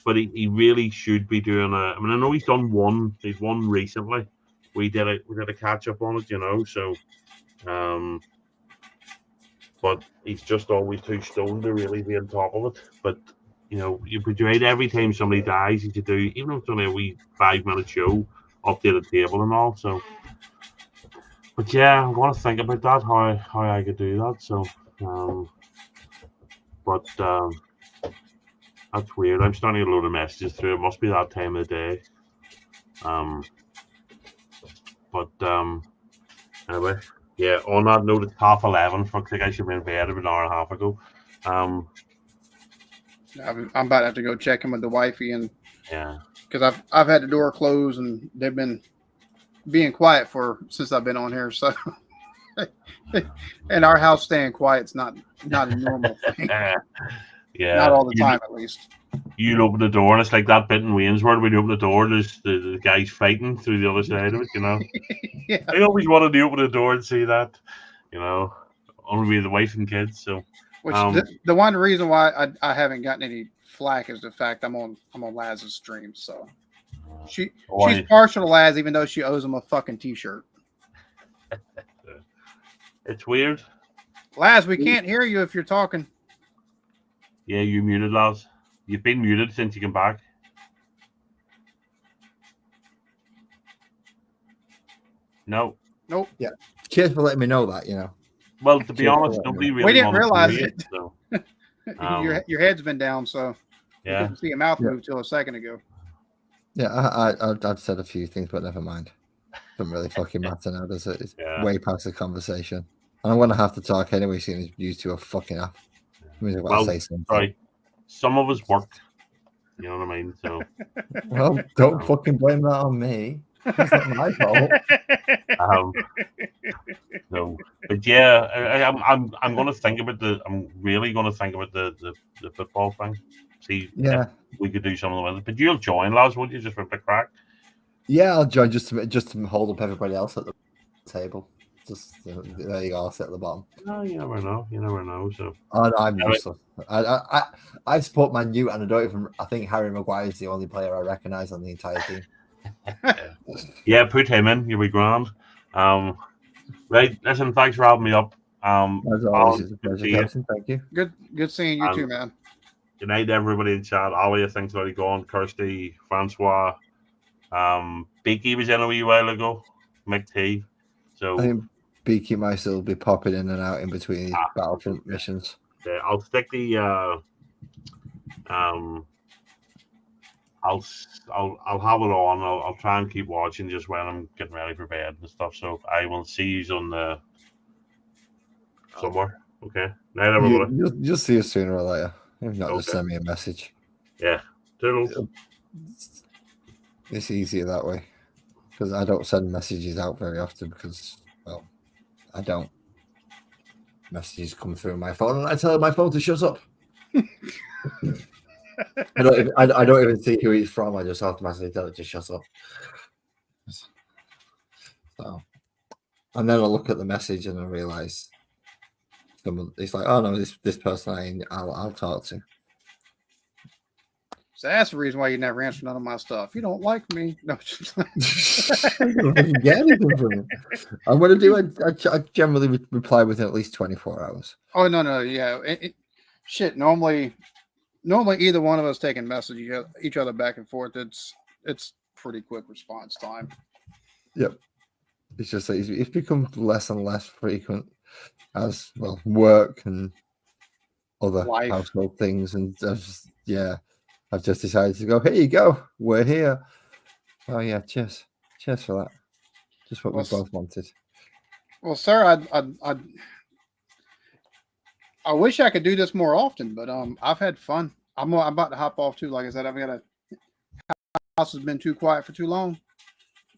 But he really should be doing I mean, I know he's done one. He's won recently. We did a catch up on it, you know. So, but he's just always too stoned to really be on top of it. But you know, you could do it every time somebody dies. You could do, even if it's only a wee 5-minute show, update the table and all. So, but yeah, I want to think about that, how I could do that. So, but that's weird. I'm starting to get a load of messages through. It must be that time of the day. But anyway, yeah. On that note, it's 11:30. Fuck, I should be in bed about an hour and a half ago. I'm about to have to go check in with the wifey, and Yeah, because I've had the door closed and they've been being quiet since I've been on here. So, and our house staying quiet's not a normal thing. yeah. Not all the time, at least. You'd open the door, and it's like that bit in Wayne's World when you open the door, there's the guys fighting through the other side of it, you know. Yeah. I always wanted to open the door and see that, you know, only the wife and kids. So, Which the one reason why I haven't gotten any flack is the fact I'm on Laz's stream, so she's partial to Laz, even though she owes him a fucking t-shirt. It's weird. Laz, we can't hear you if you're talking. Yeah, you muted, Laz. You've been muted since you came back. No. Nope. Yeah. Cheers for letting me know that, you know. Well, to be honest, nobody really. We didn't realize it. So. Your head's been down, so yeah. You didn't see your mouth move till a second ago. Yeah, I've said a few things, but never mind. Doesn't really fucking matter now, does it? It's way past the conversation. And I'm going to have to talk anyway, seeing as you two are fucking up. Well, say something. Right. Some of us work. You know what I mean? So. Well, don't fucking blame that on me. It's not my fault. No, but yeah, I'm going to think about I'm really going to think about the football thing. See, if we could do something with it. But you'll join, Laz, won't you? Just with the crack. Yeah, I'll join just to hold up everybody else at the table. Just there you go. I'll sit at the bottom. No, you never know. You never know. So I'm useless. I support Man U, and I think Harry Maguire is the only player I recognise on the entire team. Yeah, put him in. You'll be grand. Right. Listen, thanks for having me up. As always, it's a pleasure, Captain. Thank you. Good seeing you too, man. Good night, everybody in chat. Ali, I think's already gone. Kirsty, Francois, Beaky was in a wee while ago. Mick T. So I think Beaky might still be popping in and out in between these Battlefront missions. Yeah, I'll stick the I'll have it on. I'll try and keep watching just when I'm getting ready for bed and stuff. So I will see you on the somewhere. Okay. Night, everybody. You'll see us sooner or later. If not, just send me a message. Yeah. Toodles. It's easier that way. because I don't send messages out very often because, well, I don't. Messages come through my phone, and I tell my phone to shut up. I don't even see who it's from. I just automatically tell it to shut up. So, and then I look at the message and I realize it's like, oh no, this person I'll talk to. So that's the reason why you never answer none of my stuff. You don't like me. No, I don't get anything from it. I'm going to do I generally reply within at least 24 hours. Oh no, yeah. Shit. Normally either one of us taking message each other back and forth. It's pretty quick response time. Yep. It's just that it's become less and less frequent as well, work and other Life. household things, and I've just decided to go. Here you go. We're here. Oh yeah, cheers for that. Just what we both wanted. Well, sir, I wish I could do this more often, but I've had fun. I'm about to hop off too. Like I said, I've got house has been too quiet for too long.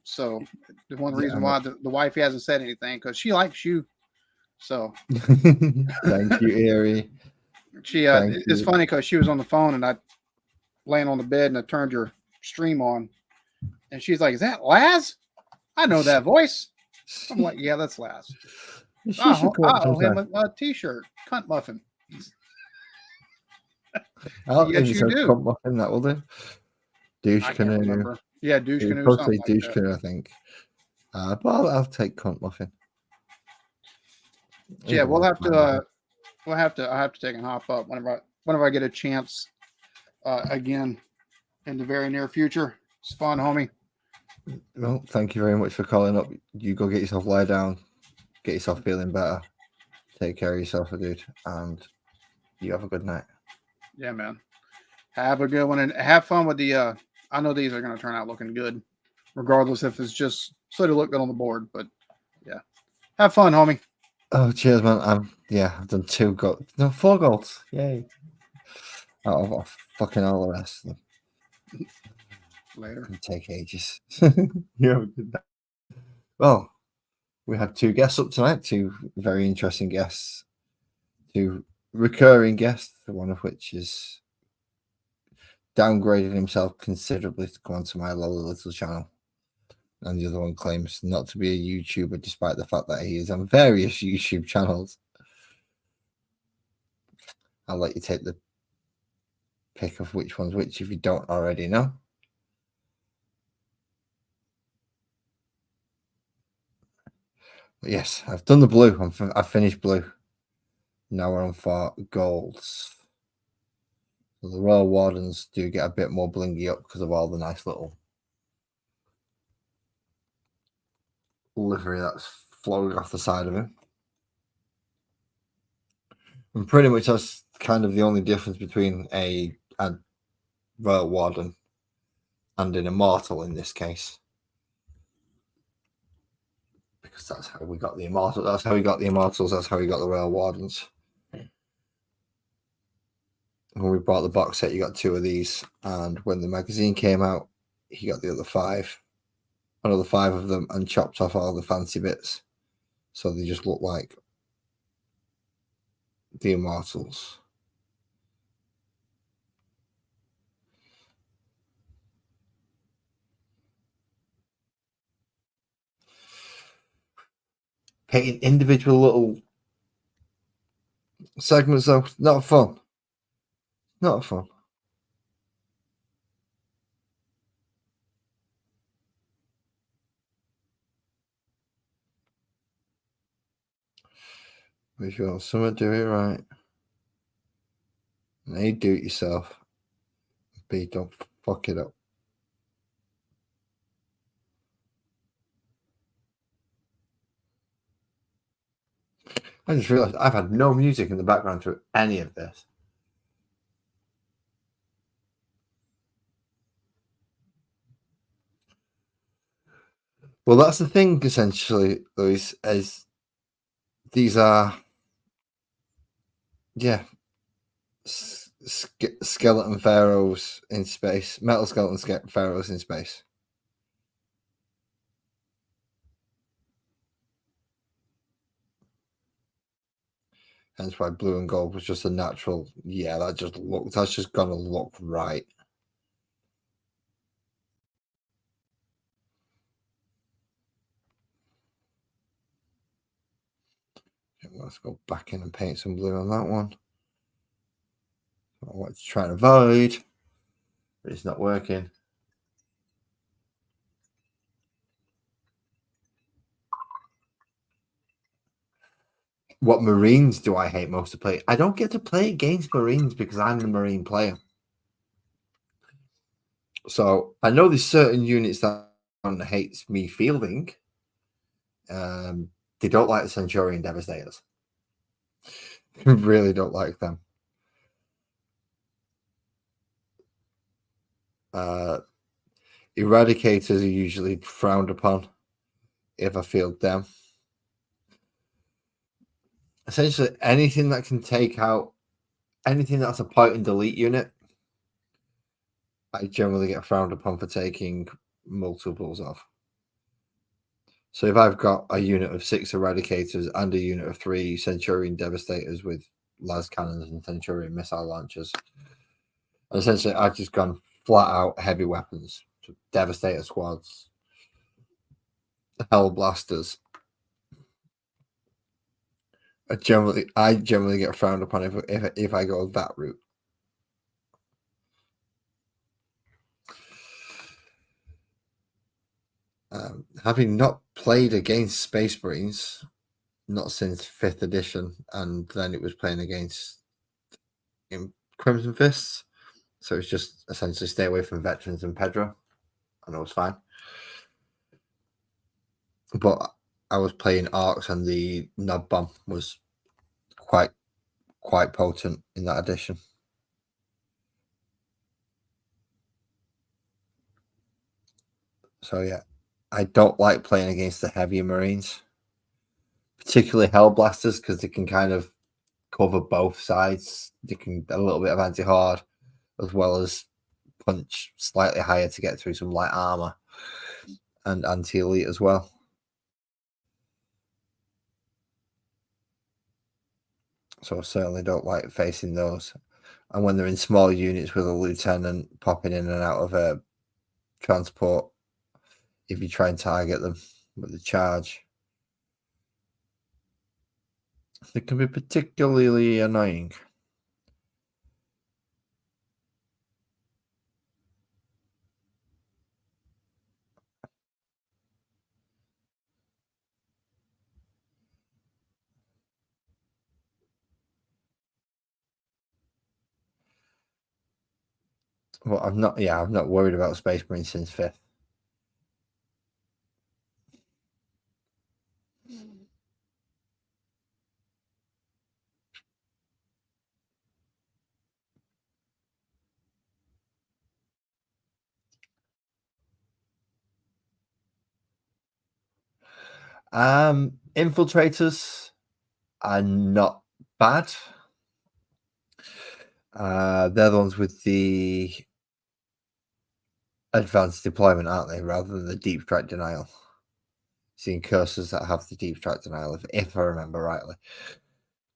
So the one reason why the wife hasn't said anything, because she likes you. So thank you, Erie. It's funny because she was on the phone and I laying on the bed and I turned your stream on, and she's like, "Is that Laz? I know that voice." I'm like, "Yeah, that's Laz." I owe him a t-shirt, cunt muffin. Yes, you do. Cunt muffin, that will do. Douche canoe. Yeah, douche canoe. Probably douche canoe, I think. But I'll take cunt muffin. Yeah, we'll have to. I have to take and hop up whenever I get a chance. Again, in the very near future. It's fun, homie. Well, thank you very much for calling up. You go get yourself lie down, get yourself feeling better. Take care of yourself, dude, and you have a good night. Yeah, man. Have a good one and have fun with the. I know these are going to turn out looking good, regardless if it's just so they look good on the board. But yeah, have fun, homie. Oh, cheers, man. I've done 4 goals. Yay. Out of fucking all the rest of them. Later. Can take ages. Yeah. Well, we had 2 guests up tonight, 2 very interesting guests, 2 recurring guests, one of which is downgraded himself considerably to come onto my little channel. And the other one claims not to be a YouTuber, despite the fact that he is on various YouTube channels. I'll let you take the pick of which one's which if you don't already know. But yes, I've done the blue. I've finished blue. Now we're on for golds. So the Royal Wardens do get a bit more blingy up because of all the nice little livery that's flowing off the side of him. And pretty much that's kind of the only difference between a Royal Warden and an Immortal in this case. Because that's how we got the Immortal. That's how we got the Immortals. That's how we got the Royal Wardens. When we bought the box set, you got 2 of these. And when the magazine came out, he got the other 5. Another 5 of them, and chopped off all the fancy bits. So they just look like the Immortals. Painting individual little segments, though, not fun. Not fun. If you want someone to do it right, and A, do it yourself, B, don't fuck it up. I just realized I've had no music in the background through any of this. Well, that's the thing, essentially, Louis, is these are, skeleton pharaohs in space, metal skeleton pharaohs in space. Hence why blue and gold was just a natural. Yeah, that's just gonna look right. Okay, let's go back in and paint some blue on that one. I want to try and avoid, but it's not working. What Marines do I hate most to play? I don't get to play against Marines because I'm the Marine player. So I know there's certain units that hates me fielding. They don't like the Centurion Devastators. Really don't like them. Eradicators are usually frowned upon if I field them. Essentially, anything that can take out anything that's a point and delete unit, I generally get frowned upon for taking multiples of. So if I've got a unit of 6 Eradicators and a unit of 3 Centurion Devastators with las cannons and Centurion missile launchers, and essentially I've just gone flat out heavy weapons, so Devastator squads, Hell Blasters. I generally get frowned upon if I go that route. Having not played against Space Marines, not since 5th edition, and then it was playing against Crimson Fists, so it's just essentially stay away from veterans and Pedro, and it was fine. But I was playing Arcs, and the Nod Bomb was quite potent in that edition. So yeah, I don't like playing against the heavier Marines, particularly Hell Blasters, because they can kind of cover both sides. They can a little bit of anti-hard as well as punch slightly higher to get through some light armor and anti-elite as well. So I certainly don't like facing those. And when they're in small units with a lieutenant popping in and out of a transport, if you try and target them with the charge, it can be particularly annoying. Well, I've not worried about Space Marine since 5th. Infiltrators are not bad. They're the ones with the advanced deployment, aren't they? Rather than the deep strike denial. Seeing cursors that have the deep strike denial, if I remember rightly.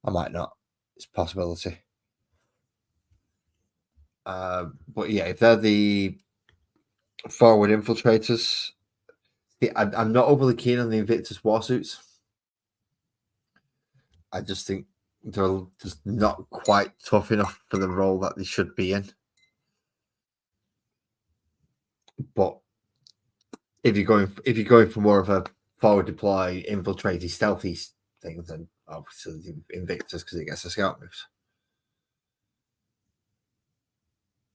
I might not. It's a possibility. But yeah, if they're the forward infiltrators, I'm not overly keen on the Invictus Warsuits. I just think they're just not quite tough enough for the role that they should be in. But if you're going for more of a forward deploy, infiltrating, stealthy thing, then obviously the Invictus, because it gets the scout moves.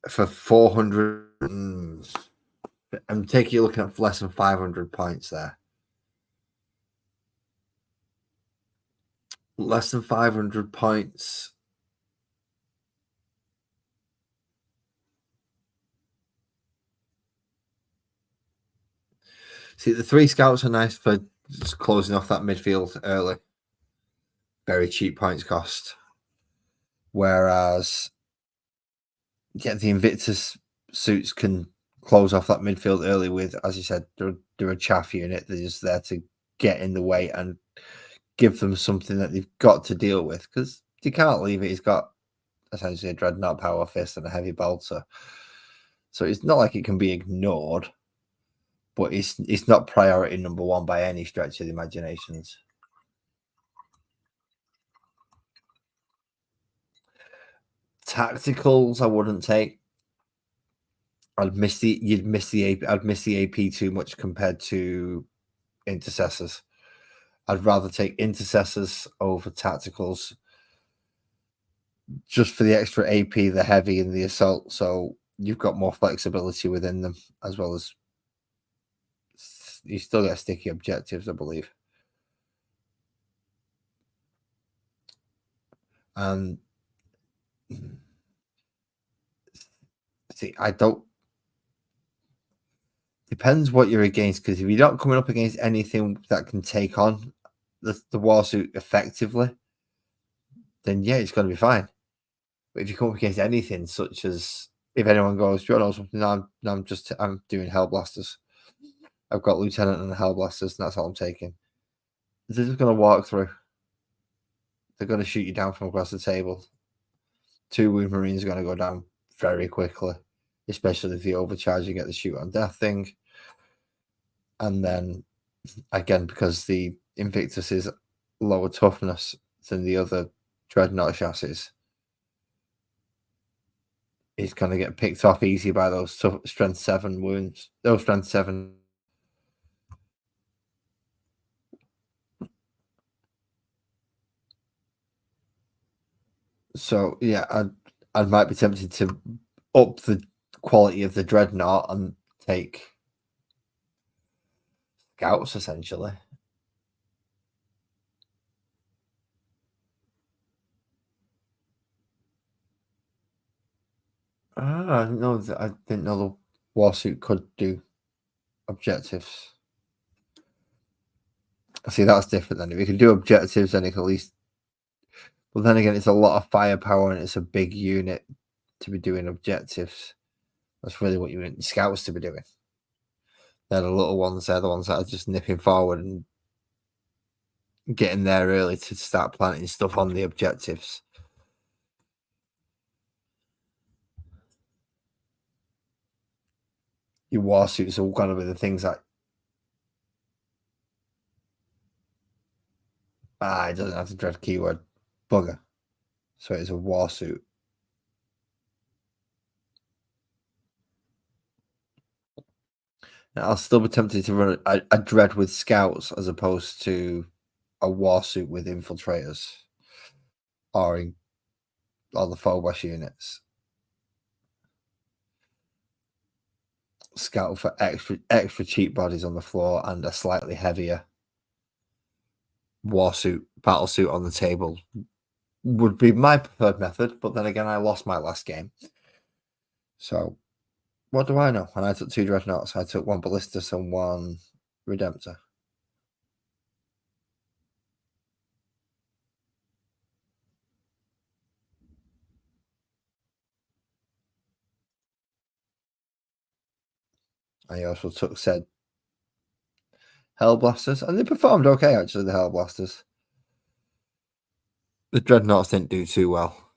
For 400, I'm taking a look at less than 500 points there. Less than 500 points. See, the 3 scouts are nice for just closing off that midfield early. Very cheap points cost. Whereas, yeah, the Invictus suits can close off that midfield early with, as you said, they're a chaff unit. They're just there to get in the way and give them something that they've got to deal with, because you can't leave it. He's got essentially a dreadnought power fist and a heavy bolter, so it's not like it can be ignored. But it's not priority number one by any stretch of the imaginations. Tacticals, I wouldn't take. I'd miss the AP too much compared to intercessors. I'd rather take intercessors over tacticals, just for the extra AP, the heavy, and the assault. So you've got more flexibility within them, as well as you still get sticky objectives, I believe. And see, I don't. Depends what you're against, because if you're not coming up against anything that can take on the warsuit effectively, then yeah, it's going to be fine. But if you come up against anything, such as if anyone goes, do you know something? No, I'm doing Hellblasters. I've got Lieutenant and Hellblasters, and that's all I'm taking. They're just going to walk through. They're going to shoot you down from across the table. 2 wound marines are going to go down very quickly, especially if you overcharge and get the shoot on death thing. And then again, because the Invictus is lower toughness than the other dreadnought chassis, he's going to get picked off easy by those strength 7 wounds. Those strength 7. So yeah, I might be tempted to up the quality of the dreadnought and take scouts essentially. I didn't know the warsuit could do objectives. See, that's different then. If you can do objectives, then it can at least. But then again, it's a lot of firepower and it's a big unit to be doing objectives. That's really what you want scouts to be doing. They're the little ones. They're the ones that are just nipping forward and getting there early to start planting stuff on the objectives. Your warsuits are going to be the things that it doesn't have to dread keyword bugger. So it's a warsuit. Now, I'll still be tempted to run a dread with scouts as opposed to a warsuit with infiltrators or the Phobos units. Scout for extra cheap bodies on the floor and a slightly heavier warsuit battlesuit on the table would be my preferred method. But then again, I lost my last game. So what do I know? And I took 2 dreadnoughts. I took 1 ballistus and 1 redemptor. I also took said Hellblasters, and they performed okay, actually, the Hellblasters. The Dreadnoughts didn't do too well.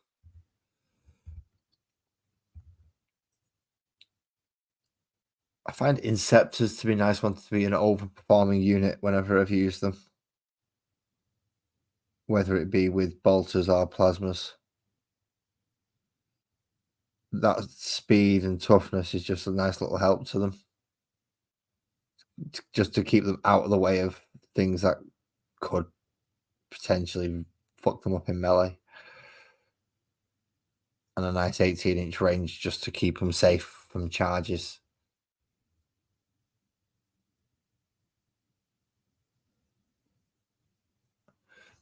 I find Inceptors to be nice ones to be an overperforming unit whenever I've used them. Whether it be with bolters or plasmas. That speed and toughness is just a nice little help to them. Just to keep them out of the way of things that could potentially fuck them up in melee. And a nice 18-inch range just to keep them safe from charges.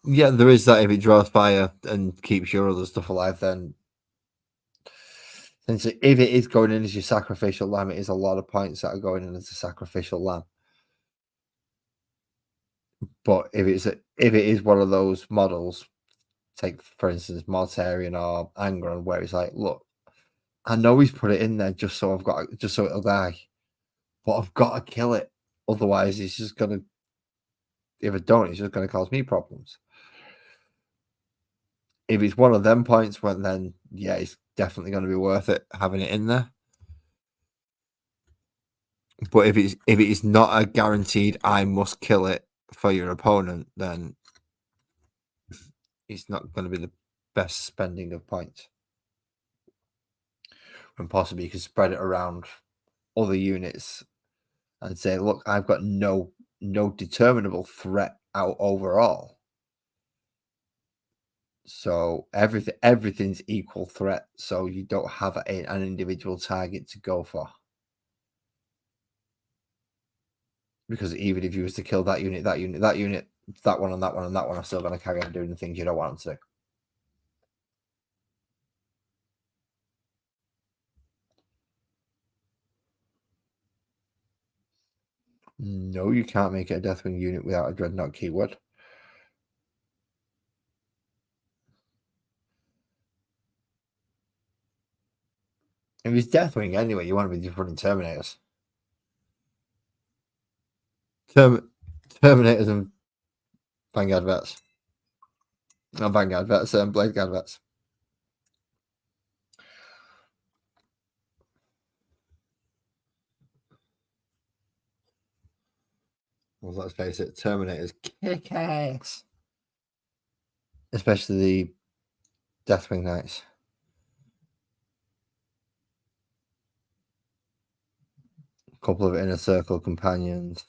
Yeah, there is that. If it draws fire and keeps your other stuff alive, then if it is going in as your sacrificial lamb, it is a lot of points that are going in as a sacrificial lamb. But if it is one of those models, take for instance Mortarion or Angron, where it's like, look, I know he's put it in there just so it'll die, but I've got to kill it, otherwise he's just gonna. If I don't, it's just gonna cause me problems. if it's one of them points, well, then yeah, it's definitely going to be worth it having it in there. But if it is not a guaranteed, I must kill it for your opponent, then it's not going to be the best spending of points. And possibly you can spread it around other units and say, look, I've got no determinable threat out overall. So everything's equal threat. So you don't have an individual target to go for. Because even if you was to kill that unit, that one, and that one, and that one are still going to carry on doing the things you don't want them to. No, you can't make it a Deathwing unit without a Dreadnought keyword. If it's Deathwing anyway, you want to be just running Terminators. Terminators and Vanguard Vets. Not Vanguard Vets, Blade Guard Vets. Well, let's face it, Terminators kick ass. Especially the Deathwing Knights. A couple of Inner Circle companions.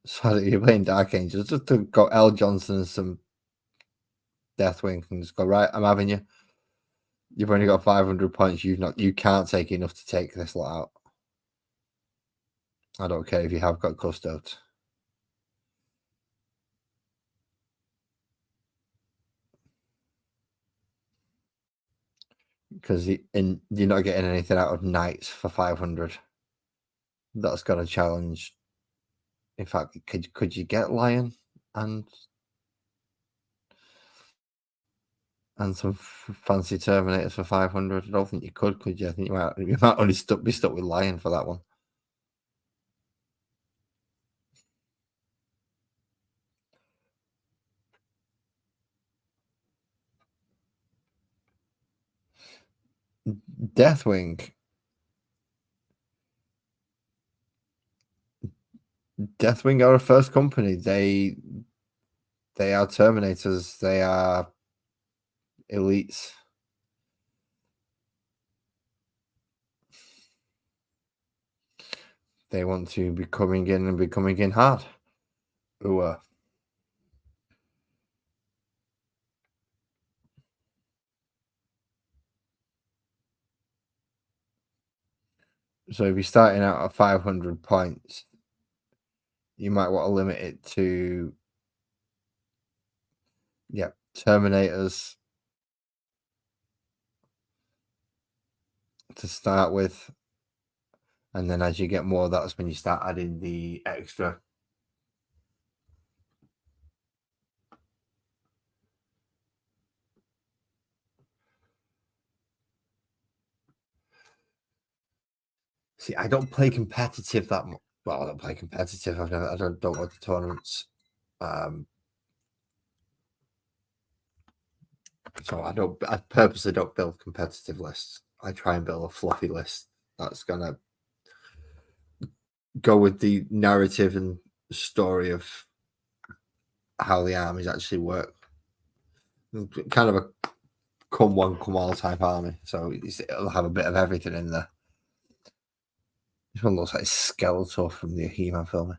So you're playing Dark Angels, just to go L. Johnson and some Deathwing and just go, right, I'm having you. You've only got 500 points. You can't take enough to take this lot out. I don't care if you have got Custodes. Because you're not getting anything out of Knights for 500. That's got a challenge. In fact, could you get Lion and some fancy Terminators for 500? I don't think you could you? I think you might only be stuck with Lion for that one. Deathwing are a first company. They are Terminators. They are elites. They want to be coming in hard. Ooh. So if you're starting out at 500 points, you might want to limit it to, Terminators to start with. And then as you get more, that's when you start adding the extra. See, I don't play competitive that much. Well, I don't play competitive. I don't go to tournaments. So I purposely don't build competitive lists. I try and build a fluffy list that's gonna go with the narrative and story of how the armies actually work. Kind of a come one, come all type army. So it'll have a bit of everything in there. This one looks like Skeletor from the He-Man film.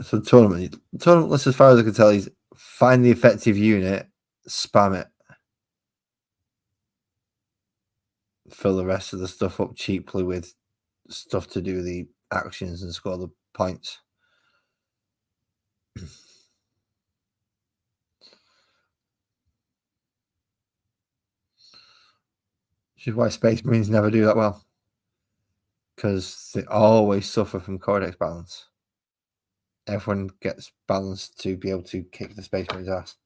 So tournament list, as far as I can tell, is find the effective unit, spam it, fill the rest of the stuff up cheaply with stuff to do the actions and score the points. Which is why Space Marines never do that well, because they always suffer from Codex balance. Everyone gets balanced to be able to kick the Space Marines' ass.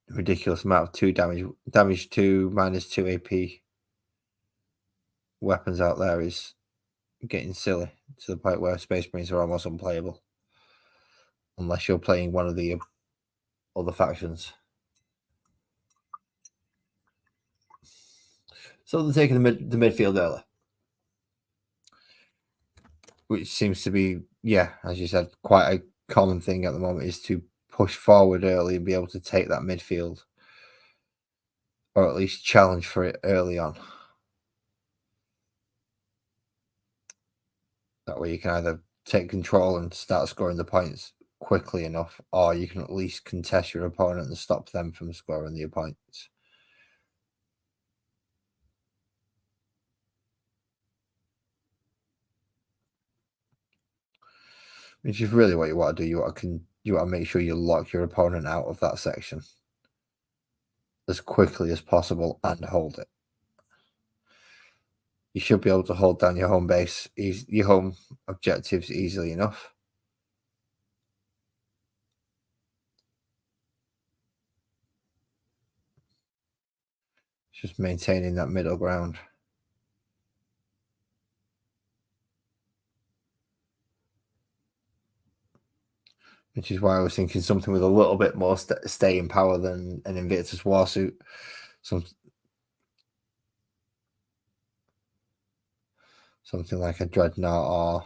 ridiculous amount of 2 damage 2 minus 2 AP weapons out there is getting silly to the point where Space Marines are almost unplayable unless you're playing one of the other factions. So they're taking the midfield early, which seems to be, yeah, as you said, quite a common thing at the moment, is to push forward early and be able to take that midfield, or at least challenge for it early on. That way you can either take control and start scoring the points quickly enough, or you can at least contest your opponent and stop them from scoring the points. Which is really what you want to do. You want to make sure you lock your opponent out of that section as quickly as possible and hold it. You should be able to hold down your home base, your home objectives easily enough. Just maintaining that middle ground. Which is why I was thinking something with a little bit more staying power than an Invictus Warsuit. Something like a Dreadnought, or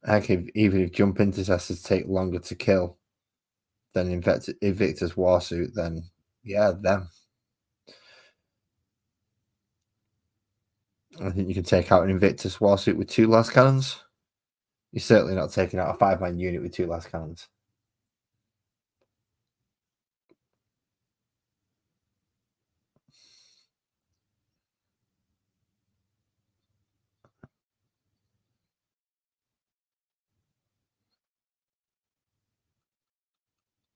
heck, even if Jump Intercessors take longer to kill than Invictus Warsuit, then yeah, them. I think you can take out an Invictus Warsuit with 2 last cannons. You're certainly not taking out a 5-man unit with 2 last cannons.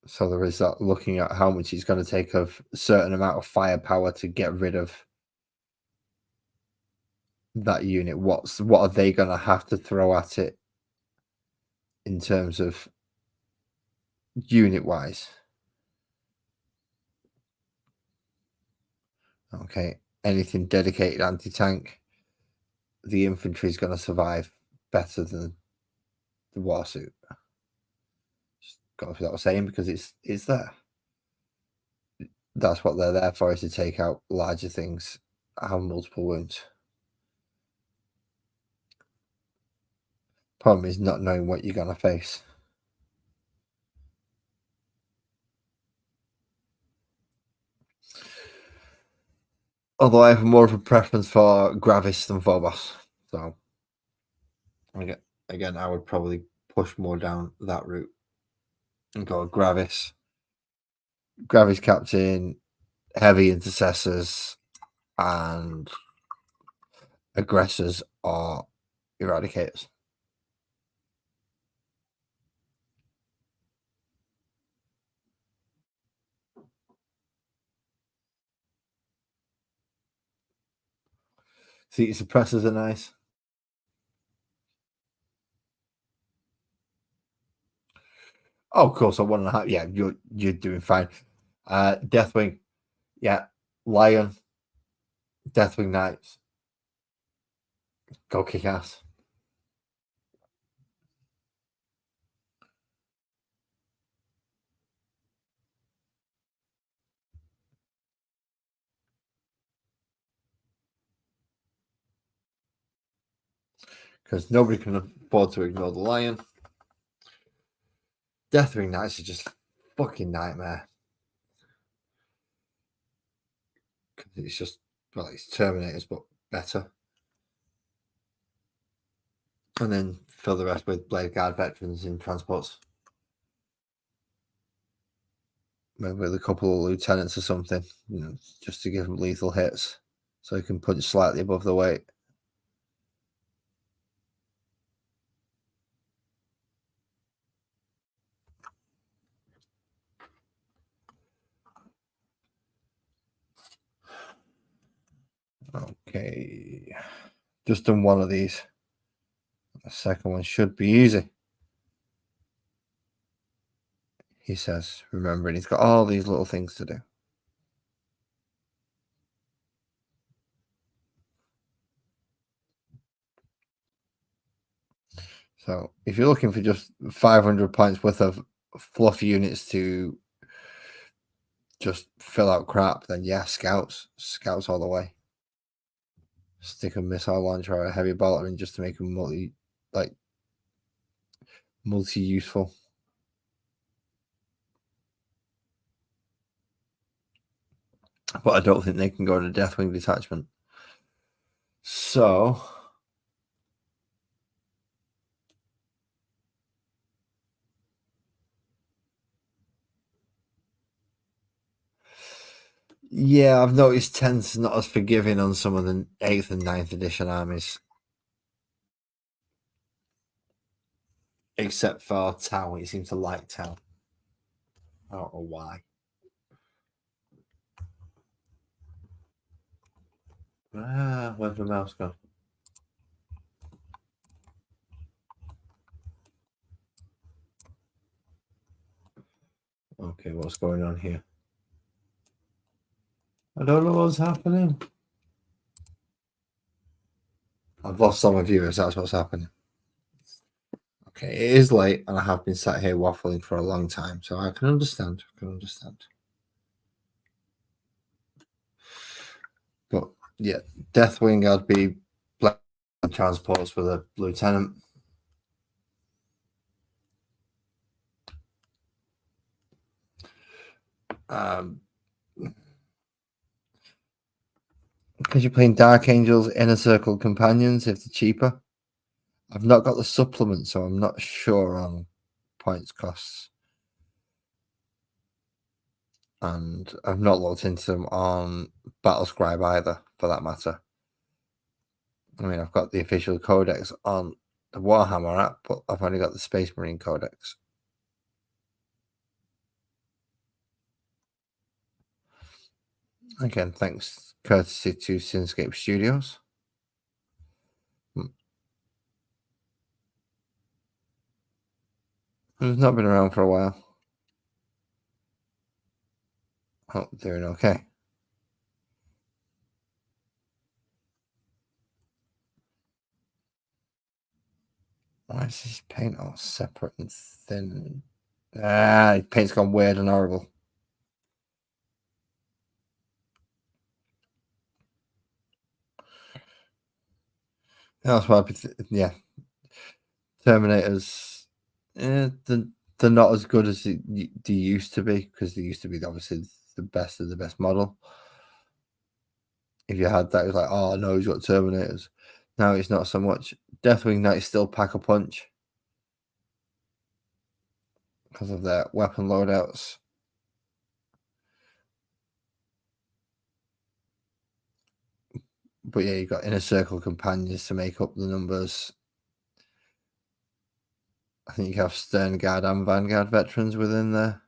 So there is that, looking at how much it's going to take of a certain amount of firepower to get rid of that unit. What are they going to have to throw at it in terms of unit wise? Okay, anything dedicated anti-tank, the infantry is going to survive better than the Warsuit. Just got without saying, because it's there. That's what they're there for, is to take out larger things, have multiple wounds. Problem is not knowing what you're going to face. Although I have more of a preference for Gravis than Phobos. So, again, I would probably push more down that route and go Gravis. Gravis Captain, heavy intercessors, and aggressors or eradicators. See, suppressors are nice. Oh, of course, a 1.5. Yeah, you're doing fine. Deathwing, yeah, Lion, Deathwing Knights, go kick ass. Because nobody can afford to ignore the Lion. Deathwing Knights are just fucking nightmare. It's just, well, it's Terminators, but better. And then fill the rest with Blade Guard veterans in transports. Maybe with a couple of lieutenants or something, just to give them lethal hits, so you can punch slightly above the weight. Okay, just done one of these. The second one should be easy. he says, remembering he's got all these little things to do. So if you're looking for just 500 points worth of fluff units to just fill out crap, then yeah, scouts all the way. Stick a missile launcher or a heavy bolter in just to make them multi-useful. But I don't think they can go to Deathwing detachment. So yeah, I've noticed 10's not as forgiving on some of the 8th and 9th edition armies. Except for Tau, he seems to like Tau. I don't know why. Where's the mouse gone? Okay, what's going on here? I don't know what's happening. I've lost all my viewers, that's what's happening. Okay, it is late and I have been sat here waffling for a long time, so I can understand. But yeah, Deathwing, I'd be black transports with a lieutenant. Because you're playing Dark Angels, Inner Circle Companions if they're cheaper. I've not got the supplement, so I'm not sure on points costs. And I've not looked into them on Battlescribe either, for that matter. I mean, I've got the official codex on the Warhammer app, but I've only got the Space Marine codex. Again, thanks courtesy to Sinscape Studios. Who's not been around for a while. Oh, doing okay. Why is this paint all separate and thin? Paint's gone weird and horrible. That's why yeah. Terminators, they're not as good as they used to be, because they used to be obviously the best of the best model. If you had that, it was like, oh no, he's got Terminators. Now it's not so much. Deathwing Knights still pack a punch because of their weapon loadouts. But yeah, you've got Inner Circle Companions to make up the numbers. I think you have Stern Guard and Vanguard veterans within there.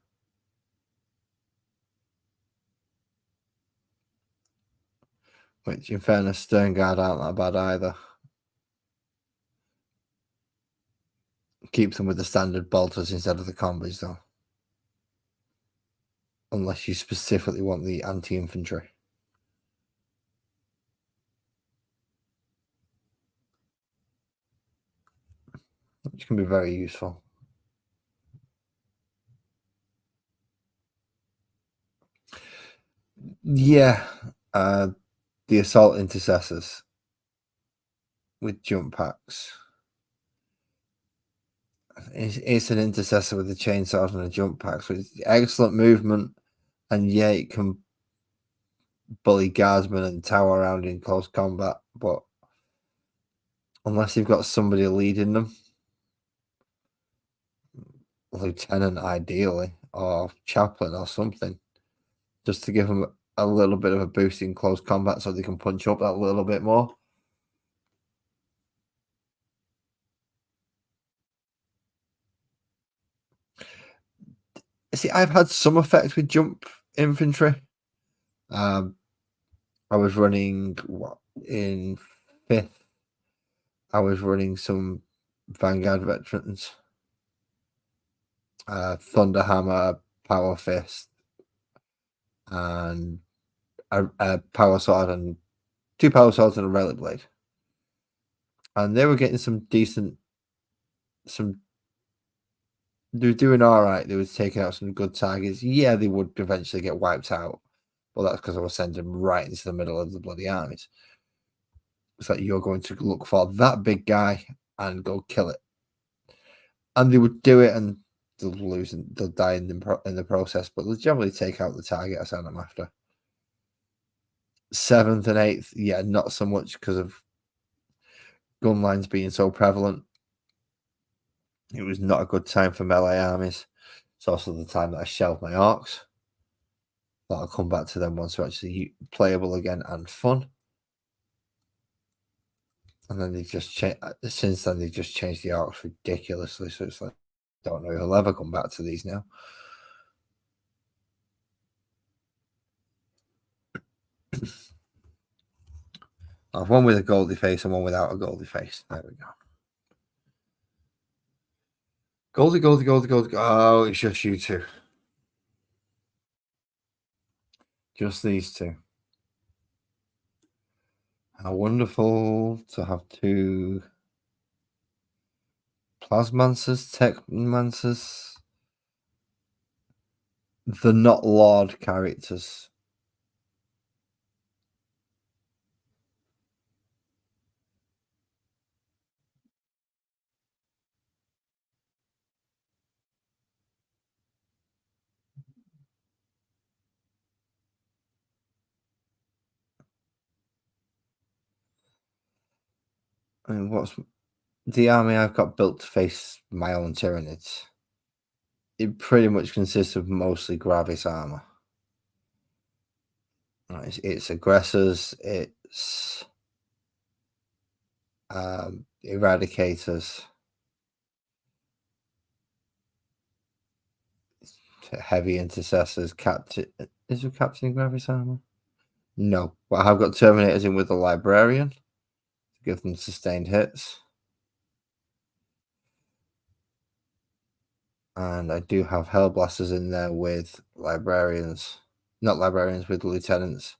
Which, in fairness, Stern Guard aren't that bad either. Keep them with the standard bolters instead of the combis, though. Unless you specifically want the anti-infantry. Which can be very useful. Yeah, the assault intercessors with jump packs. It's an intercessor with the chainsaws and a jump pack, so it's excellent movement, and yeah, it can bully guardsmen and tower around in close combat, but unless you've got somebody leading them, lieutenant ideally, or chaplain or something, just to give them a little bit of a boost in close combat so they can punch up that little bit more. See, I've had some effect with jump infantry. I was running in 5th. I was running some Vanguard veterans. Thunder Hammer, Power Fist, and a Power Sword, and 2 Power Swords and a Relic Blade. And they were getting some decent, they were doing all right. They were taking out some good targets. Yeah, they would eventually get wiped out. Well, that's because I was sending them right into the middle of the bloody armies. It's like you're going to look for that big guy and go kill it. And they would do it, and they'll lose and they'll die in the process, but they'll generally take out the target I send them after. 7th and 8th, yeah, not so much because of gun lines being so prevalent. It was not a good time for melee armies. It's also the time that I shelved my orcs. But I'll come back to them once they're actually playable again and fun. And then they've just changed. Since then, they've just changed the orcs ridiculously. So it's like, I don't know if I'll ever come back to these now. I have one with a goldy face and one without a goldy face. There we go. Goldie. Oh, it's just you two. Just these two. How wonderful to have 2 Plasmancers, Techmancers. The not Lord characters. I mean, what's the army I've got built to face my own Tyranids? It pretty much consists of mostly Gravis armor. It's aggressors, it's eradicators, heavy intercessors, captain. Is there captain in Gravis armor? No, but I have got Terminators in with the Librarian to give them sustained hits. And I do have Hellblasters in there with Librarians. Not Librarians, with Lieutenants.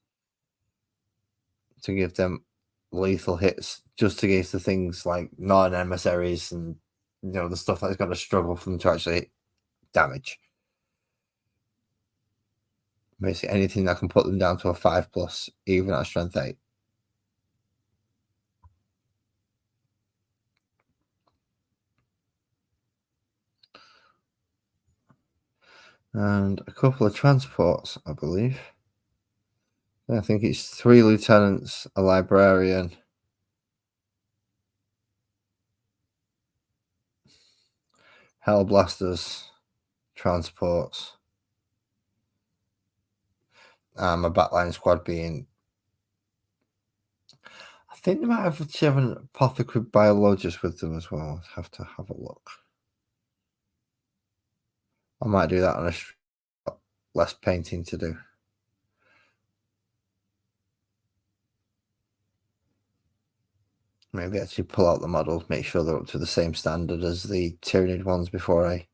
To give them lethal hits just against the things like non-emissaries and, you know, the stuff that's going to struggle for them to actually damage. Basically anything that can put them down to a 5+, even at strength 8. And a couple of transports, I believe. I think it's 3 lieutenants, a librarian, Hellblasters, transports. My backline squad being, I think they might have an apothecary biologist with them as well. I'll have to have a look. I might do that on a less painting to do. Maybe actually pull out the models, make sure they're up to the same standard as the Tyranid ones before I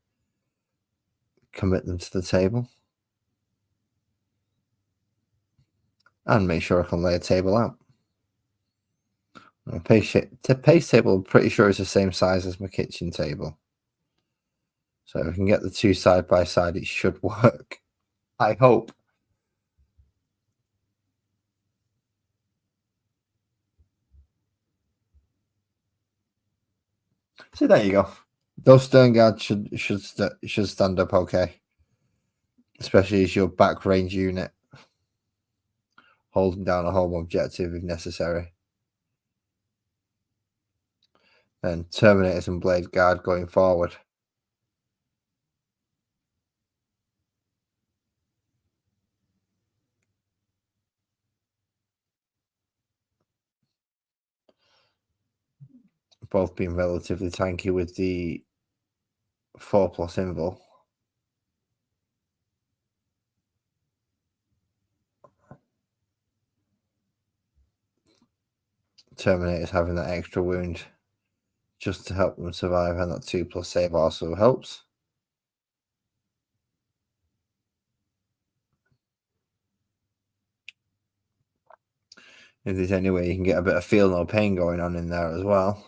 commit them to the table. And make sure I can lay a table out. My pace table, I'm pretty sure is the same size as my kitchen table. So if we can get the 2 side by side, it should work. I hope. So there you go. Those stern guards should stand up okay, especially as your back range unit, holding down a home objective if necessary. And Terminators and Blade Guard going forward. Both being relatively tanky with the 4+ invul. Terminators having that extra wound just to help them survive, and that 2+ save also helps. If there's any way you can get a bit of feel no pain going on in there as well.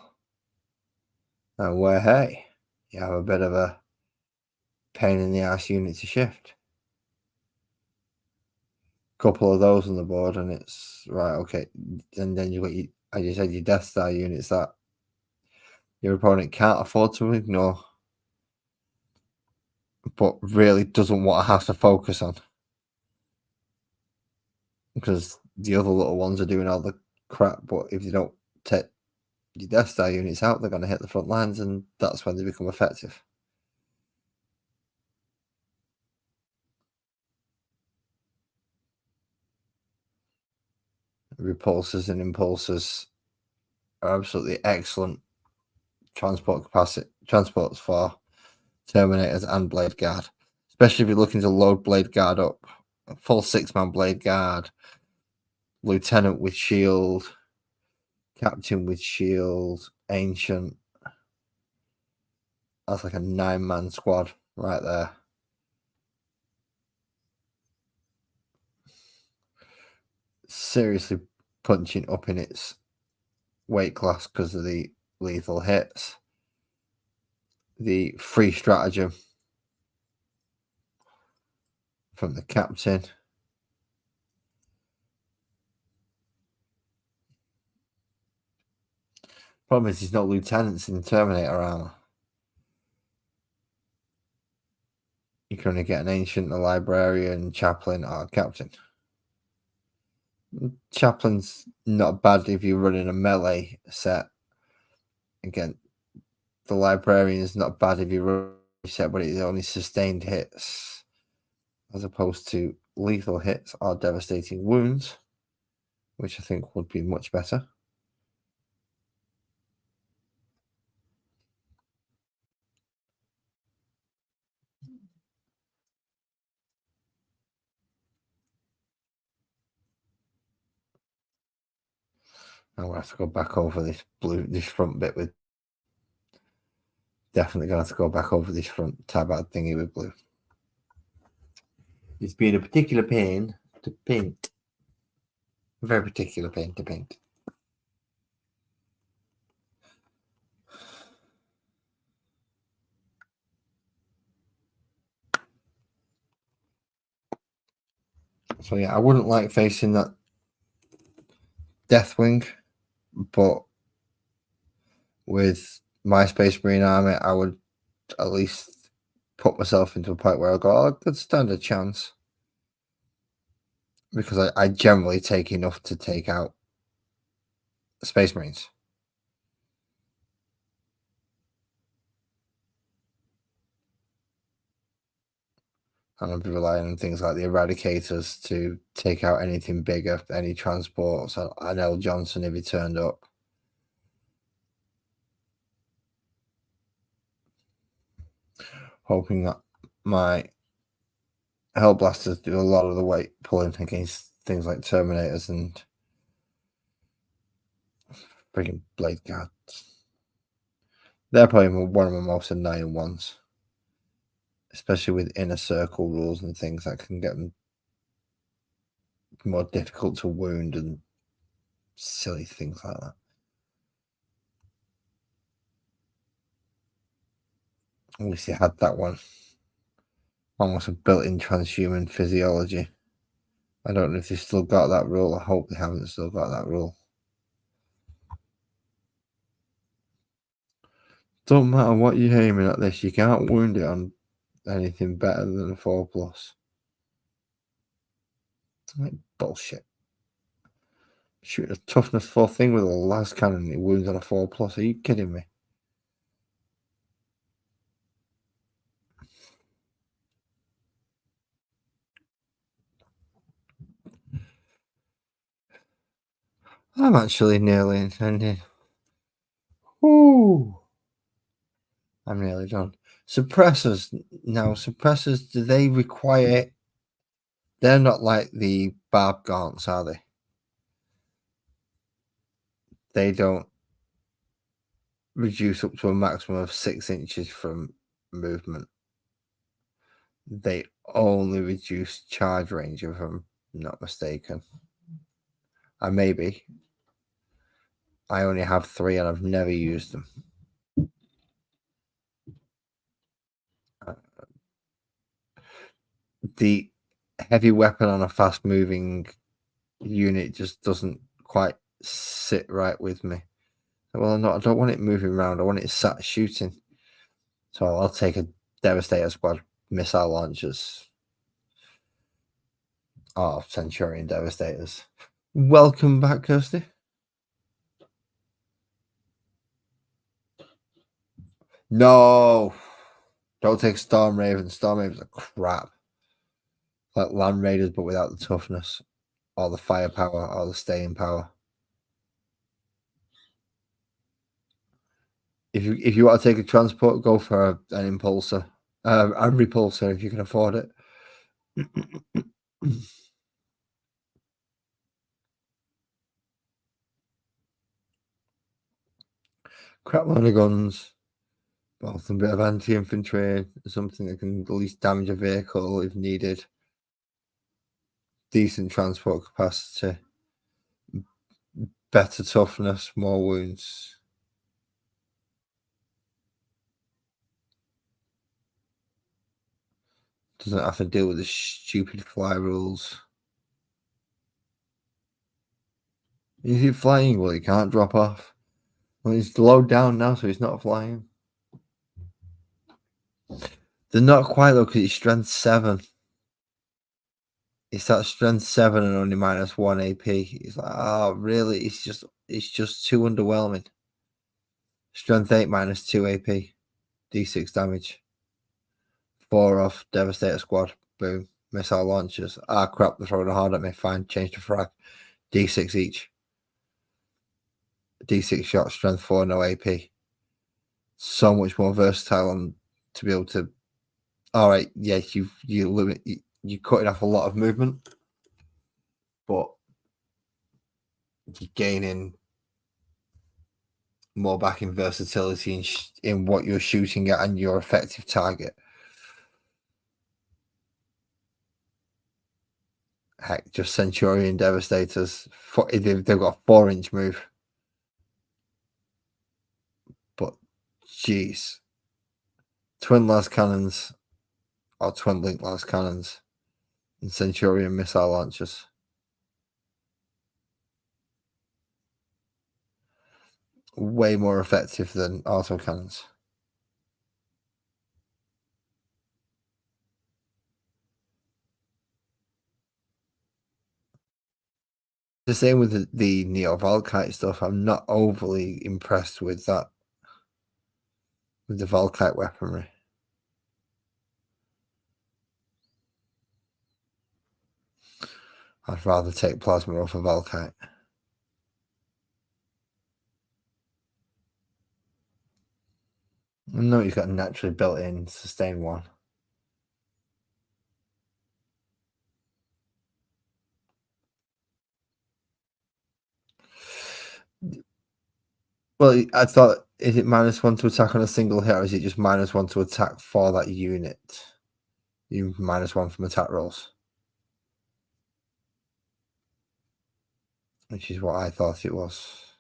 And where, hey, you have a bit of a pain in the ass unit to shift. Couple of those on the board, and it's right, okay. And then you've got, as you said, your Death Star units that your opponent can't afford to ignore, but really doesn't want to have to focus on. Because the other little ones are doing all the crap, but if you don't take your Death Star units out, they're going to hit the front lines, and that's when they become effective. Repulsors and impulsors are absolutely excellent transports for Terminators and Blade Guard, especially if you're looking to load Blade Guard up. A full 6-man Blade Guard, Lieutenant with shield, Captain with shield, Ancient. That's like a 9-man squad right there. Seriously punching up in its weight class because of the lethal hits. The free stratagem from the captain. Problem is, he's not lieutenants in Terminator armor. You can only get an ancient, a librarian, chaplain, or a captain. Chaplain's not bad if you're running a melee set. Again, the librarian is not bad if you run a set, but it's only sustained hits as opposed to lethal hits or devastating wounds, which I think would be much better. I'm gonna have to go back over this front bit with. Definitely gonna have to go back over this front tab out thingy with blue. It's been a particular pain to paint. A very particular pain to paint. So yeah, I wouldn't like facing that Deathwing, but with my Space Marine army, I would at least put myself into a point where I go, oh, I could stand a chance. Because I generally take enough to take out Space Marines. And I'd be relying on things like the Eradicators to take out anything bigger, any transports, and L. Johnson if he turned up. Hoping that my Hellblasters do a lot of the weight pulling against things like Terminators and freaking Blade Guards. They're probably one of my most annoying ones. Especially with inner circle rules and things that can get them more difficult to wound and silly things like that. At least you had that one. Almost a built-in transhuman physiology. I don't know if they've still got that rule. I hope they haven't still got that rule. Don't matter what you're aiming at this, you can't wound it on anything better than a 4+. Like bullshit. Shoot a toughness 4 thing with a las cannon, it wounds on a 4+. Are you kidding me? I'm actually nearly intending. Ooh. I'm nearly done. Suppressors. Now, suppressors, do they require... They're not like the barb gaunts, are they? They don't reduce up to a maximum of 6 inches from movement. They only reduce charge range, if I'm not mistaken. I may be. I only have 3 and I've never used them. The heavy weapon on a fast moving unit just doesn't quite sit right with me. Well, I don't want it moving around. I want it sat shooting. So I'll take a Devastator Squad missile launchers. Oh, Centurion Devastators. Welcome back, Kirsty. No. Don't take Storm Ravens. Storm Ravens are crap. Like Land Raiders, but without the toughness, or the firepower, or the staying power. If you want to take a transport, go for an impulsor. A repulsor if you can afford it. Crap load of guns. Both a bit of anti-infantry, something that can at least damage a vehicle if needed. Decent transport capacity. Better toughness, more wounds. Doesn't have to deal with the stupid fly rules. Is he flying? Well, he can't drop off. Well, he's low down now, so he's not flying. They're not quite though, because he's strength 7. It's that strength 7 and only -1 AP. He's like, oh, really? It's just too underwhelming. Strength 8 -2 AP. D6 damage. 4 off. Devastator Squad. Boom. Missile launchers. Ah, crap. They're throwing hard at me. Fine. Change to frag. D6 each. D6 shot. Strength 4. No AP. So much more versatile and to be able to. All right. Yeah. You're cutting off a lot of movement, but you're gaining more back in versatility in what you're shooting at and your effective target. Heck, just Centurion Devastators. They've got a 4-inch move. But, jeez. Twin las cannons or twin link las cannons and Centurion missile launchers. Way more effective than autocannons. The same with the Neo Volkite stuff. I'm not overly impressed with that. With the Volkite weaponry. I'd rather take Plasma off of Volkite. No, he's got a naturally built-in sustain 1. Well, I thought, is it -1 to attack on a single hit, or is it just -1 to attack for that unit? You -1 from attack rolls. Which is what I thought it was.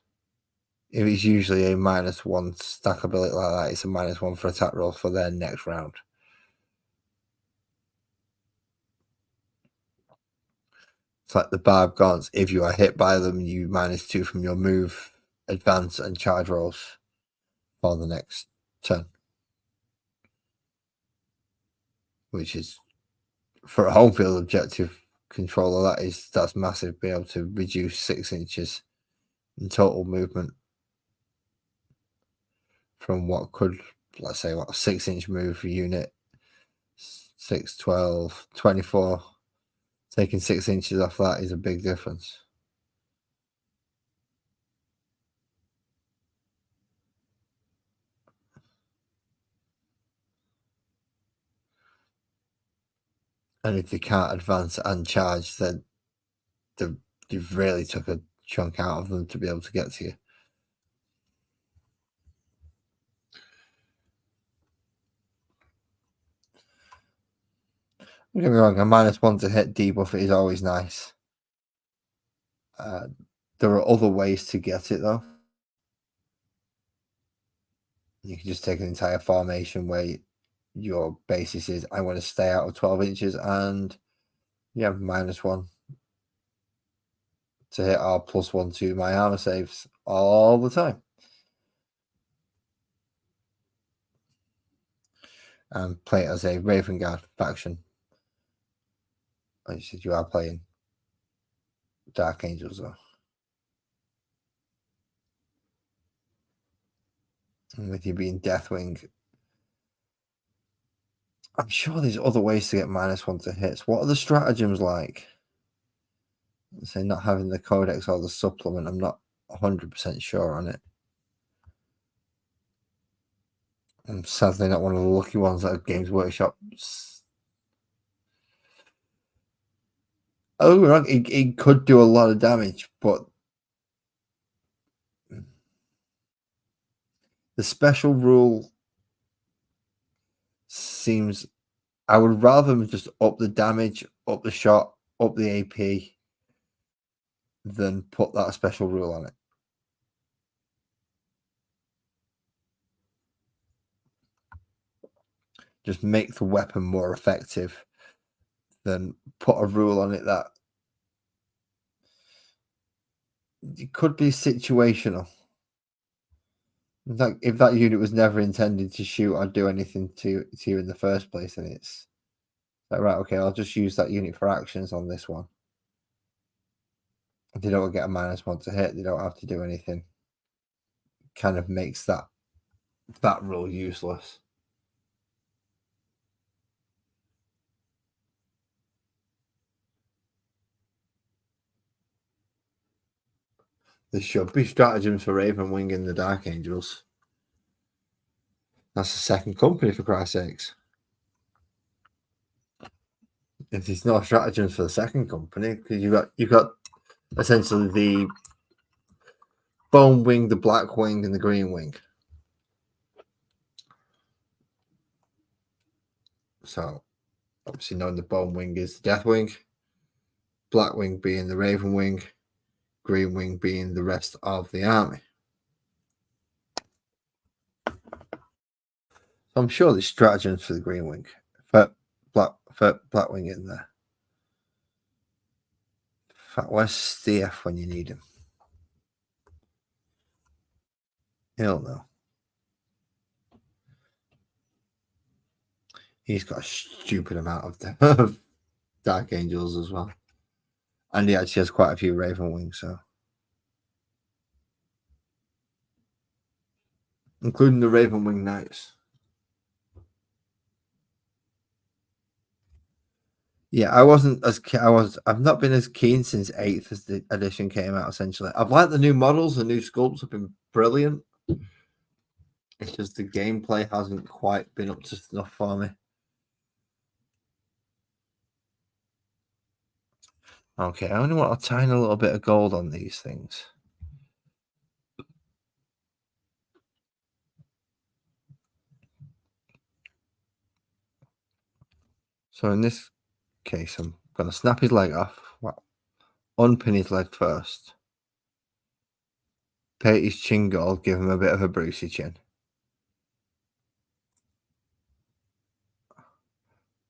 If it's usually a -1 stack ability like that, it's a -1 for attack rolls for their next round. It's like the Barb Gaunts. If you are hit by them, you -2 from your move, advance, and charge rolls for the next turn. Which is, for a home field objective controller, that's massive. Be able to reduce 6 inches in total movement from what could, let's say, what a 6-inch move unit, 6, 12, 24. Taking 6 inches off that is a big difference. And if they can't advance and charge, then you've really took a chunk out of them to be able to get to you. Don't get me wrong, a -1 to hit debuff is always nice. There are other ways to get it though. You can just take an entire formation where your basis is I want to stay out of 12 inches and you have -1 to hit our +1 to my armor saves all the time. And play it as a Raven Guard faction. Like you said, you are playing Dark Angels though. And with you being Deathwing, I'm sure there's other ways to get -1 to hits. What are the stratagems like? Say not having the codex or the supplement, I'm not 100% sure on it. I'm sadly not one of the lucky ones that Games Workshop. Oh, it could do a lot of damage, but the special rule seems. I would rather just up the damage, up the shot, up the AP than put that special rule on it. Just make the weapon more effective than put a rule on it that it could be situational. If that unit was never intended to shoot or do anything to you in the first place, and it's like, right, okay, I'll just use that unit for actions on this one. They don't get a -1 to hit. They don't have to do anything. Kind of makes that rule useless. There should be stratagems for Ravenwing and the Dark Angels. That's the second company, for Christ's sakes. If there's no stratagems for the second company, because you've got essentially the Bone Wing, the Black Wing, and the Green Wing. So obviously knowing the Bone Wing is the Death Wing, Black Wing being the Raven Wing, Green Wing being the rest of the army. So I'm sure there's stratagems for the Green Wing, for Black Wing in there. In fact, where's Stef when you need him? He'll know. He's got a stupid amount of Dark Angels as well. And he actually has quite a few Raven Wings, so. Including the Raven Wing Knights. Yeah, I've not been as keen since 8th as the edition came out, essentially. I've liked the new models, the new sculpts have been brilliant. It's just the gameplay hasn't quite been up to snuff for me. Okay, I only want a tiny little bit of gold on these things. So in this case, I'm going to snap his leg off. Well, unpin his leg first. Paint his chin gold, give him a bit of a Brucey chin.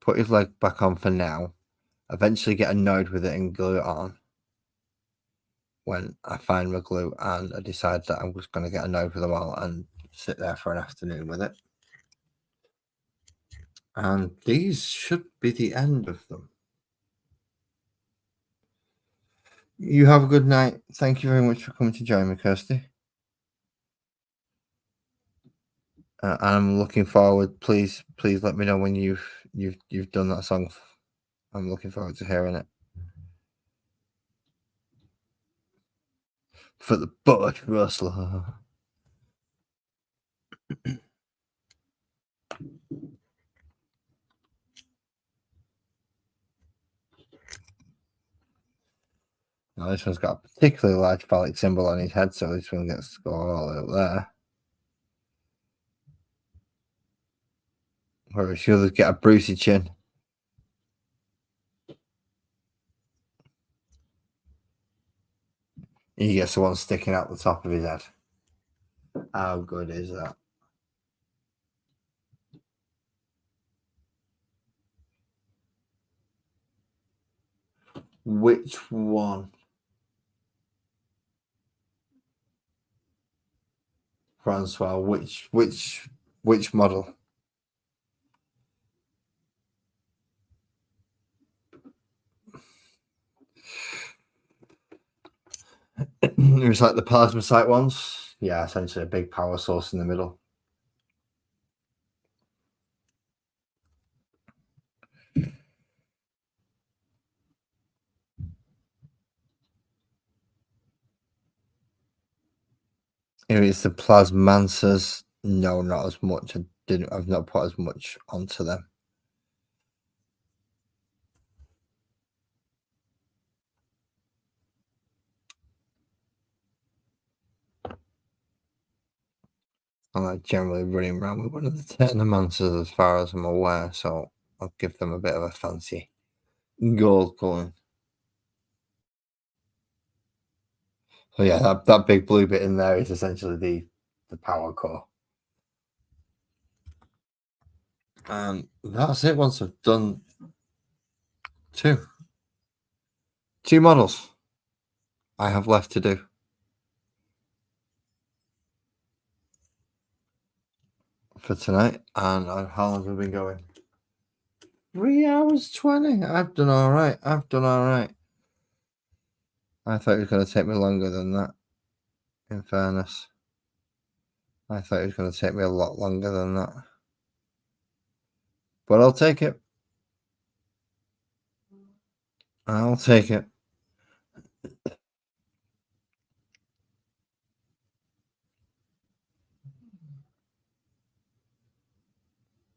Put his leg back on for now. Eventually get annoyed with it and glue it on. When I find my glue and I decide that I'm just going to get annoyed with them all and sit there for an afternoon with it. And these should be the end of them. You have a good night. Thank you very much for coming to join me, Kirsty. I'm looking forward. Please let me know when you've done that song. I'm looking forward to hearing it. For the Bush Rustler. Now this one's got a particularly large phallic symbol on his head, so this one gets to go all the way up there. Whereas the others get a Brucey chin. He gets the one sticking out the top of his head. How good is that? Which one? Francois, which model? It was like the plasma sight ones. Yeah, essentially a big power source in the middle. If it's the plasmancers, no, not as much. I've not put as much onto them. I'm like generally running around with one of the technomancers as far as I'm aware, so I'll give them a bit of a fancy gold colour. So yeah, that big blue bit in there is essentially the power core. And that's it. Once I've done two models I have left to do. For tonight. And how long have we been going? 3 hours 20. I've done all right. I thought it was going to take me longer than that, in fairness. I thought it was going to take me a lot longer than that. But I'll take it. I'll take it.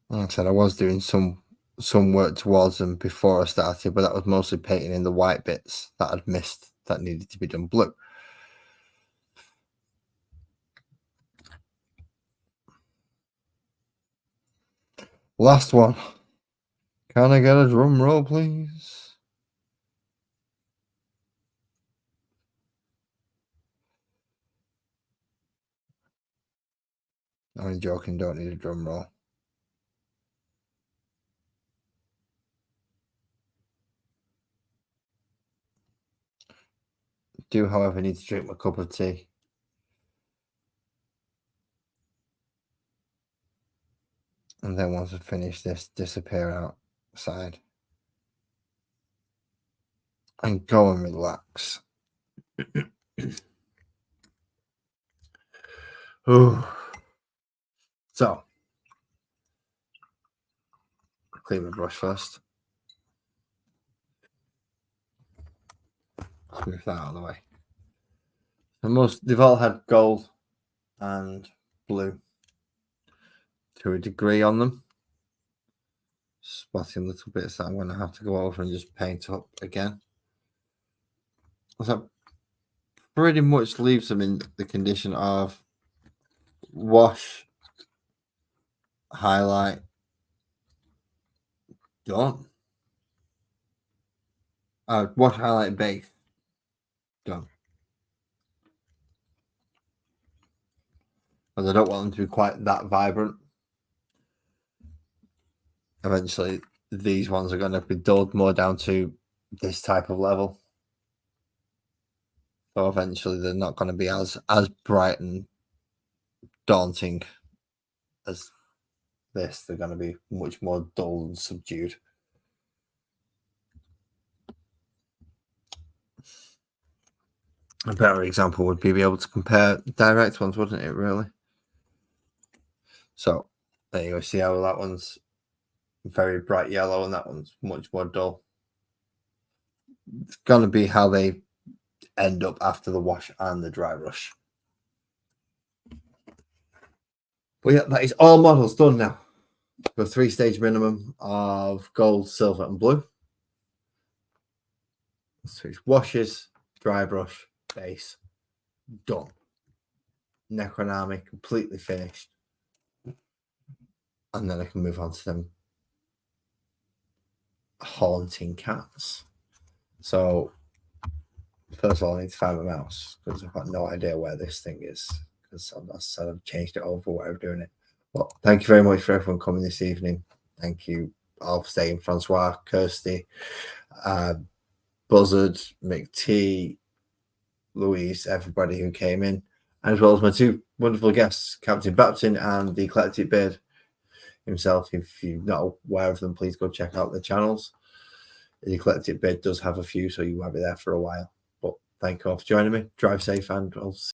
Like I said, I was doing some work towards them before I started, but that was mostly painting in the white bits that I'd missed that needed to be done blue. Last one. Can I get a drum roll, please? I'm joking, don't need a drum roll. Do, however, need to drink my cup of tea. And then once I finish this, disappear outside. And go and relax. So, clean my brush first. Move that out of the way. They've all had gold and blue to a degree on them. Spotting little bits that I'm going to have to go over and just paint up again. So pretty much leaves them in the condition of wash, highlight, done. Wash, highlight, base, done. Because I don't want them to be quite that vibrant. Eventually, these ones are going to be dulled more down to this type of level. So eventually, they're not going to be as bright and daunting as this. They're going to be much more dull and subdued. A better example would be able to compare direct ones, wouldn't it, really? So there you go. See how that one's very bright yellow and that one's much more dull. It's going to be how they end up after the wash and the dry brush. But yeah, that is all models done now. The 3-stage minimum of gold, silver, and blue. So it's washes, dry brush, base, done. Necron army completely finished. And then I can move on to them haunting cats. So First of all, I need to find my mouse because I've got no idea where this thing is because I've changed it over while I'm doing it. Well, thank you very much for everyone coming this evening. Thank you all for staying. Francois, Kirsty, Buzzard, McT, Louise, everybody who came in, as well as my two wonderful guests, Captain Baptin and the Eclectic Beard himself. If you're not aware of them, please go check out their channels. The Eclectic Beard does have a few, so you won't be there for a while. But thank you all for joining me. Drive safe, and I'll see